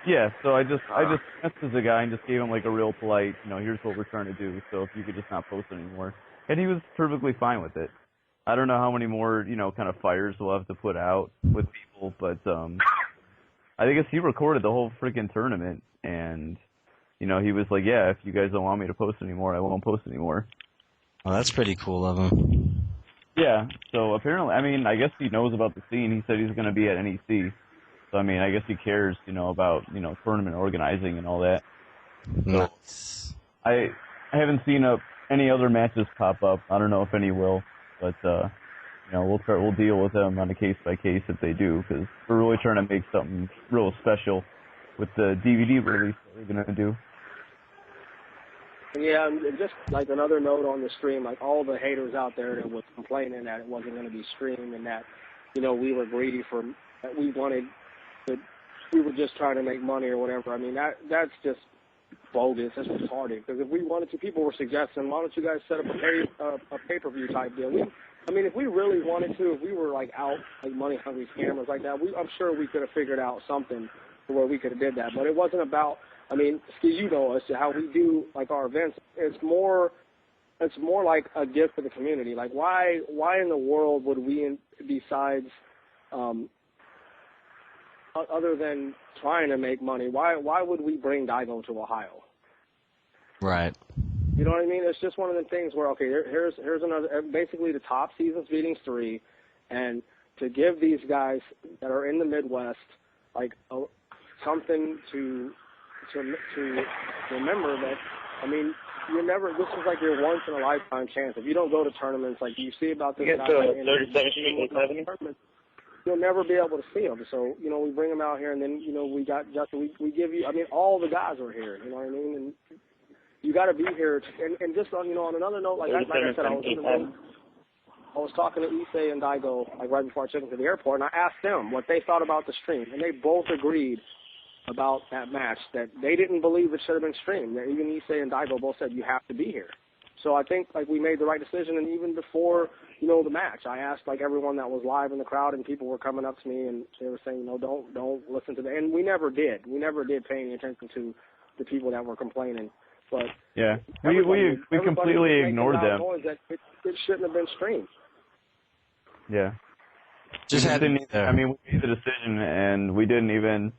Yeah, so I just messaged the guy and just gave him like a real polite, you know, here's what we're trying to do. So if you could just not post anymore, and he was perfectly fine with it. I don't know how many more, you know, kind of fires we'll have to put out with people, but I guess he recorded the whole freaking tournament, and you know, he was like, yeah, if you guys don't want me to post anymore, I won't post anymore. Well, that's pretty cool of him. Yeah, so apparently, I mean, I guess he knows about the scene. He said he's going to be at NEC. So, I mean, I guess he cares, you know, about, you know, tournament organizing and all that. Nice. So I haven't seen any other matches pop up. I don't know if any will, but, you know, we'll deal with them on a case-by-case if they do, because we're really trying to make something real special with the DVD release that we're going to do. Yeah, and just like another note on the stream, like all the haters out there that was complaining that it wasn't going to be streamed and that, you know, we were greedy for, that we wanted, that we were just trying to make money or whatever. I mean, that's just bogus. That's retarded. Because if we wanted to, people were suggesting, why don't you guys set up a pay-per-view type deal? I mean, if we really wanted to, if we were like out like money-hungry scammers like that, I'm sure we could have figured out something to where we could have did that. But it wasn't about. I mean, you know as to how we do like our events. It's more like a gift for the community. Like why in the world would we, besides, other than trying to make money, why would we bring Daigo to Ohio? Right. You know what I mean? It's just one of the things where, okay, here's another, basically the top seasons beatings 3, and to give these guys that are in the Midwest like something to remember that. I mean, this is like your once in a lifetime chance. If you don't go to tournaments, like you see about this guy tournaments, you'll never be able to see them. So, you know, we bring them out here, and then, you know, we got Justin. We give you. I mean, all the guys are here. You know what I mean? And you got to be here. And just on, you know, on another note, like I said, I was talking to Issei and Daigo like right before I took them to the airport, and I asked them what they thought about the stream, and they both agreed about that match, that they didn't believe it should have been streamed. Even Issei and Daigo both said you have to be here. So I think like we made the right decision, and even before, you know, the match, I asked like everyone that was live in the crowd, and people were coming up to me and they were saying, you know, don't listen to them. And we never did. We never did pay any attention to the people that were complaining. But yeah, we completely ignored them. That it shouldn't have been streamed. Yeah. I mean, we made the decision, and we didn't even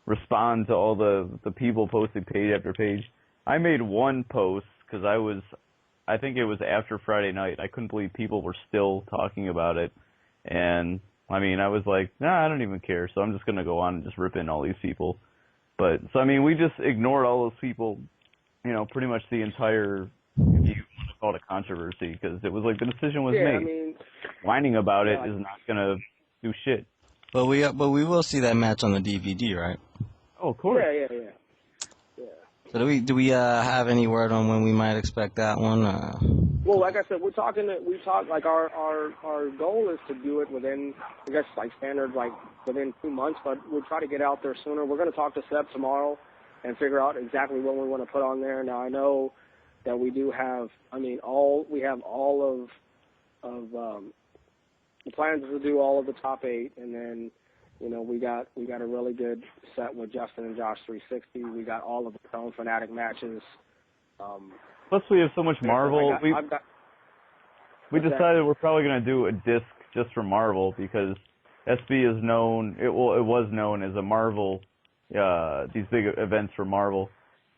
respond to all the people posting page after page. I made one post because I think it was after Friday night. I couldn't believe people were still talking about it. And, I mean, I was like, nah, I don't even care. So I'm just going to go on and just rip in all these people. But, so, I mean, we just ignored all those people, you know, pretty much the entire, if you want to call it a controversy, because it was like the decision was made. I mean, whining about it is not going to do shit. But we will see that match on the DVD, right? Oh, of course. Yeah. So do we have any word on when we might expect that one? Well, like I said, we talk like our goal is to do it within, I guess, like standard, like within 2 months, but we'll try to get out there sooner. We're going to talk to Seb tomorrow and figure out exactly what we want to put on there. Now, I know that we do have, I mean, we have all of the plan is to do all of the top 8, and then, you know, we got a really good set with Justin and Josh 360. We got all of the Stone Fanatic matches. Plus, we have so much Marvel. We What's decided we're probably going to do a disc just for Marvel because SB is known. It was known as a Marvel. These big events for Marvel,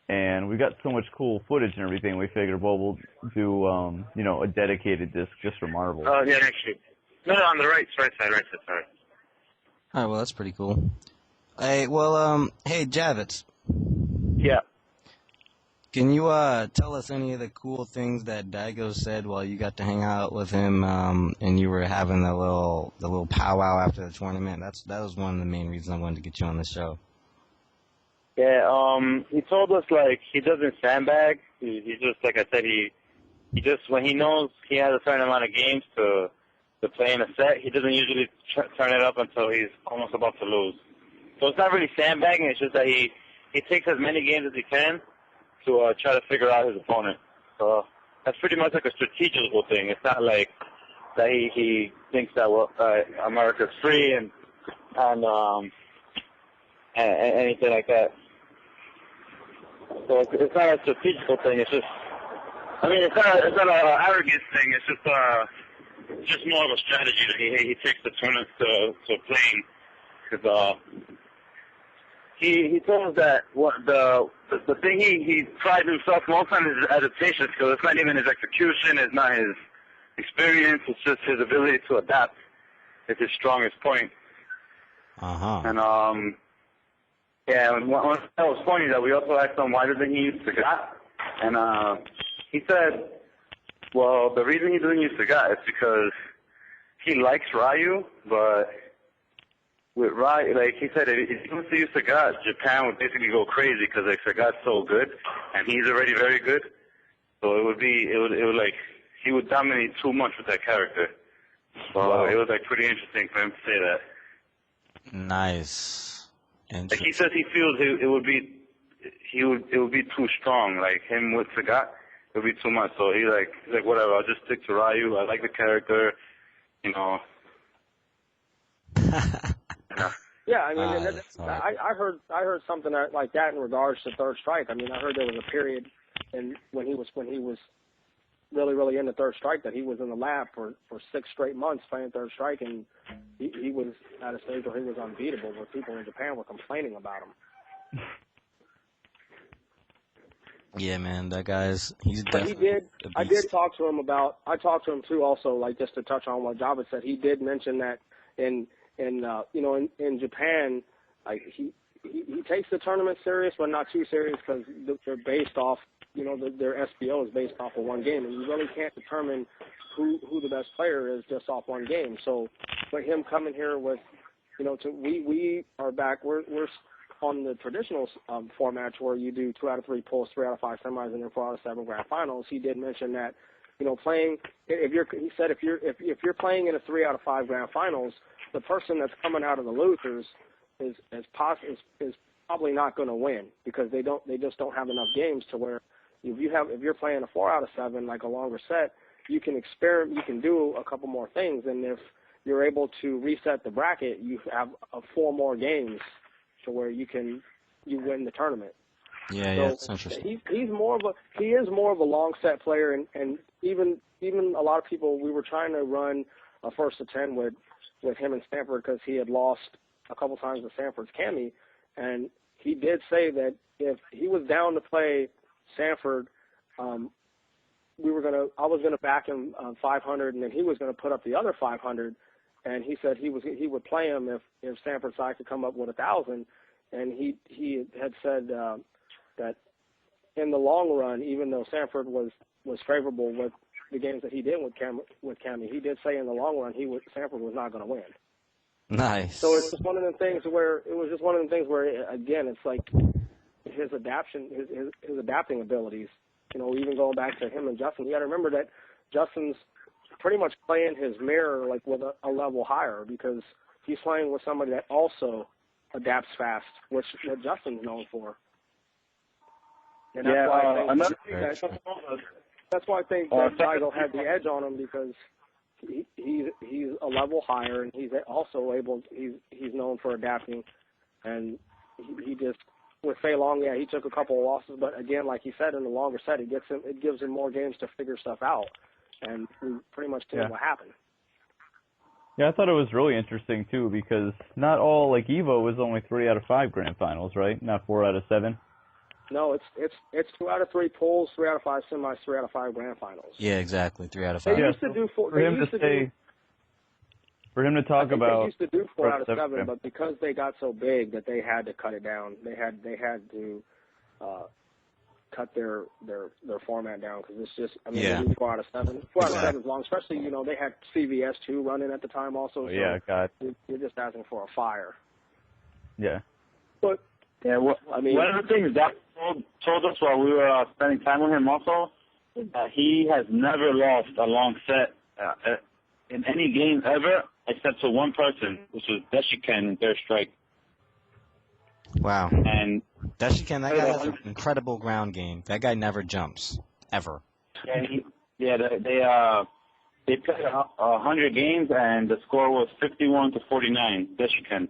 and we got so much cool footage and everything. We figured, well, we'll do you know, a dedicated disc just for Marvel. Oh yeah, actually. No, on the right side, sorry. All right, well, that's pretty cool. Hey, well, hey, Javits. Yeah. Can you tell us any of the cool things that Daigo said while you got to hang out with him and you were having the little powwow after the tournament? That was one of the main reasons I wanted to get you on the show. Yeah, he told us, like, he doesn't sandbag. He just, like I said, he just, when he knows he has a certain amount of games to play in a set, he doesn't usually turn it up until he's almost about to lose. So it's not really sandbagging, it's just that he takes as many games as he can to try to figure out his opponent. So that's pretty much like a strategical thing. It's not like that he thinks that America's free and anything like that. So it's not a strategical thing. It's just, I mean, it's not an arrogance thing. It's just more of a strategy that he takes the tournament to playing. Because he told us that the thing he prides himself most on is his adaptation skills. It's not even his execution. It's not his experience. It's just his ability to adapt. It's his strongest point. And yeah, and one that was funny that we also asked him why doesn't he use Sagat, and he said, well, the reason he doesn't use Sagat is because he likes Ryu, but with Ryu, like he said, if he was to use Sagat, Japan would basically go crazy because like Sagat's so good, and he's already very good. So it would like he would dominate too much with that character. So it was like pretty interesting for him to say that. Nice. Like he says, he feels it would be too strong. Like him with Sagat, it would be too much. So he's like whatever. I'll just stick to Ryu. I like the character, you know. Yeah, I mean, I heard something like that in regards to Third Strike. I mean, I heard there was a period, and when he was really into Third Strike, that he was in the lab for 6 straight months playing Third Strike, and he was at a stage where he was unbeatable, where people in Japan were complaining about him. Yeah, man, that guy's he's But definitely I did talk to him too also, like just to touch on what Javits said. He did mention that in Japan, like he takes the tournament serious, but not too serious because they're based off, their SBO is based off of one game, and you really can't determine who the best player is just off one game. So for him coming here with, we are back, we're on the traditional format where you do 2 out of 3 pulls, 3 out of 5 semis, and then 4 out of 7 grand finals. He did mention that, playing, he said if you're playing in a 3 out of 5 grand finals, the person that's coming out of the losers is probably not going to win because they just don't have enough games to where if you're playing a 4 out of 7, like a longer set, you can experiment, you can do a couple more things, and if you're able to reset the bracket, you have 4 more games to where you win the tournament. Yeah, so that's interesting. He is more of a long set player, and even a lot of people, we were trying to run a first to 10 with him and Stanford because he had lost a couple times to Stanford's Cammy, and he did say that if he was down to play Stanford, I was gonna back him 500, and then he was gonna put up the other 500. And he said he would play him if Stanford side could come up with 1,000. And he had said that in the long run, even though Stanford was favorable with the games that he did with Cammy, he did say in the long run Stanford was not going to win. Nice. So it's just one of the things where again, it's like his adapting abilities. Even going back to him and Justin, you got to remember that Justin's pretty much playing his mirror like with a level higher because he's playing with somebody that also adapts fast, which what Justin's known for. And that's why I think that Daigo had the edge on him because he's a level higher, and he's also able. He's known for adapting, and he just with Fei Long, yeah, he took a couple of losses, but again, like he said, in the longer set, it gives him more games to figure stuff out, and we pretty much seen what happened. Yeah, I thought it was really interesting too because not all like Evo was only 3 out of 5 grand finals, right? Not 4 out of 7. No, it's 2 out of 3 pools, 3 out of 5 semis, 3 out of 5 grand finals. Yeah, exactly. 3 out of 5. They used to do four. For him to talk about. They used to do 4 out of 7, but because they got so big that they had to cut it down. They had to cut their format down because it's just. I mean, they do 4 out of 7. 4 out of 7 is long, especially they had CVS 2 running at the time also. So God. You're just asking for a fire. Yeah. But yeah, one of the things that told us while we were spending time with him also is that he has never lost a long set in any game ever except to one person, which was Deshiken in Third Strike. Wow. And Deshiken, that guy has an incredible ground game. That guy never jumps ever. Yeah, they played 100 games and the score was 51-49. Deshiken.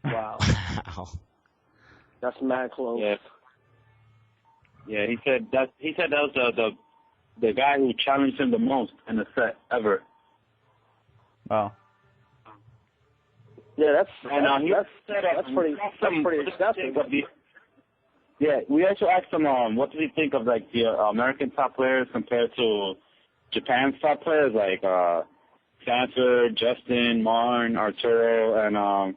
Wow. Wow. That's mad close. Yeah, he said that was the guy who challenged him the most in the set ever. Wow. Yeah, that's pretty excessive. Yeah, we also asked him what did he think of like the American top players compared to Japan's top players like Sanford, Justin, Marn, Arturo, and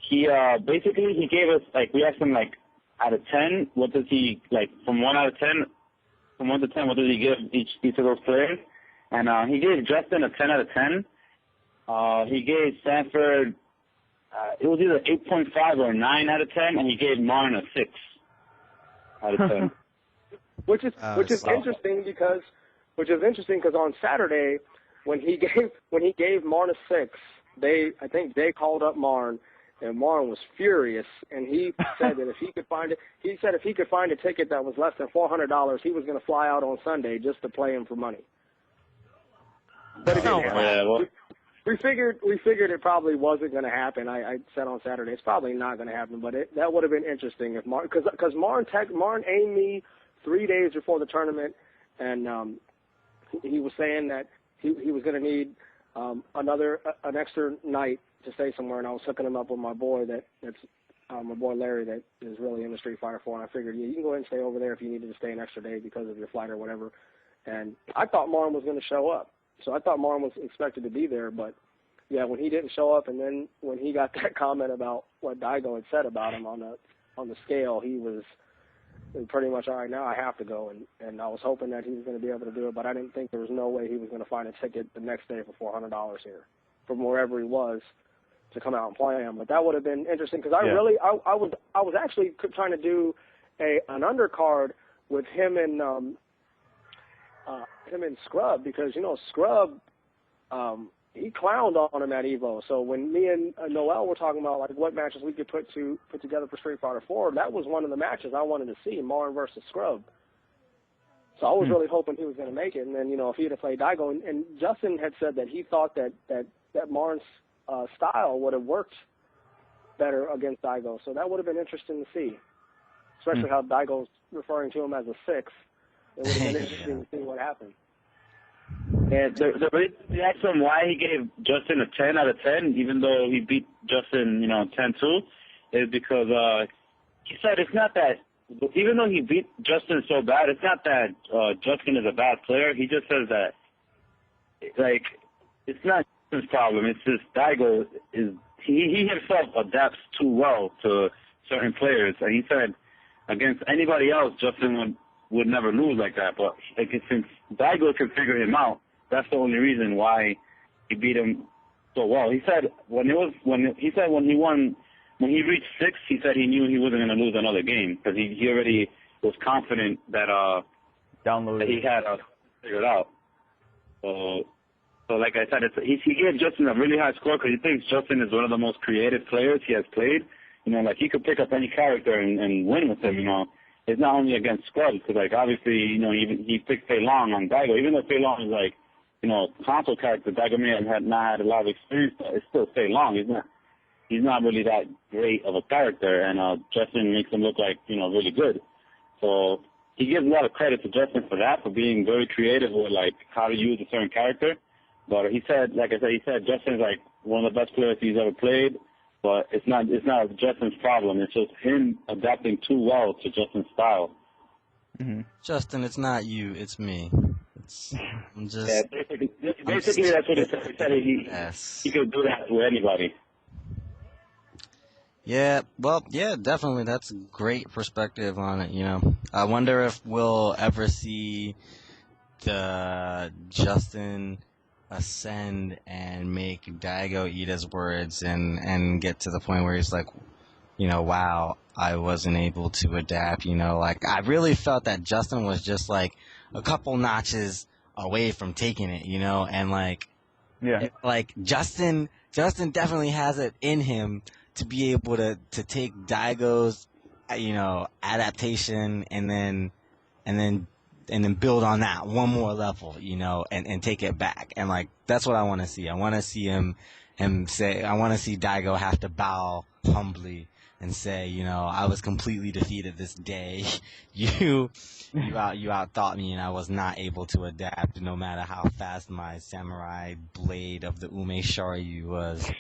he basically he gave us like we asked him like out of 10, what does he like from 1 to 10, what does he give each of those players? And he gave Justin a 10 out of 10. He gave Sanford it was either 8.5 or 9 out of 10, and he gave Marn a 6 out of 10. which is interesting because on Saturday when he gave Marn a 6, I think they called up Marn. And Marn was furious, and he said that if he could find a ticket that was less than $400, he was going to fly out on Sunday just to play him for money. But we figured it probably wasn't going to happen. I said on Saturday it's probably not going to happen, but that would have been interesting if Marn, because Marn aimed me 3 days before the tournament, and he was saying that he was going to need an extra night to stay somewhere, and I was hooking him up with my boy that's my boy Larry that is really into Street Fighter 4, and I figured you can go ahead and stay over there if you needed to stay an extra day because of your flight or whatever. And I thought Marn was going to show up, so I thought Marn was expected to be there, but yeah, when he didn't show up, and then when he got that comment about what Daigo had said about him on the scale, he was pretty much, all right, now I have to go, and I was hoping that he was going to be able to do it, but I didn't think there was no way he was going to find a ticket the next day for $400 here from wherever he was to come out and play him. But that would have been interesting because I was actually trying to do an undercard with him and Scrub because Scrub he clowned on him at Evo. So when me and Noel were talking about like what matches we could put together for Street Fighter 4, that was one of the matches I wanted to see, Marn versus Scrub. So I was really hoping he was going to make it. And then if he had played Daigo, and Justin had said that he thought that Marn's style would have worked better against Daigo. So that would have been interesting to see, especially how Daigo's referring to him as a 6. It would have been interesting to see what happened. Yeah, the reason we asked him why he gave Justin a 10 out of 10, even though he beat Justin, 10-2, is because he said it's not that, even though he beat Justin so bad, it's not that Justin is a bad player. He just says that, like, it's not Justin's problem. It's just Daigo he himself adapts too well to certain players. And he said against anybody else, Justin would never lose like that. But since Daigo can figure him out, that's the only reason why he beat him so well. He said when he reached 6, he said he knew he wasn't going to lose another game because he already was confident that that he had figured out. So like I said, he gave Justin a really high score because he thinks Justin is one of the most creative players he has played. Like he could pick up any character and win with him. It's not only against Scrubs because like obviously he picked Fei Long on Daigo, even though Fei Long is like console character, Daigo may have not had a lot of experience, but it's still Fei Long. He's not really that great of a character, and Justin makes him look like, really good. So he gives a lot of credit to Justin for that, for being very creative with, like, how to use a certain character. But he said Justin's, like, one of the best players he's ever played, but it's not Justin's problem. It's just him adapting too well to Justin's style. Mm-hmm. Justin, it's not you, it's me. I'm just... Yeah, basically that's what he said. He said he could do that with anybody. Yeah, well, yeah, definitely. That's great perspective on it, I wonder if we'll ever see the Justin ascend and make Daigo eat his words and get to the point where he's like, wow, I wasn't able to adapt, like, I really felt that Justin was just like a couple notches away from taking it, and like, yeah, like Justin definitely has it in him to be able to take Daigo's, adaptation and then build on that one more level, and take it back. And like, that's what I want to see. I want to see him say, I want to see Daigo have to bow humbly and say, I was completely defeated this day. You outthought me, and I was not able to adapt, no matter how fast my samurai blade of the Ume Shoryu was.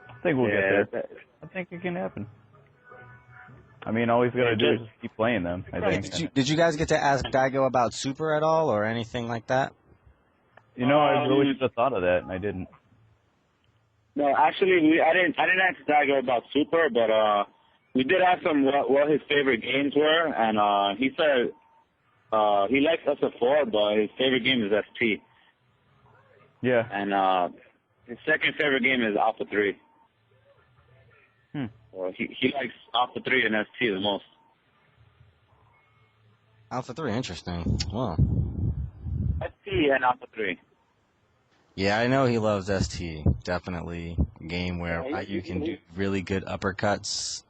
I think we'll get there. I think it can happen. I mean, all he's got to do is just keep playing them, I think. Did you guys get to ask Daigo about Super at all, or anything like that? I really should have thought of that, and I didn't. No, actually, I didn't ask Daigo about Super, but we did ask him what his favorite games were, and he said he likes SF4, but his favorite game is ST. Yeah. And his second favorite game is Alpha 3. Well, he likes Alpha 3 and ST the most. Alpha 3, interesting. Wow. ST and Alpha 3. Yeah, I know he loves ST. Definitely a game where you can do really good uppercuts.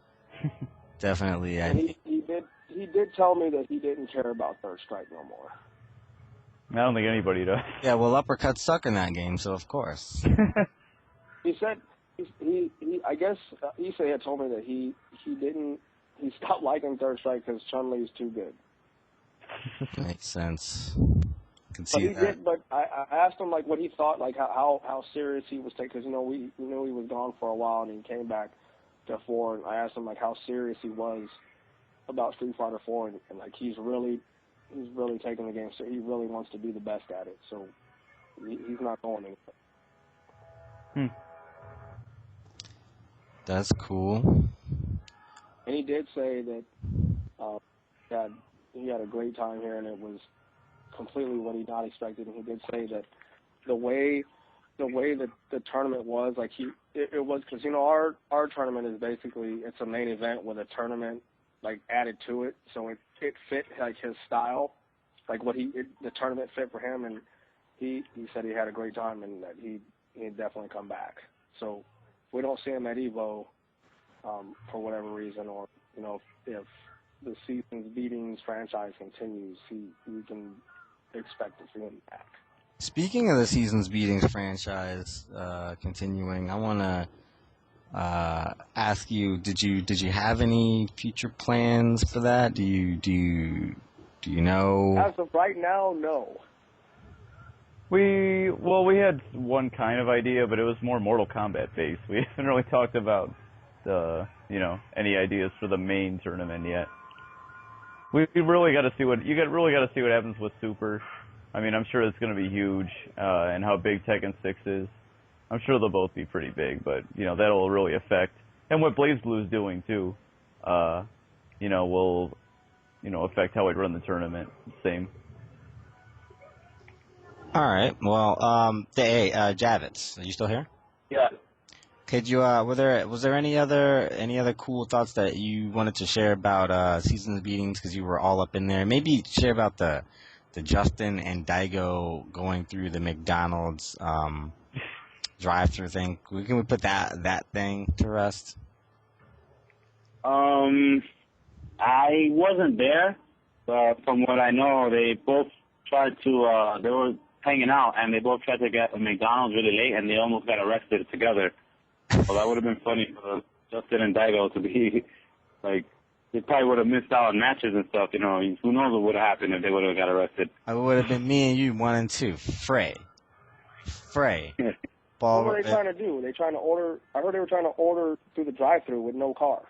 Definitely. He did tell me that he didn't care about Third Strike no more. I don't think anybody does. Yeah, well, uppercuts suck in that game, so of course. He said I guess Issei had told me that he stopped liking Third Strike because Chun-Li is too good. Makes sense. Can But see that. But I asked him like what he thought, like how serious he was taking, because we knew he was gone for a while and he came back to 4, and I asked him like how serious he was about Street Fighter 4, and like he's really taking the game, so he really wants to be the best at it, so he's not going anywhere. That's cool. And he did say that he had a great time here, and it was completely what he not expected. And he did say that the way that the tournament was, like it was, because our tournament is basically, it's a main event with a tournament like added to it, so it fit like his style, like the tournament fit for him, and he said he had a great time and that he'd definitely come back. So if we don't see him at Evo for whatever reason, or if the Seasons Beatings franchise continues, we can expect to see him back. Speaking of the Seasons Beatings franchise continuing, I want to ask you: Did you have any future plans for that? Do you know? As of right now, no. We had one kind of idea, but it was more Mortal Kombat based. We haven't really talked about any ideas for the main tournament yet. We really got to see what happens with Super. I mean, I'm sure it's going to be huge, and how big Tekken 6 is. I'm sure they'll both be pretty big, but that'll really affect, and what BlazBlue's doing too. Will affect how I'd run the tournament. Same. All right. Well, hey, Javits, are you still here? Yeah. Could you was there any other cool thoughts that you wanted to share about Seasons Beatings, because you were all up in there? Maybe share about the Justin and Daigo going through the McDonald's drive-through thing. Can we put that thing to rest? I wasn't there, but from what I know, they both they were hanging out, and they both tried to get a McDonald's really late, and they almost got arrested together. So that would have been funny for Justin and Daigo to be, like, they probably would have missed out on matches and stuff, you know. Who knows what would have happened if they would have got arrested. It would have been me and you, 1 and 2. Frey. What were they trying to do? They trying to order? I heard they were trying to order through the drive-thru with no car.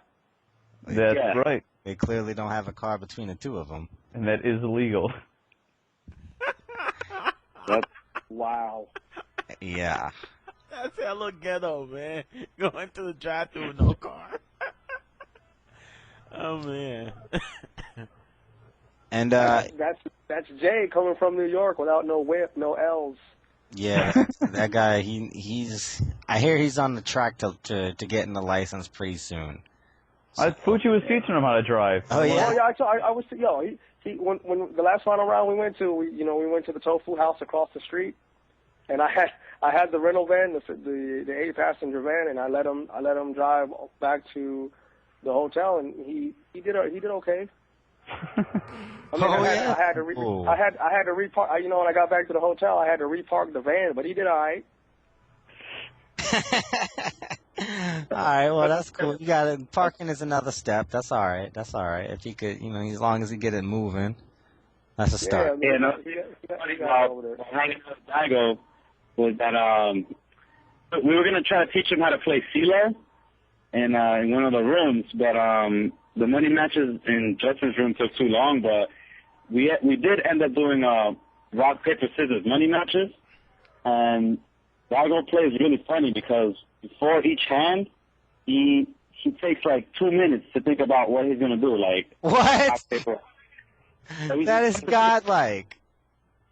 That's right. They clearly don't have a car between the two of them. And that is illegal. Wow. Yeah. That's hella ghetto, man. Going to the drive-thru with no car. Oh man. And that's Jay coming from New York without no whip, no L's. yeah, that guy. He's. I hear he's on the track to getting the license pretty soon. So. Fugee was teaching him how to drive. Oh yeah. Oh yeah. I was. When the last final round we went to, we went to the tofu house across the street, and I had the rental van, the 8-passenger van, and I let him drive back to the hotel, and he did okay. I mean, I had to repark. When I got back to the hotel, I had to repark the van, but he did all right. All right, well that's cool. You got it. Parking is another step. That's all right. If he could, as long as he get it moving, that's a start. Yeah, no. Funny about hanging out with Daigo was that we were gonna try to teach him how to play CeeLo in one of the rooms, but the money matches in Justin's room took too long. But we did end up doing rock paper scissors money matches, and Daigo plays really funny because before each hand, he takes like 2 minutes to think about what he's gonna do. Like what? So that is godlike.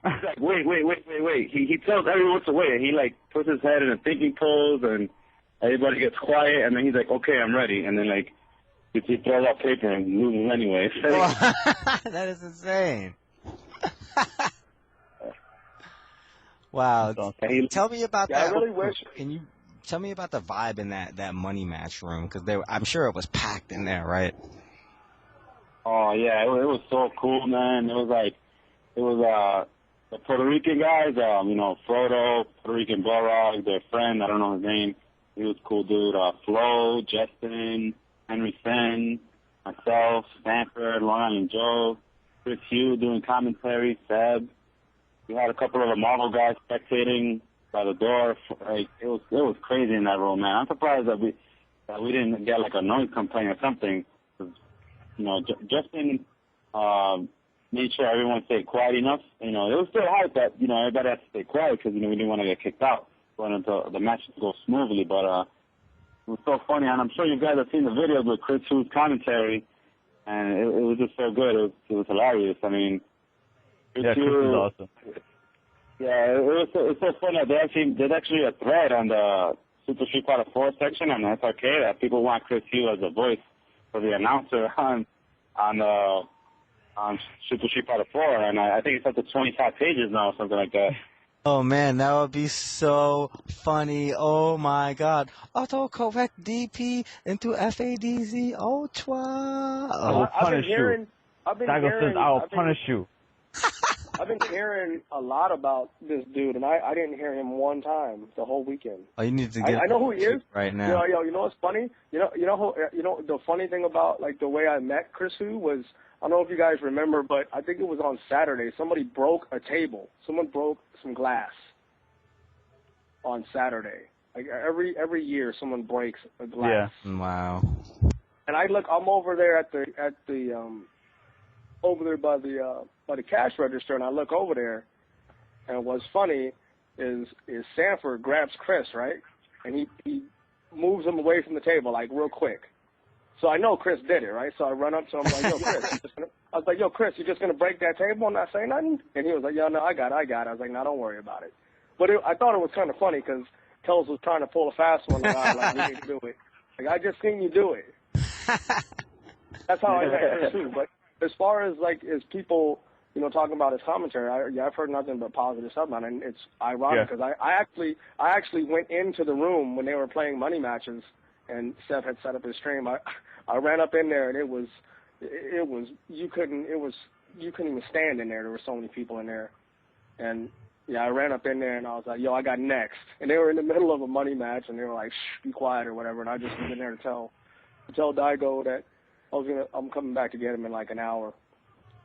He's like, wait. He tells everyone to wait, and he like puts his head in a thinking pose, and everybody gets quiet, and then he's like, okay, I'm ready, and then like he throws out paper and loses anyway. That is insane. Wow. Tell me about that. I really wish. Can you tell me about the vibe in that money match room? Because I'm sure it was packed in there, right? Oh yeah, it was so cool, man. It was the Puerto Rican guys, Frodo, Puerto Rican Balrog, their friend, I don't know his name. He was a cool dude. Flo, Justin, Henry Sen, myself, Stanford, Long Island Joe, Chris Hugh doing commentary, Seb. We had a couple of the Marvel guys spectating by the door. Like it was crazy in that room, man. I'm surprised that we didn't get like a noise complaint or something. Justin made sure everyone stayed quiet enough. It was still hard that everybody had to stay quiet because we didn't want to get kicked out. Wanted the match to go smoothly, but it was so funny, and I'm sure you guys have seen the videos with Chris Hugh's commentary, and it was just so good. It was hilarious. I mean, Chris is awesome. Yeah, it's so funny. There's actually a thread on the Super Street Fighter 4 section on SRK that people want Chris Hugh as the voice for the announcer on Super Street Fighter 4, and I think it's up to 25 pages now or something like that. Oh man, that would be so funny. Oh my god. Autocorrect DP into FADZ Ultra. I'll punish you. Daigo says, I'll punish you. I've been hearing a lot about this dude, and I didn't hear him one time the whole weekend. Oh, you need to get I know who he is right now. You know what's funny? You know the funny thing about like the way I met Chris Hu was, I don't know if you guys remember, but I think it was on Saturday. Somebody broke a table. Someone broke some glass on Saturday. Like every year, someone breaks a glass. Yeah. Wow. And I'm over there at the over there by the cash register, and I look over there, and what's funny is Sanford grabs Chris, right, and he moves him away from the table like real quick. So I know Chris did it, right? So I run up to him like, yo, Chris, I was like, yo, Chris, you just gonna break that table and not say nothing? And he was like, yo, no, I got it. I was like, no, don't worry about it. But I thought it was kind of funny because Kells was trying to pull a fast one, like, we need to do it. Like, I just seen you do it. That's how I met Chris too. But as far as as people, talking about his commentary, I've heard nothing but positive stuff about it. And it's ironic because I actually went into the room when they were playing money matches, and Seth had set up his stream. I ran up in there, and it was you couldn't even stand in there. There were so many people in there, and yeah, I ran up in there and I was like, yo, I got next. And they were in the middle of a money match and they were like, shh, be quiet or whatever. And I just was in there to tell Daigo that I'm coming back to get him in like an hour.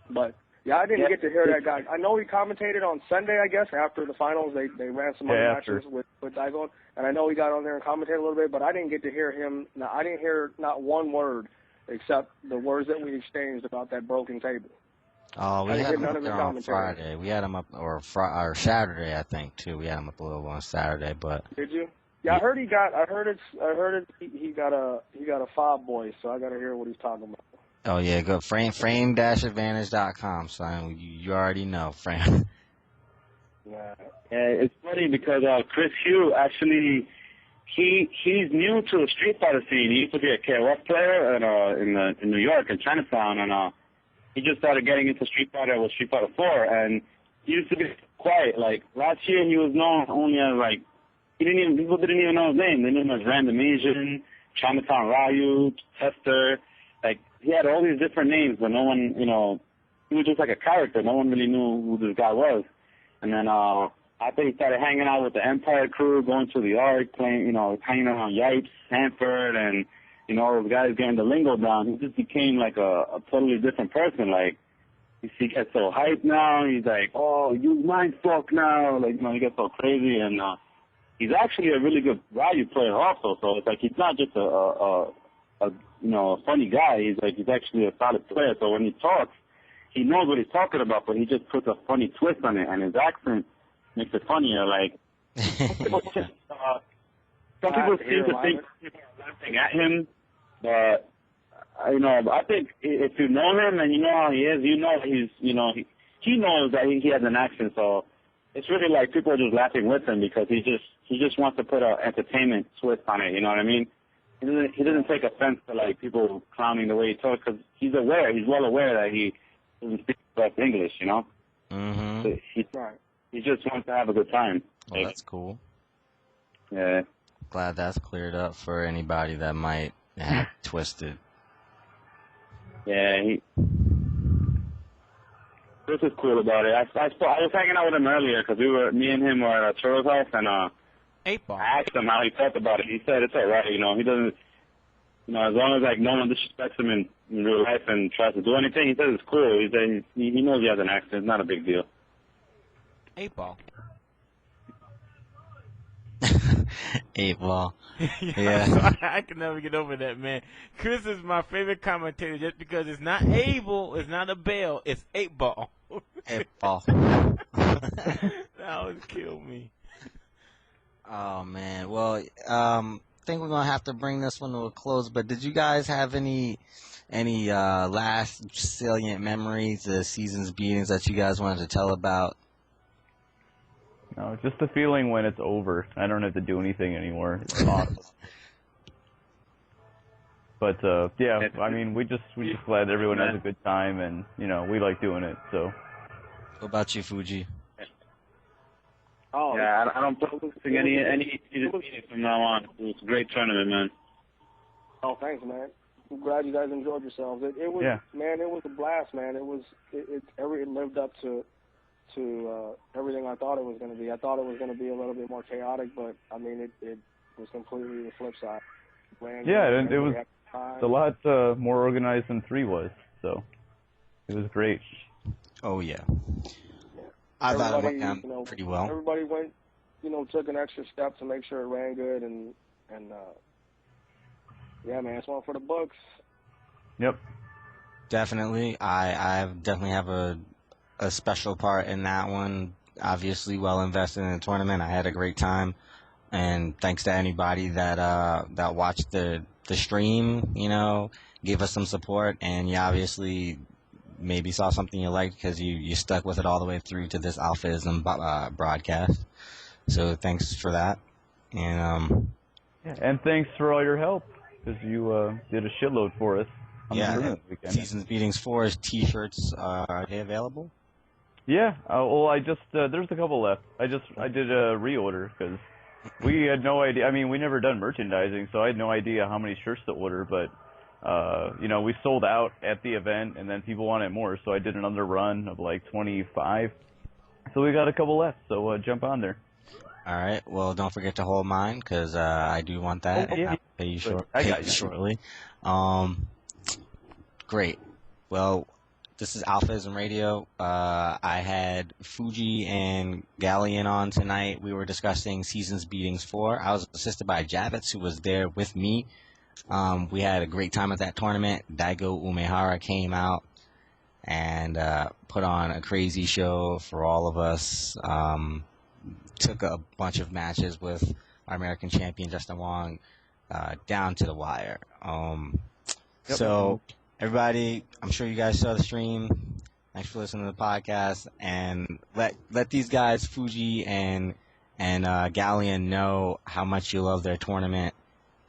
But yeah, I didn't get to hear that guy. I know he commentated on Sunday, I guess, after the finals. They ran some money matches with Daigo. And I know he got on there and commentated a little bit, but I didn't get to hear him. Now, I didn't hear not one word except the words that we exchanged about that broken table. Oh, we had him up there on Friday. We had him up, or Saturday, I think, too. We had him up a little on Saturday, but. Did you? Yeah, I heard he got a fob voice, so I got to hear what he's talking about. Oh yeah, go frame-advantage.com, son. You already know, Frame. Yeah. It's funny because Chris Hugh actually he's new to the Street Fighter scene. He used to be a KOF player in New York in Chinatown, and he just started getting into Street Fighter with Street Fighter 4, and he used to be quiet. Like last year, he was known only as like people didn't even know his name. They knew him as Random Asian, Chinatown Ryu, Tester. Like he had all these different names, but no one, he was just like a character. No one really knew who this guy was. And then I think he started hanging out with the Empire crew, going to the Arc, playing, hanging out on Yipes, Sanford, and those guys getting the lingo down. He just became like a totally different person. Like, he gets so hyped now. He's like, oh, you mind fuck now. Like, he gets so crazy. And he's actually a really good Ryu player also. So it's like he's not just a funny guy. He's actually a solid player. So when he talks, he knows what he's talking about, but he just puts a funny twist on it, and his accent makes it funnier. Like, some people seem to think people are laughing at him. But I think if you know him and you know how he is, he knows that he has an accent. So it's really like people are just laughing with him because he just wants to put an entertainment twist on it. You know what I mean? He doesn't take offense to like people clowning the way he talks because he's well aware that he doesn't speak best English. Mm-hmm. So he just wants to have a good time. Well, that's cool. Yeah. Glad that's cleared up for anybody that might have twisted. Yeah, this is cool about it. I was hanging out with him earlier because me and him were at Churro's house, and 8-ball. I asked him how he felt about it. He said it's all right. He doesn't, as long as like no one disrespects him in real life and tries to do anything, he says it's cool. He said he knows he has an accent. It's not a big deal. 8-ball. 8-ball. Yeah. So I can never get over that, man. Chris is my favorite commentator just because it's not Abel, it's not a bell, it's 8-ball. 8-ball. That would kill me. Oh man. Well, I think we're gonna have to bring this one to a close. But did you guys have any last salient memories of season's beatings that you guys wanted to tell about? No, just the feeling when it's over. I don't have to do anything anymore. It's awesome. But yeah, I mean, we just glad everyone has a good time, and we like doing it. So. What about you, Fugee? Oh yeah, I don't think any from now on. It was a great tournament, man. Oh, thanks, man. I'm glad you guys enjoyed yourselves. It was, man, it was a blast, man. It lived up to everything I thought it was going to be. I thought it was going to be a little bit more chaotic, but I mean, it was completely the flip side. And it was a lot more organized than 3 was, so it was great. Oh yeah. I thought it went down pretty well. Everybody went, took an extra step to make sure it ran good, and yeah, man, it's one for the books. Yep. Definitely. I definitely have a special part in that one. Obviously, well invested in the tournament. I had a great time, and thanks to anybody that watched the stream, gave us some support, and you obviously maybe saw something you liked because you stuck with it all the way through to this AlphaISM broadcast. So thanks for that, and and thanks for all your help because you did a shitload for us. Season's Beatings 4's T-shirts, are they available? Yeah. Well, I just there's a couple left. I did a reorder because we had no idea. I mean, we never done merchandising, so I had no idea how many shirts to order. But We sold out at the event, and then people wanted more, so I did another run of like 25. So we got a couple left, so jump on there. All right. Well, don't forget to hold mine because I do want that. Oh, yeah. I'll pay you I got you. shortly. Great. Well, this is AlphaISM Radio. I had Fugee and Ghaleon on tonight. We were discussing Seasons Beatings 4. I was assisted by Javits, who was there with me. We had a great time at that tournament. Daigo Umehara came out and put on a crazy show for all of us. Took a bunch of matches with our American champion, Justin Wong, down to the wire. So, everybody, I'm sure you guys saw the stream. Thanks for listening to the podcast. And let these guys, Fugee and Ghaleon, know how much you love their tournament.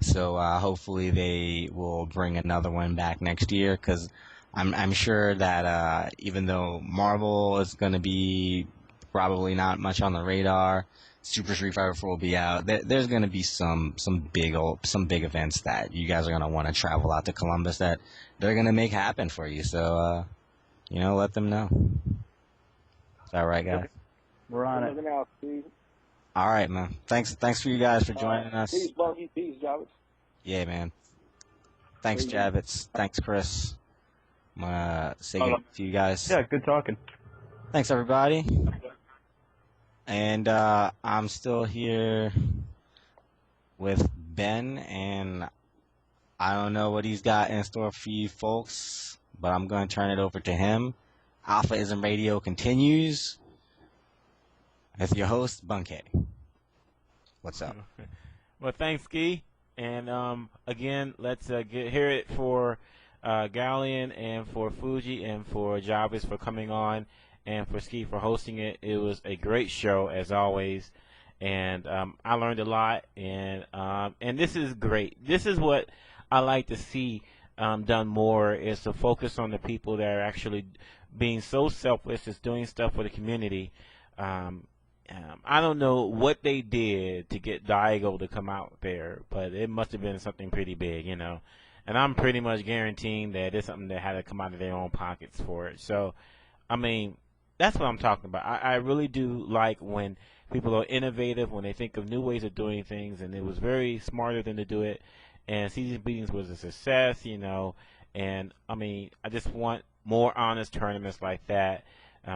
So hopefully they will bring another one back next year, because I'm sure that even though Marvel is going to be probably not much on the radar, Super Street Fighter 4 will be out. There's going to be some big events that you guys are going to want to travel out to Columbus that they're going to make happen for you. So let them know. Is that right, guys? We're on it. All right, man. Thanks for you guys for joining us. Peace, Bunky. Peace, Javits. Yeah, man. Thanks, Javits. Thanks, Chris. I'm gonna say goodbye to you guys. Yeah, good talking. Thanks, everybody. And I'm still here with Ben, and I don't know what he's got in store for you folks, but I'm going to turn it over to him. AlphaISM Radio continues with your host, Bunky. What's up? Well, thanks, Ski. And again, let's hear it for Ghaleon and for Fugee and for Javits for coming on, and for Ski for hosting it. It was a great show, as always, and I learned a lot, and this is great. This is what I like to see done more, is to focus on the people that are actually being so selfless, is doing stuff for the community. I don't know what they did to get Daigo to come out there, but it must have been something pretty big, And I'm pretty much guaranteeing that it's something that had to come out of their own pockets for it. So, I mean, that's what I'm talking about. I really do like when people are innovative, when they think of new ways of doing things, and it was very smart of them to do it. And Season Beatings was a success, And, I mean, I just want more honest tournaments like that.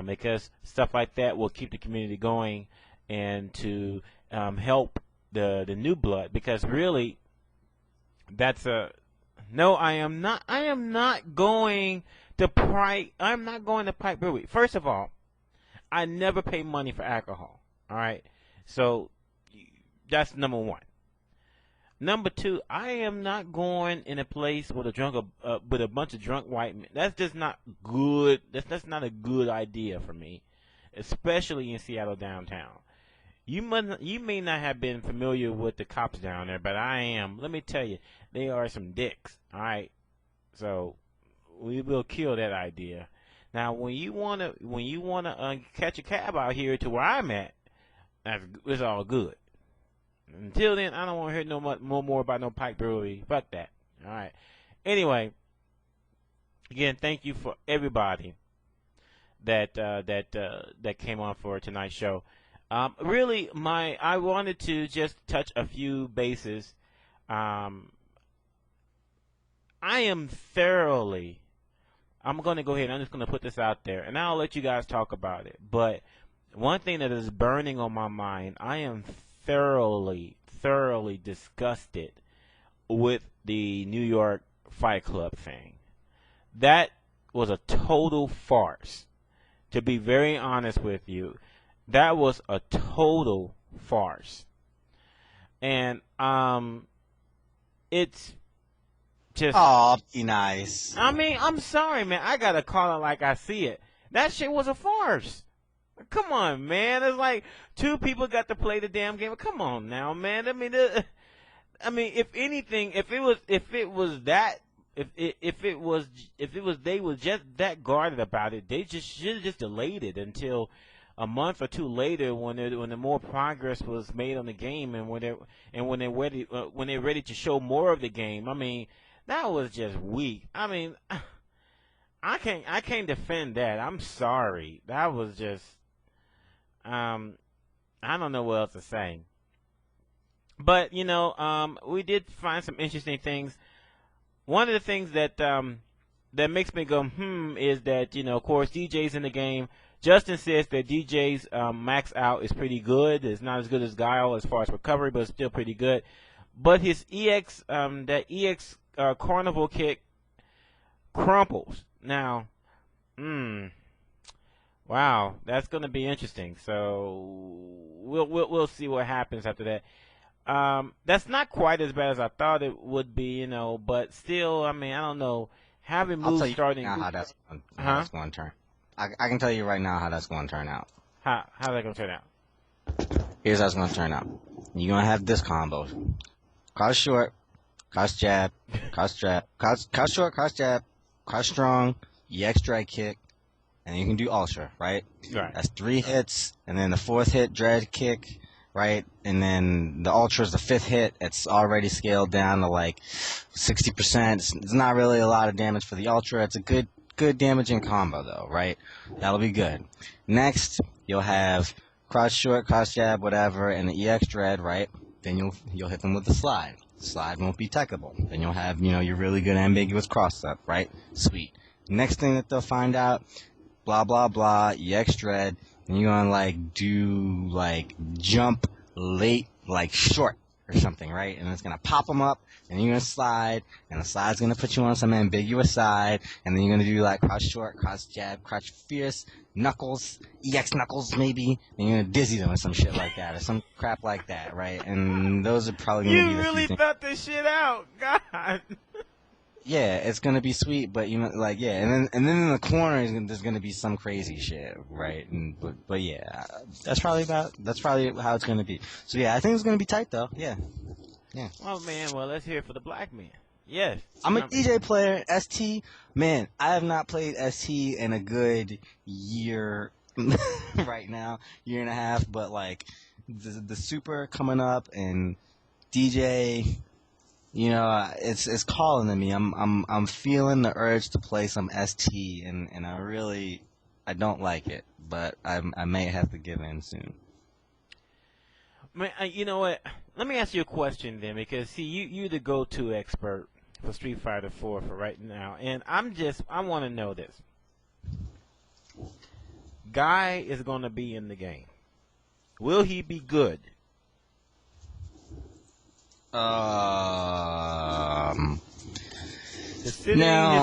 Because stuff like that will keep the community going, and to help the new blood. Because really, that's no. I am not going to Pike. I'm not going to Pike Brewery. First of all, I never pay money for alcohol. All right, so that's number one. Number two, I am not going in a place with a bunch of drunk white men. That's just not good. That's not a good idea for me, especially in Seattle downtown. You may not have been familiar with the cops down there, but I am. Let me tell you, they are some dicks. All right, so we will kill that idea. Now, when you wanna catch a cab out here to where I'm at, it's all good. Until then, I don't want to hear no more about no Pike Brewery. Fuck that. All right. Anyway, again, thank you for everybody that came on for tonight's show. Really, I wanted to just touch a few bases. I'm going to go ahead and I'm just going to put this out there, and I'll let you guys talk about it. But one thing that is burning on my mind, I am thoroughly disgusted with the New York Fight Club thing. That was a total farce. To be very honest with you, that was a total farce. And it's just... Oh, be nice. I mean, I'm sorry, man. I gotta call it like I see it. That shit was a farce. Come on, man. It's like two people got to play the damn game. Come on now, man. I mean, if anything, if it was they were just that guarded about it, they should have just delayed it until a month or two later, when the more progress was made on the game, and when they're ready to show more of the game. I mean, That was just weak. I mean, I can't defend that. I'm sorry. That was just I don't know what else to say. But we did find some interesting things. One of the things that that makes me go is that of course DJ's in the game. Justin says that DJ's max out is pretty good. It's not as good as Guile as far as recovery, but it's still pretty good. But his EX that EX carnival kick crumples. Now, wow, that's going to be interesting. So we'll see what happens after that. That's not quite as bad as I thought it would be, but still, I mean, I don't know. Having I'll moves tell you starting. now how that's going to turn. I can tell you right now how that's going to turn out. How's that going to turn out? Here's how it's going to turn out. You're going to have this combo. Cross short, cross jab, cross jab, cross short, cross jab, cross strong, EX strike kick, and you can do ultra, right? Right. That's 3 hits, and then the 4th hit, dread kick, right? And then the ultra is the 5th hit. It's already scaled down to like 60%. It's not really a lot of damage for the ultra. It's a good damaging combo though, right? That'll be good. Next, you'll have cross short, cross jab, whatever, and the EX dread, right? Then you'll hit them with the slide. Slide won't be techable. Then you'll have, your really good ambiguous cross up, right? Sweet. Next thing that they'll find out, blah, blah, blah, EX dread, and you're gonna do jump late, short or something, right? And it's gonna pop them up, and you're gonna slide, and the slide's gonna put you on some ambiguous side, and then you're gonna do cross short, cross jab, cross fierce, knuckles, EX knuckles maybe, and you're gonna dizzy them or some shit like that, or some crap like that, right? And those are probably gonna be You the really few thought this shit out, God. Yeah, it's gonna be sweet, but yeah, and then in the corner there's gonna be some crazy shit, right? But yeah, that's probably how it's gonna be. So yeah, I think it's gonna be tight though. Yeah. Oh man, well let's hear it for the black man. Yes. I'm a DJ player, ST. Man, I have not played ST in a good year right now, year and a half. But the super coming up and DJ. It's calling to me. I'm feeling the urge to play some ST, and I don't like it, but I may have to give in soon. Man, you know what? Let me ask you a question then, because see, you're the go-to expert for Street Fighter 4 for right now, and I want to know this. Guy is going to be in the game. Will he be good? Now,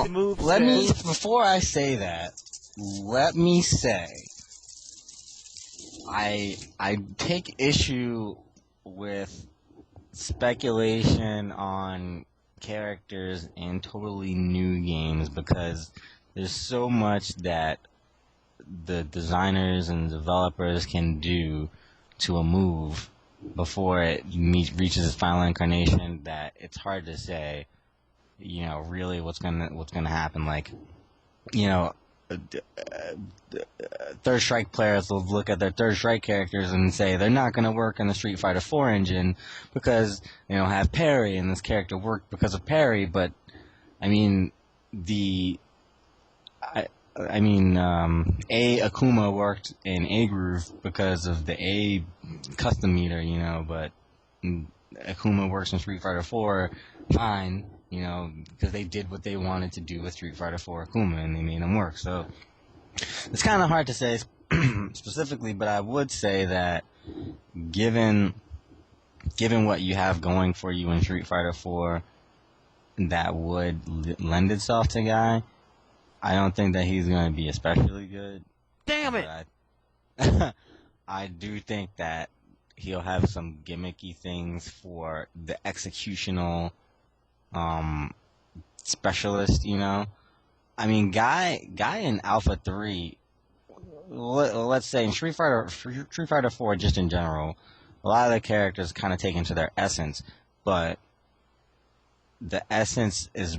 his before I say that, let me say, I take issue with speculation on characters in totally new games because there's so much that the designers and developers can do to a move before it reaches its final incarnation that it's hard to say, really what's gonna happen. Third Strike players will look at their Third Strike characters and say they're not gonna work in the Street Fighter 4 engine because they don't have parry, and this character worked because of parry. But Akuma worked in A Groove because of the A custom meter, but Akuma works in Street Fighter 4 fine, because they did what they wanted to do with Street Fighter 4 Akuma, and they made him work. So it's kind of hard to say specifically, but I would say that given what you have going for you in Street Fighter 4, that would lend itself to Guy. I don't think that he's going to be especially good. Damn it! I do think that he'll have some gimmicky things for the executional specialist, Guy in Alpha 3, let's say in Street Fighter 4 just in general, a lot of the characters kind of take into their essence, but the essence is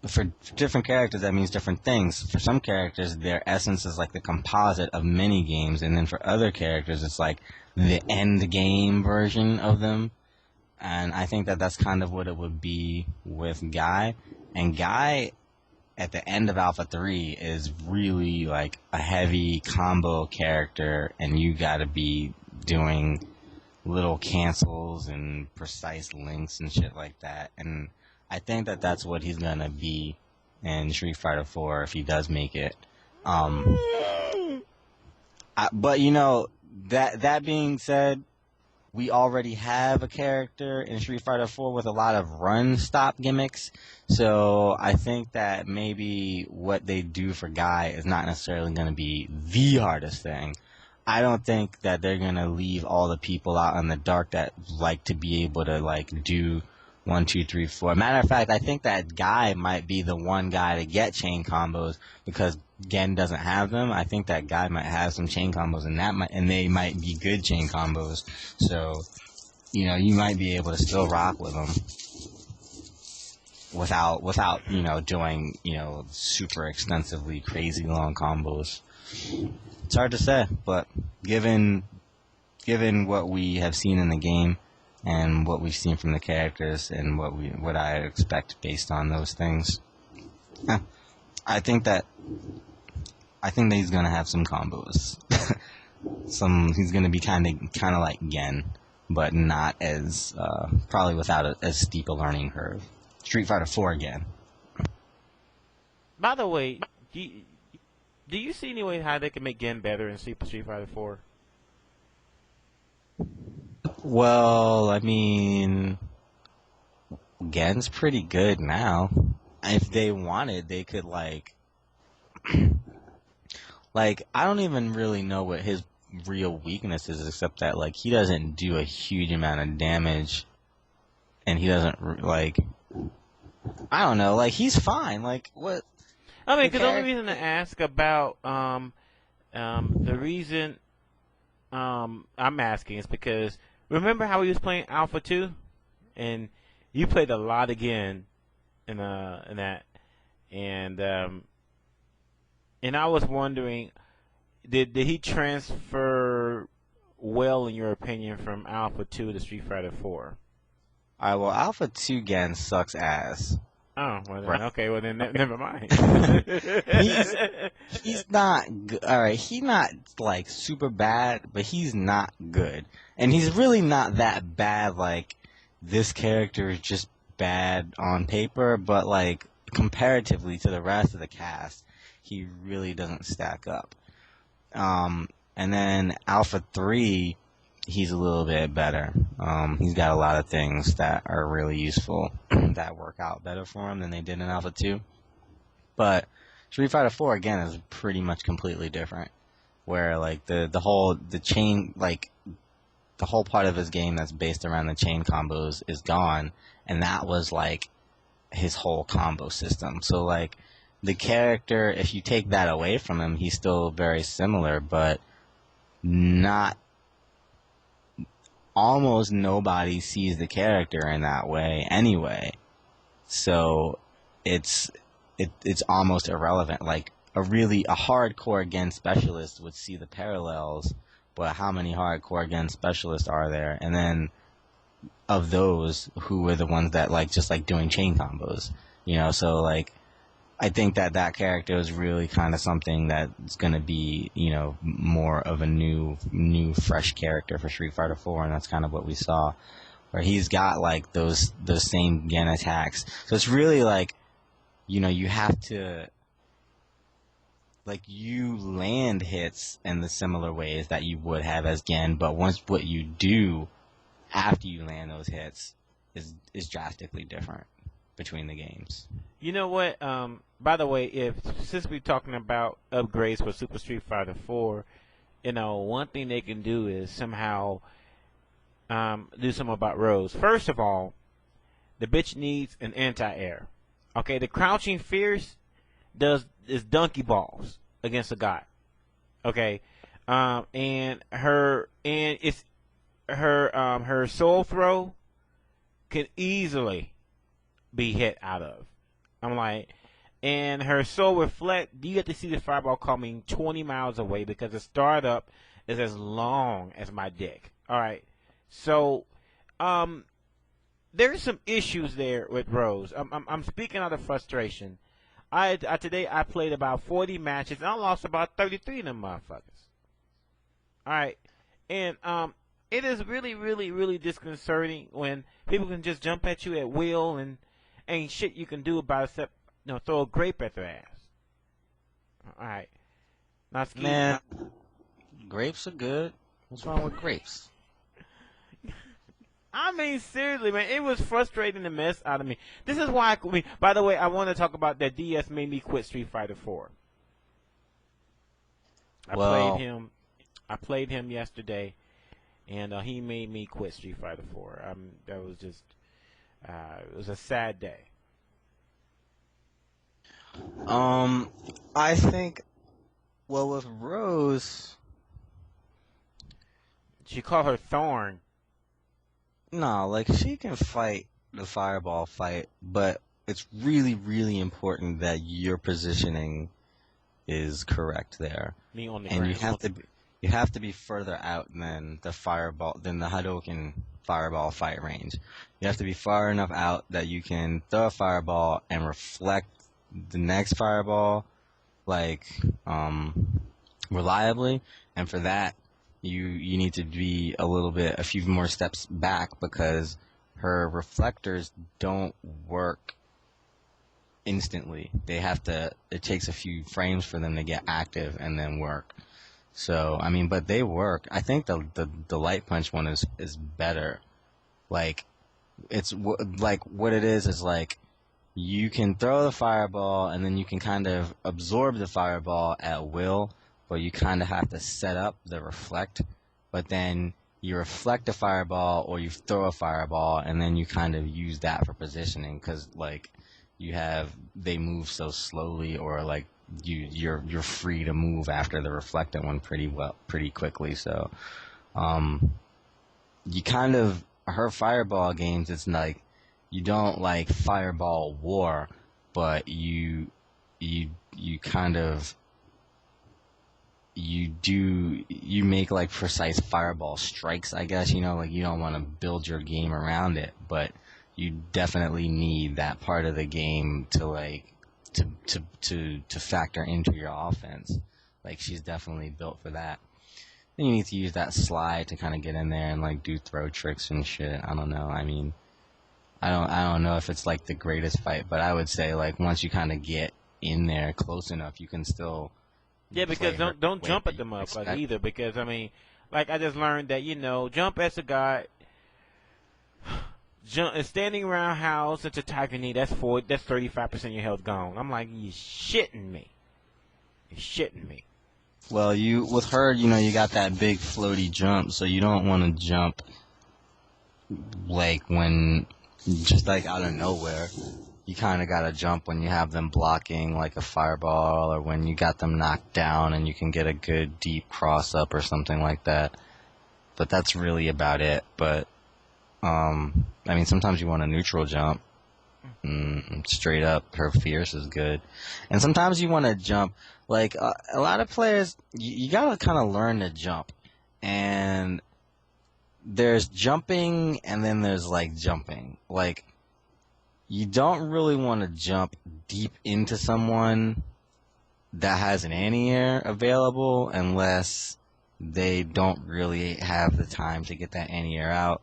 for different characters, that means different things. For some characters, their essence is like the composite of many games, and then for other characters, it's like the end game version of them. And I think that that's kind of what it would be with Guy. And Guy, at the end of Alpha 3, is really like a heavy combo character, and you gotta be doing little cancels and precise links and shit like that. And I think that that's what he's gonna be in Street Fighter 4 if he does make it. But you know, that being said, we already have a character in Street Fighter 4 with a lot of run-stop gimmicks, so I think that maybe what they do for Guy is not necessarily going to be the hardest thing. I don't think that they're going to leave all the people out in the dark that like to be able to, like, do 1, 2, 3, 4. Matter of fact, I think that Guy might be the one guy to get chain combos because Gen doesn't have them. I think that Guy might have some chain combos, and they might be good chain combos. So, you know, you might be able to still rock with them without you know, doing, you know, super extensively crazy long combos. It's hard to say, but given what we have seen in the game and what we've seen from the characters and what I expect based on those things, I think that he's gonna have some combos. He's gonna be kind of like Gen, but not as probably without as steep a learning curve. Street Fighter 4 again. By the way, do you see any way how they can make Gen better in Super Street Fighter 4? Well, I mean, Gen's pretty good now. If they wanted, they could like I don't even really know what his real weakness is, except that like he doesn't do a huge amount of damage, and he doesn't like, I don't know, like he's fine. Like what? I mean, because the only reason to ask about the reason I'm asking is because remember how he was playing Alpha 2, and you played a lot again in that, and I was wondering, did he transfer well, in your opinion, from Alpha 2 to Street Fighter 4? Alright, well, Alpha 2 Gen sucks ass. Oh, well then, right. Okay, well then, never mind. he's not good. Alright, he's not, like, super bad, but he's not good. And he's really not that bad, like, this character is just bad on paper, but, like, comparatively to the rest of the cast, he really doesn't stack up. And then Alpha 3, he's a little bit better. He's got a lot of things that are really useful that work out better for him than they did in Alpha 2. But Street Fighter 4 again is pretty much completely different. Where like the whole part of his game that's based around the chain combos is gone, and that was like his whole combo system. So like the character, if you take that away from him, he's still very similar, but not. Almost nobody sees the character in that way anyway, so it's almost irrelevant. Like a hardcore Gen specialist would see the parallels, but how many hardcore Gen specialists are there? And then of those, who are the ones that like just like doing chain combos, you know? So like I think that character is really kind of something that's going to be, you know, more of a new, fresh character for Street Fighter 4, and that's kind of what we saw, where he's got, like, those same Gen attacks. So it's really, like, you know, you have to, like, you land hits in the similar ways that you would have as Gen, but once what you do after you land those hits is drastically different between the games. You know what? By the way, since we're talking about upgrades for Super Street Fighter 4, you know, one thing they can do is somehow do something about Rose. First of all, the bitch needs an anti-air. Okay, the crouching fierce is donkey balls against a guy. Okay, and her soul throw can easily be hit out of. I'm like, and her soul reflect, you get to see the fireball coming 20 miles away because the startup is as long as my dick. All right, so there's some issues there with Rose. I'm speaking out of frustration. Today I played about 40 matches and I lost about 33 of them motherfuckers. All right, and it is really, really, really disconcerting when people can just jump at you at will and ain't shit you can do about it except throw a grape at their ass. All right, now Man, grapes are good. What's wrong with grapes? I mean, seriously, man, it was frustrating the mess out of me. This is why by the way, I want to talk about that DS made me quit Street Fighter 4. I played him yesterday, and he made me quit Street Fighter 4. That was just, it was a sad day. I think, well, with Rose, she called her Thorn. no, like, she can fight the fireball fight, but it's really, really important that your positioning is correct there. Me on the And ground. you have to be further out than the Hadoken fireball fight range. You have to be far enough out that you can throw a fireball and reflect the next fireball, like, reliably, and for that, you need to be a few more steps back because her reflectors don't work instantly. It takes a few frames for them to get active and then work. So, I mean, but they work. I think the light punch one is better. Like, like what it is like, you can throw the fireball and then you can kind of absorb the fireball at will, but you kind of have to set up the reflect. But then you reflect a fireball or you throw a fireball and then you kind of use that for positioning because, like, they move so slowly, or like you're free to move after the reflected one pretty quickly. So, you kind of, her fireball games, it's like you don't like fireball war, but you kind of you make like precise fireball strikes, I guess, like you don't want to build your game around it, but you definitely need that part of the game to factor into your offense. Like, she's definitely built for that. Then you need to use that slide to kind of get in there and like do throw tricks and shit. I don't know. I mean, I don't know if it's like the greatest fight, but I would say like once you kind of get in there close enough, you can still. Yeah, because don't jump at the motherfucker either. Because I mean, like I just learned that jump as a guy, standing around house into tiger knee. That's 35% of your health gone. I'm like, you shitting me. You're shitting me. Well, with her, you got that big floaty jump, so you don't want to jump like when just like out of nowhere. You kind of got to jump when you have them blocking like a fireball, or when you got them knocked down and you can get a good deep cross up or something like that. But that's really about it. But I mean, sometimes you want a neutral jump. Straight up, her fierce is good. And sometimes you want to jump. Like, a lot of players, you gotta kind of learn to jump. And there's jumping, and then there's, like, jumping. Like, you don't really want to jump deep into someone that has an anti-air available unless they don't really have the time to get that anti-air out.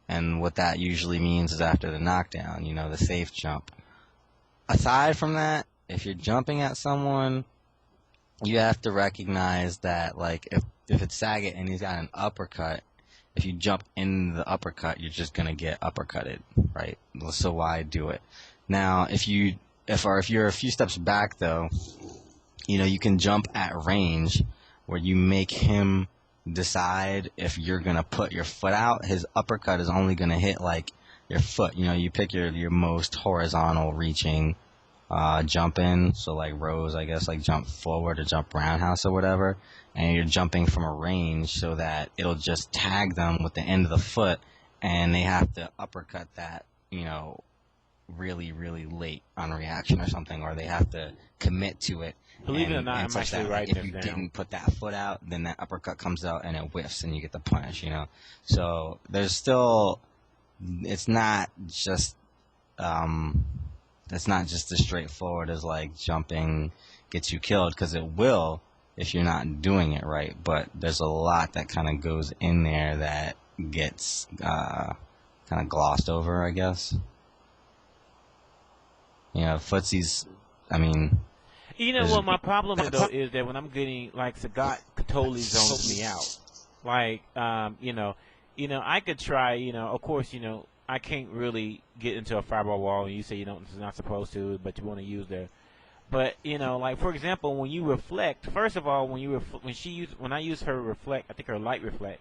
And what that usually means is after the knockdown, the safe jump. Aside from that, if you're jumping at someone, you have to recognize that, like, if it's Saget and he's got an uppercut, if you jump in the uppercut, you're just gonna get uppercutted, right? So why do it? Now, if you're a few steps back, though, you can jump at range where you make him decide if you're gonna put your foot out. His uppercut is only gonna hit like your foot. You pick your most horizontal reaching jump in. So like Rose, I guess, like jump forward or jump roundhouse or whatever, and you're jumping from a range so that it'll just tag them with the end of the foot, and they have to uppercut that, really, really late on reaction or something, or they have to commit to it. Believe it or not, I'm actually writing if you this down. didn't put that foot out, then that uppercut comes out and it whiffs and you get the punish, So there's still it's not just it's not just as straightforward as like jumping gets you killed, because it will if you're not doing it right. But there's a lot that kind of goes in there that gets kind of glossed over, I guess. You know, footsies. I mean, You know what my problem is though is that when I'm getting like Sagat totally zones me out. Like I could try. Of course, I can't really get into a fireball wall, and you say you're not supposed to, but you want to use the. But like for example, when you reflect, first of all, when I use her reflect, I think her light reflect,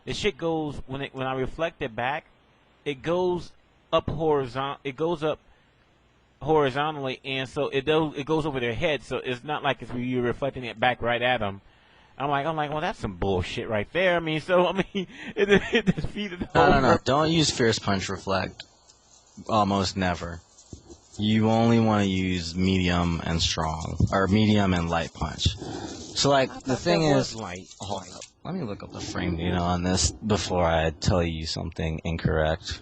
the shit goes when I reflect it back, it goes up horizontal. It goes up horizontally, and so it goes over their head. So it's not like you're reflecting it back right at them. I'm like, well, that's some bullshit right there. I mean, it defeated the whole. No. Don't use Fierce Punch Reflect. Almost never. You only want to use medium and strong, or medium and light punch. So, like, the thing is, hold up. Let me look up the frame data on this before I tell you something incorrect.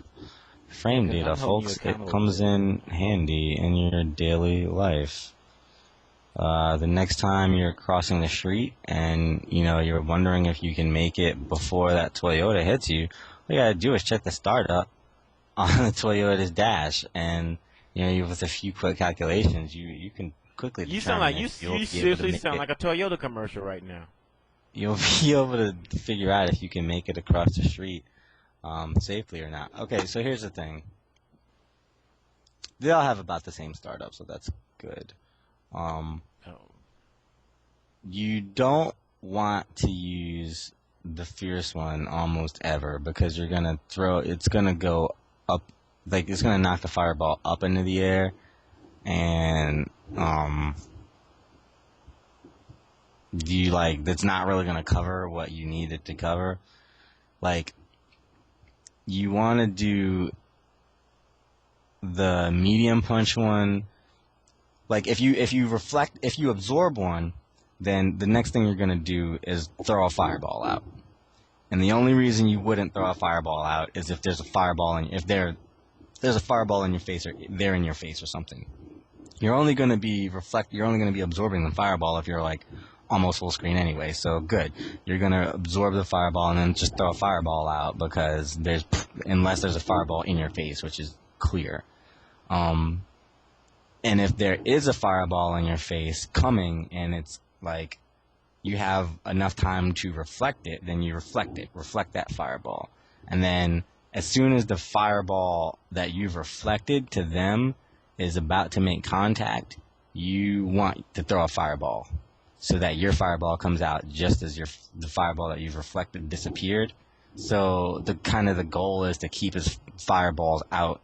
Frame data, folks, it comes in handy in your daily life. The next time you're crossing the street and, you're wondering if you can make it before that Toyota hits you, all you gotta do is check the startup on the Toyota's dash, and, with a few quick calculations, you can quickly determine you seriously sound like a Toyota commercial right now. You'll be able to figure out if you can make it across the street safely or not. Okay, so here's the thing. They all have about the same startup, so that's good. You don't want to use the fierce one almost ever, because you're gonna it's gonna go up, like it's gonna knock the fireball up into the air, and that's not really gonna cover what you need it to cover. Like, you want to do the medium punch one. Like, if you absorb one, then the next thing you're going to do is throw a fireball out. And the only reason you wouldn't throw a fireball out is if there's a fireball, if there's a fireball in your face, or they're in your face or something. You're only going to be absorbing the fireball if you're like almost full screen anyway. So good. You're going to absorb the fireball and then just throw a fireball out, because unless there's a fireball in your face, which is clear. And if there is a fireball in your face coming, and it's like you have enough time to reflect it, then you reflect that fireball. And then as soon as the fireball that you've reflected to them is about to make contact, you want to throw a fireball, so that your fireball comes out just as the fireball that you've reflected disappeared. So the goal is to keep his fireballs out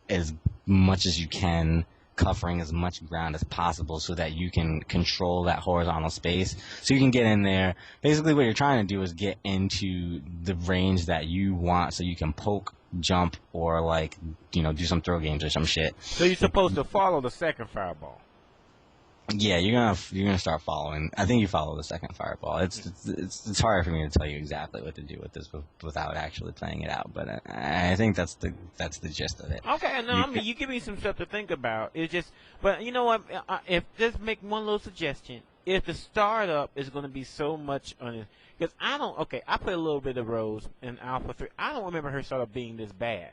as much as you can, covering as much ground as possible, so that you can control that horizontal space. So you can get in there. Basically what you're trying to do is get into the range that you want, so you can poke, jump, or do some throw games or some shit. So you're supposed to follow the second fireball. Yeah, you're gonna start following. I think you follow the second fireball. It's hard for me to tell you exactly what to do with this without actually playing it out, but I think that's the gist of it. Okay, no, you give me some stuff to think about. But you know what? Just make one little suggestion. If the startup is going to be so much on it, because I played a little bit of Rose in Alpha 3. I don't remember her startup being this bad.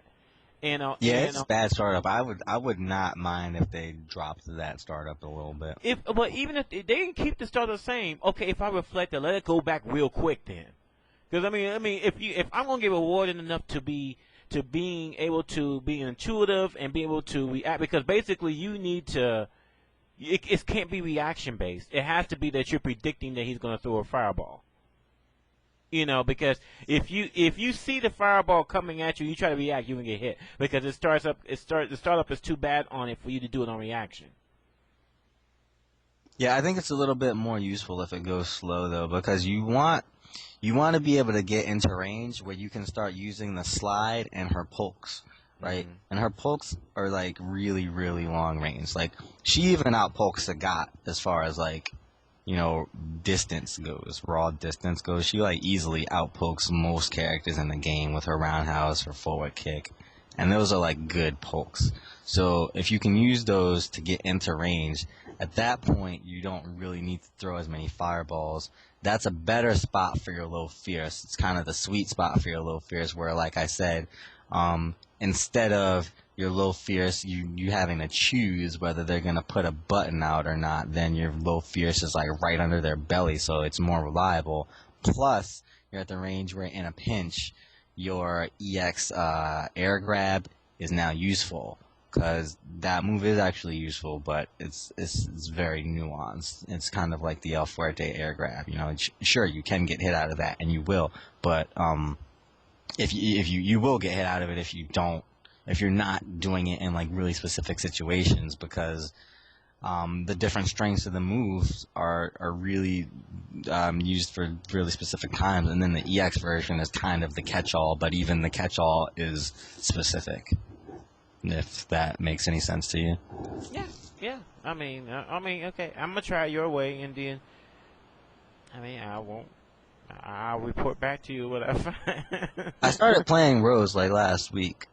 It's bad startup. I would not mind if they dropped that startup a little bit. But even if they didn't keep the startup the same, okay, if I reflect it, let it go back real quick then. Because I mean, if I'm gonna get rewarded enough to being able to be intuitive and be able to react, because basically you need to. It can't be reaction based. It has to be that you're predicting that he's gonna throw a fireball. Because if you see the fireball coming at you, you try to react, you're gonna get hit, because the startup is too bad on it for you to do it on reaction. Yeah, I think it's a little bit more useful if it goes slow though, because you want to be able to get into range where you can start using the slide and her pokes, right? Mm-hmm. And her pokes are like really, really long range. Like, she even outpokes Sagat as far as distance goes, raw distance goes. She easily outpokes most characters in the game with her roundhouse, her forward kick, and those are like good pokes. So if you can use those to get into range, at that point you don't really need to throw as many fireballs. That's a better spot for your low fierce. It's kind of the sweet spot for your low fierce, where, like I said, instead of your low fierce, you having to choose whether they're gonna put a button out or not, then your low fierce is like right under their belly, so it's more reliable. Plus, you're at the range where in a pinch, your EX air grab is now useful, because that move is actually useful, but it's very nuanced. It's kind of like the El Fuerte air grab. You know, sure, you can get hit out of that, and you will, but if you will get hit out of it if you're not doing it in like really specific situations, because the different strengths of the moves are really used for really specific times, and then the EX version is kind of the catch-all, but even the catch-all is specific. If that makes any sense to you. Yeah. I mean, okay. I'm gonna try it your way, and then, I mean, I'll report back to you what I find. I started playing Rose like last week,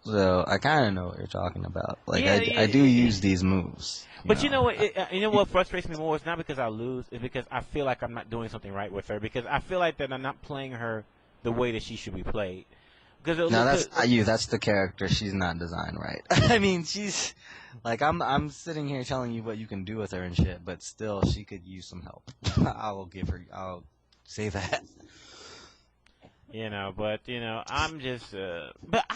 so I kind of know what you're talking about. Like, I do use these moves. But you know what? You know what frustrates me more? It's not because I lose. It's because I feel like I'm not doing something right with her. Because I feel like that I'm not playing her the way that she should be played. No, that's not you. That's the character. She's not designed right. I mean, she's like I'm sitting here telling you what you can do with her and shit, but still, she could use some help. I'll say that. You know, but you know, I'm just. But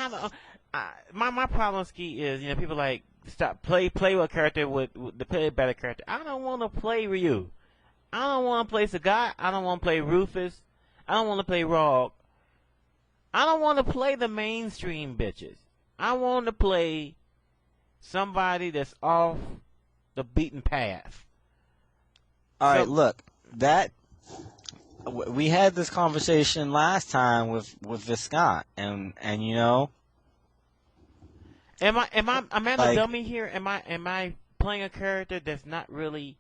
my problem, Ski, is people like stop play with a character with the play a better character. I don't want to play Ryu. I don't want to play Sagat. I don't want to play Rufus. I don't want to play Rogue. I don't want to play the mainstream bitches. I want to play somebody that's off the beaten path. All right, look, we had this conversation last time with Viscount, and you know, am I the dummy here? Am I playing a character that's not really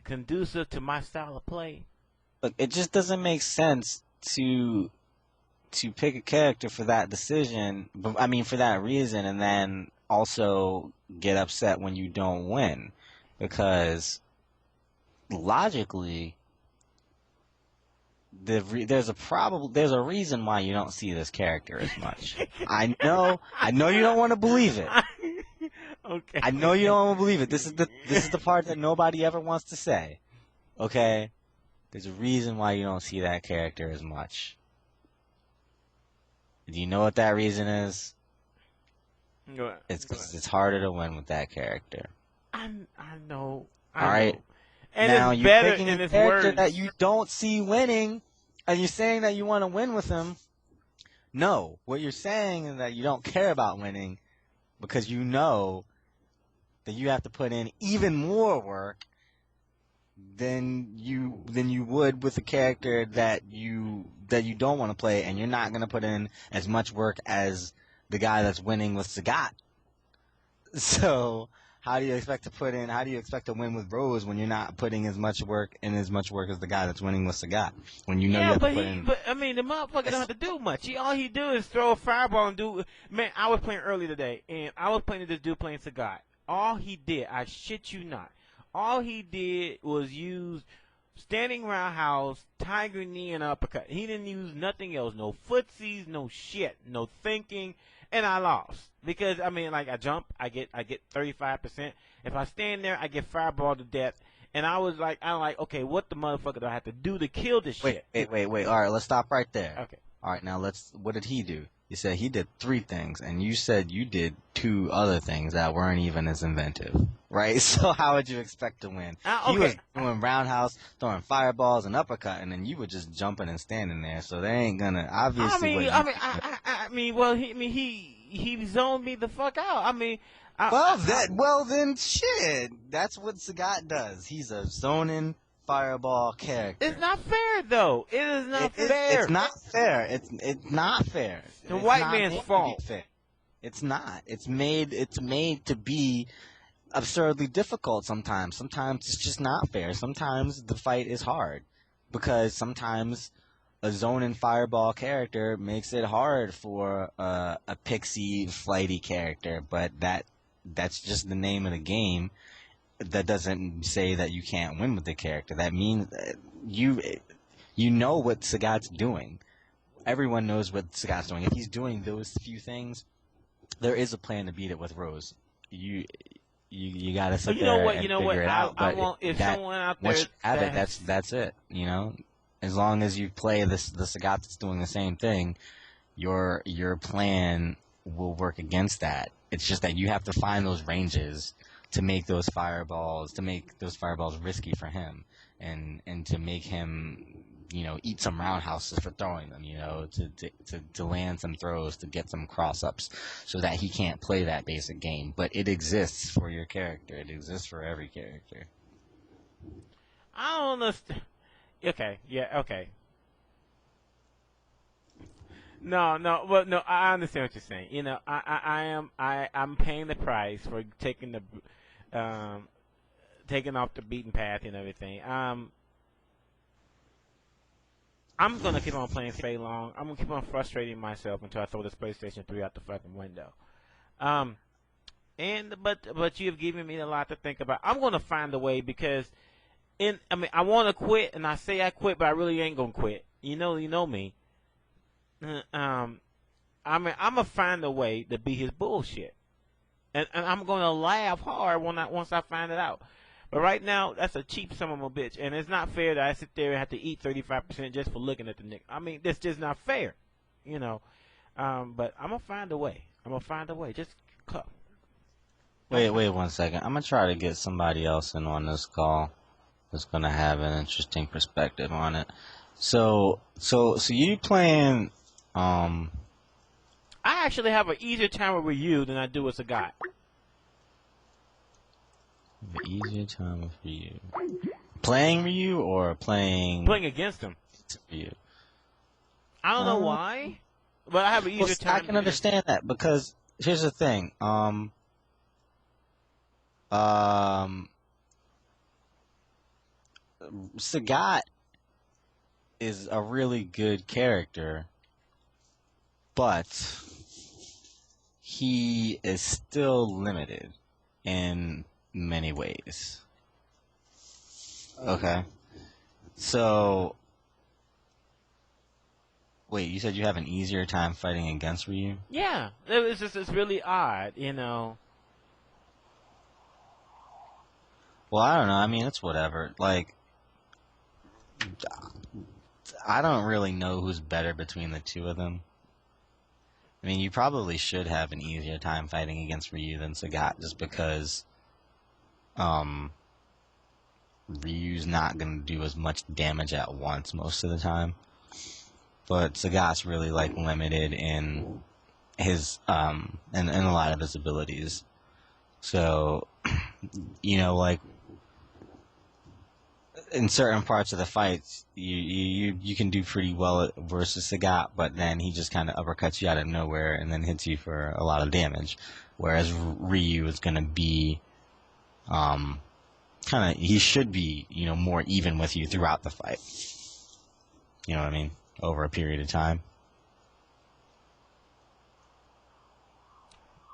conducive to my style of play? Look, it just doesn't make sense to pick a character for that decision, for that reason, and then also get upset when you don't win, because logically, there's a reason why you don't see this character as much. I know you don't want to believe it. Okay. I know you don't want to believe it. This is the part that nobody ever wants to say. Okay? There's a reason why you don't see that character as much. Do you know what that reason is? It's because it's harder to win with that character. I know. All right. Know. And now it's you're better picking in a its character words. that you don't see winning, and you're saying that you want to win with him. No, what you're saying is that you don't care about winning because you know that you have to put in even more work than you would with a character that you don't want to play, and you're not going to put in as much work as the guy that's winning with Sagat. So how do you expect to win with Rose when you're not putting as much work as the guy that's winning with Sagat? When you know you have to put in. But I mean, the motherfucker don't have to do much. All he do is throw a fireball and do. Man, I was playing early today, and I was playing this dude playing Sagat. All he did, I shit you not, all he did was use standing roundhouse, tiger knee, and uppercut. He didn't use nothing else. No footsies, no shit, no thinking. And I lost because I jump, I get 35%. If I stand there, I get fireball to death. And I'm like, okay, what the motherfucker do I have to do to kill this shit? Wait. All right, let's stop right there. Okay. All right, now what did he do? You said he did 3 things, and you said you did 2 other things that weren't even as inventive, right? So how would you expect to win? Okay. He was doing roundhouse, throwing fireballs, and uppercut, and then you were just jumping and standing there. So they ain't gonna obviously. He zoned me the fuck out. Then shit. That's what Sagat does. He's a zoning fireball character. It's not fair though. It is not fair. It's not fair. It's not fair. The white man's fault. It's not. It's made to be absurdly difficult sometimes. Sometimes it's just not fair. Sometimes the fight is hard because sometimes a zone and fireball character makes it hard for a pixie flighty character, but that's just the name of the game. That doesn't say that you can't win with the character. That means you know what Sagat's doing. Everyone knows what Sagat's doing. If he's doing those few things, there is a plan to beat it with Rose. You gotta sit there and figure it out. I want if someone out there that's it. You know, as long as you play the Sagat that's doing the same thing, your plan will work against that. It's just that you have to find those ranges to make those fireballs risky for him, and to make him, you know, eat some roundhouses for throwing them, you know, to land some throws, to get some cross-ups, so that he can't play that basic game. But it exists for your character. It exists for every character. I don't understand. Okay, yeah, okay. No, I understand what you're saying. You know, I'm paying the price for taking off the beaten path and everything. I'm gonna keep on playing Fei Long. I'm gonna keep on frustrating myself until I throw this PlayStation 3 out the fucking window. But you've given me a lot to think about. I'm gonna find a way because I want to quit, and I say I quit, but I really ain't gonna quit. You know me. I'm gonna find a way to beat his bullshit, and I'm gonna laugh hard once I find it out. But right now, that's a cheap son of a bitch, and it's not fair that I sit there and have to eat 35% just for looking at the Nick. I mean, that's just not fair, you know. But I'm gonna find a way. Just cut. Wait 1 second. I'm gonna try to get somebody else in on this call that's gonna have an interesting perspective on it. So you playing? I actually have an easier time with you than I do with Sagat. The easier time for you. Playing Ryu or playing against him. Ryu? I don't know why, but I have an easier time. I can understand that because here's the thing. Sagat is a really good character, but he is still limited in many ways. Okay. So, wait, you said you have an easier time fighting against Ryu? Yeah, it's really odd, you know. Well, I don't know. I mean, it's whatever. Like, I don't really know who's better between the two of them. I mean, you probably should have an easier time fighting against Ryu than Sagat, just because Ryu's not going to do as much damage at once most of the time. But Sagat's really, like, limited in his, in a lot of his abilities. So, you know, like, in certain parts of the fights, you can do pretty well versus Sagat, but then he just kind of uppercuts you out of nowhere and then hits you for a lot of damage. Whereas Ryu is going to be, he should be, you know, more even with you throughout the fight. You know what I mean? Over a period of time.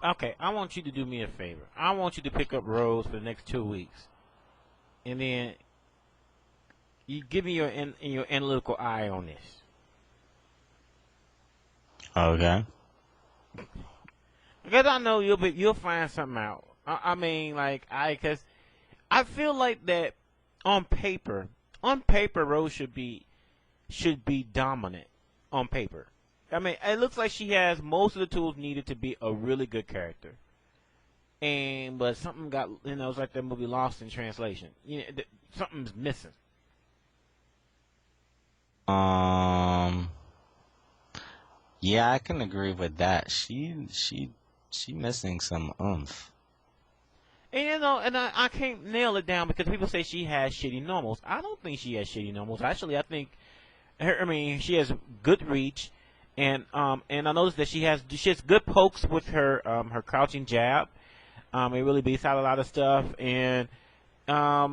Okay, I want you to do me a favor. I want you to pick up Rose for the next 2 weeks, and then you give me your analytical eye on this. Okay. Because I know you'll find something out. I mean, like, because I feel like that on paper, Rose should be dominant on paper. I mean, it looks like she has most of the tools needed to be a really good character. But something got, you know, it's like that movie Lost in Translation. You know, something's missing. Yeah, I can agree with that. She missing some oomph. And you know, and I can't nail it down because people say she has shitty normals. I don't think she has shitty normals. Actually, I think she has good reach, and I noticed that she has good pokes with her her crouching jab. It really beats out a lot of stuff, and I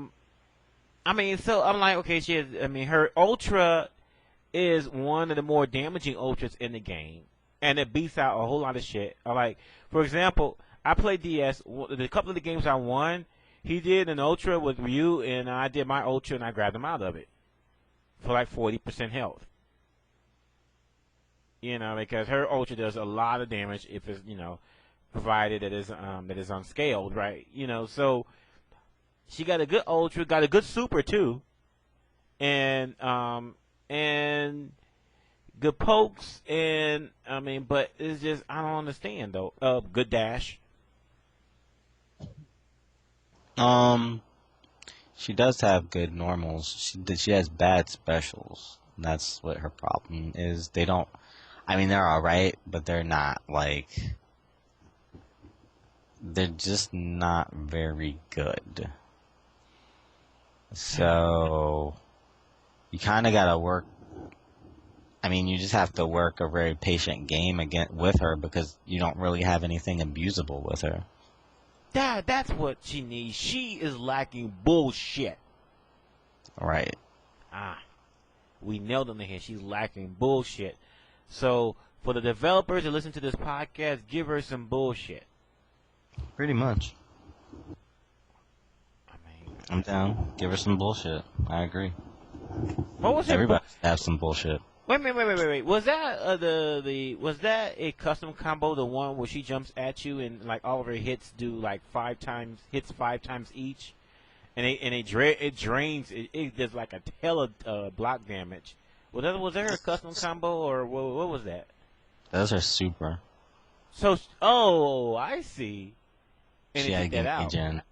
mean, so I'm like, okay, she has. I mean, her ultra is one of the more damaging ultras in the game, and it beats out a whole lot of shit. Like, for example, I played DS. The couple of the games I won, he did an ultra with Ryu, and I did my ultra, and I grabbed him out of it for like 40% health. You know, because her ultra does a lot of damage if it's, you know, provided that is unscaled, right? You know, so she got a good ultra, got a good super too, and good pokes, and I mean, but it's just I don't understand though. Good dash. She does have good normals. She has bad specials. That's what her problem is. They don't. I mean, they're all right, but they're not like. They're just not very good. So you kind of gotta work. I mean, you just have to work a very patient game again with her because you don't really have anything abusable with her. That's what she needs. She is lacking bullshit. Right. We nailed on the head. She's lacking bullshit. So for the developers that listen to this podcast, give her some bullshit. Pretty much. I mean, I'm down. Give her some bullshit. I agree. What was Everybody has some bullshit. Wait. Was that was that a custom combo? The one where she jumps at you and like all of her hits do like 5 times each, and it drains. It does like a hell of block damage. Was that her custom combo or what was that? Those are super. So I see. And She had that out. agent,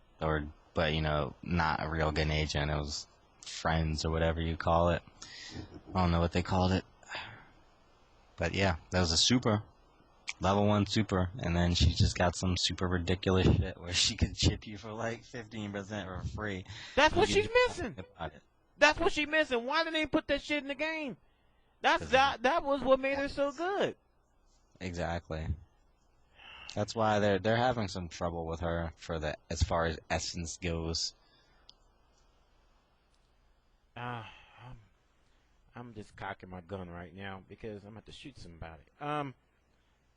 but you know, not a real good agent. It was friends or whatever you call it. I don't know what they called it. But yeah, that was a super. Level 1 super. And then she just got some super ridiculous shit where she could chip you for like 15% for free. That's what she's missing. That's what she's missing. Why didn't they put that shit in the game? That was what made her so good. Exactly. That's why they're having some trouble with her as far as essence goes. I'm just cocking my gun right now because I'm about to shoot somebody. All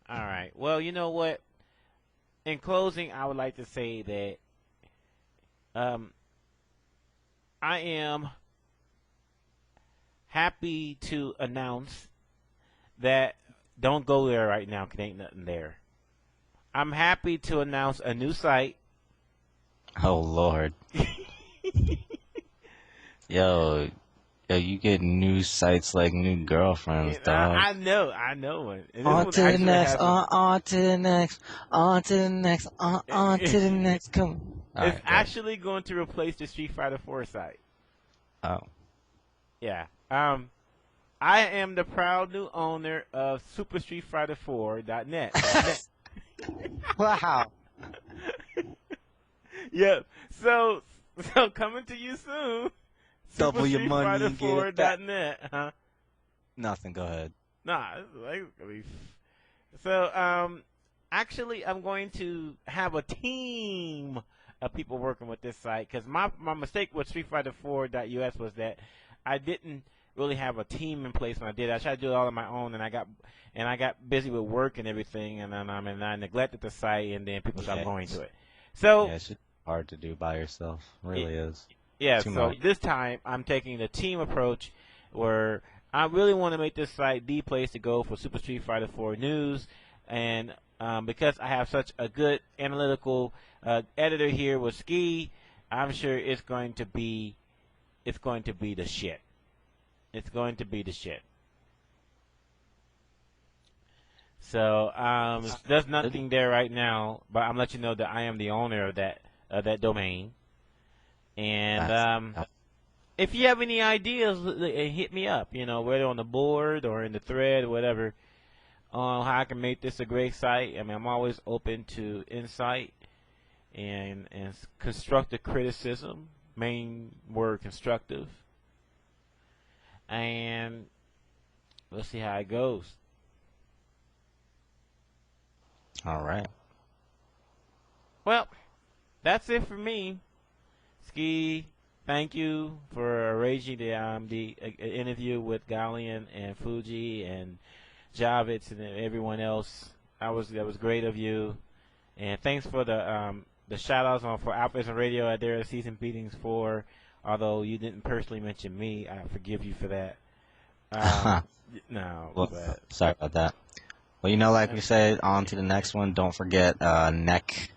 right. Well, you know what? In closing, I would like to say that I am happy to announce that don't go there right now because ain't nothing there. I'm happy to announce a new site. Oh, Lord. Yo, you get new sites like new girlfriends, dog. I know it. On to the next, on to the next, on to the next, on to the next. Come on. It's actually going to replace the Street Fighter 4 site. Oh. Yeah. I am the proud new owner of SuperStreetFighter4.net. Wow. Yep. So coming to you soon. Double your money and get it back. SuperStreetFighter4.net. Huh? Nothing. Go ahead. Nah. So actually, I'm going to have a team of people working with this site because my mistake with StreetFighter4.us was that I didn't really have a team in place when I did it. I tried to do it all on my own, and I got busy with work and everything, and I neglected the site, and then people stopped going to it. So yeah, it's just hard to do by yourself. It really is. Yeah. Too So much. this time I'm taking the team approach, where I really want to make this site the place to go for Super Street Fighter 4 news, and because I have such a good analytical editor here with Ski, I'm sure it's going to be the shit. It's going to be the shit. So there's nothing there right now, but I'm letting you know that I am the owner of that domain. And if you have any ideas, hit me up. You know, whether on the board or in the thread, or whatever, on how I can make this a great site. I mean, I'm always open to insight and constructive criticism. Main word, constructive. And we'll see how it goes. All right. Well, that's it for me. Ski, thank you for arranging the interview with Ghaleon and Fugee and Javits and everyone else. That was great of you. And thanks for the shout outs on for AlphaISM Radio at their season beatings 4. Although you didn't personally mention me, I forgive you for that. No, Well, but sorry about that. Well, like we said, on to the next one. Don't forget neck.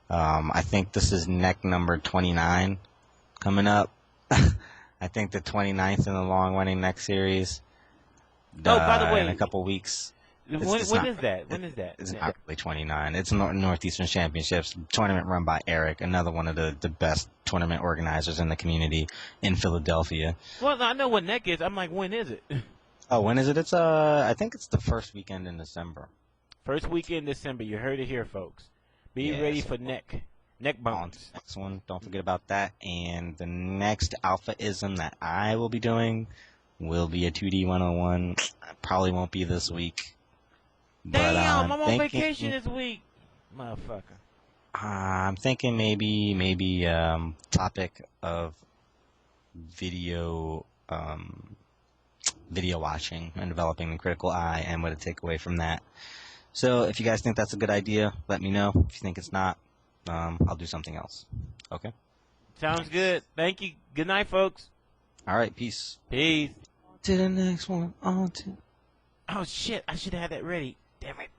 I think this is neck number 29 coming up. I think the 29th in the long-running neck series. by the way, in a couple weeks. when is that? When is that? It's not really 29. It's Northeastern Championships tournament run by Eric, another one of the best tournament organizers in the community in Philadelphia. Well, I know what neck is. I'm like, when is it? Oh, when is it? It's I think it's the first weekend in December. First weekend in December. You heard it here, folks. Be ready for neck On bumps. to the next one. Don't forget about that. And the next AlphaISM that I will be doing will be a 2D 101. Probably won't be this week. Damn, I'm on vacation this week, motherfucker. I'm thinking maybe topic of video watching and developing the critical eye and what to take away from that. So if you guys think that's a good idea, let me know. If you think it's not, I'll do something else. Okay? Sounds good. Thank you. Good night, folks. All right, peace. Peace. To the next one. On to... Oh, shit. I should have had that ready. Damn it.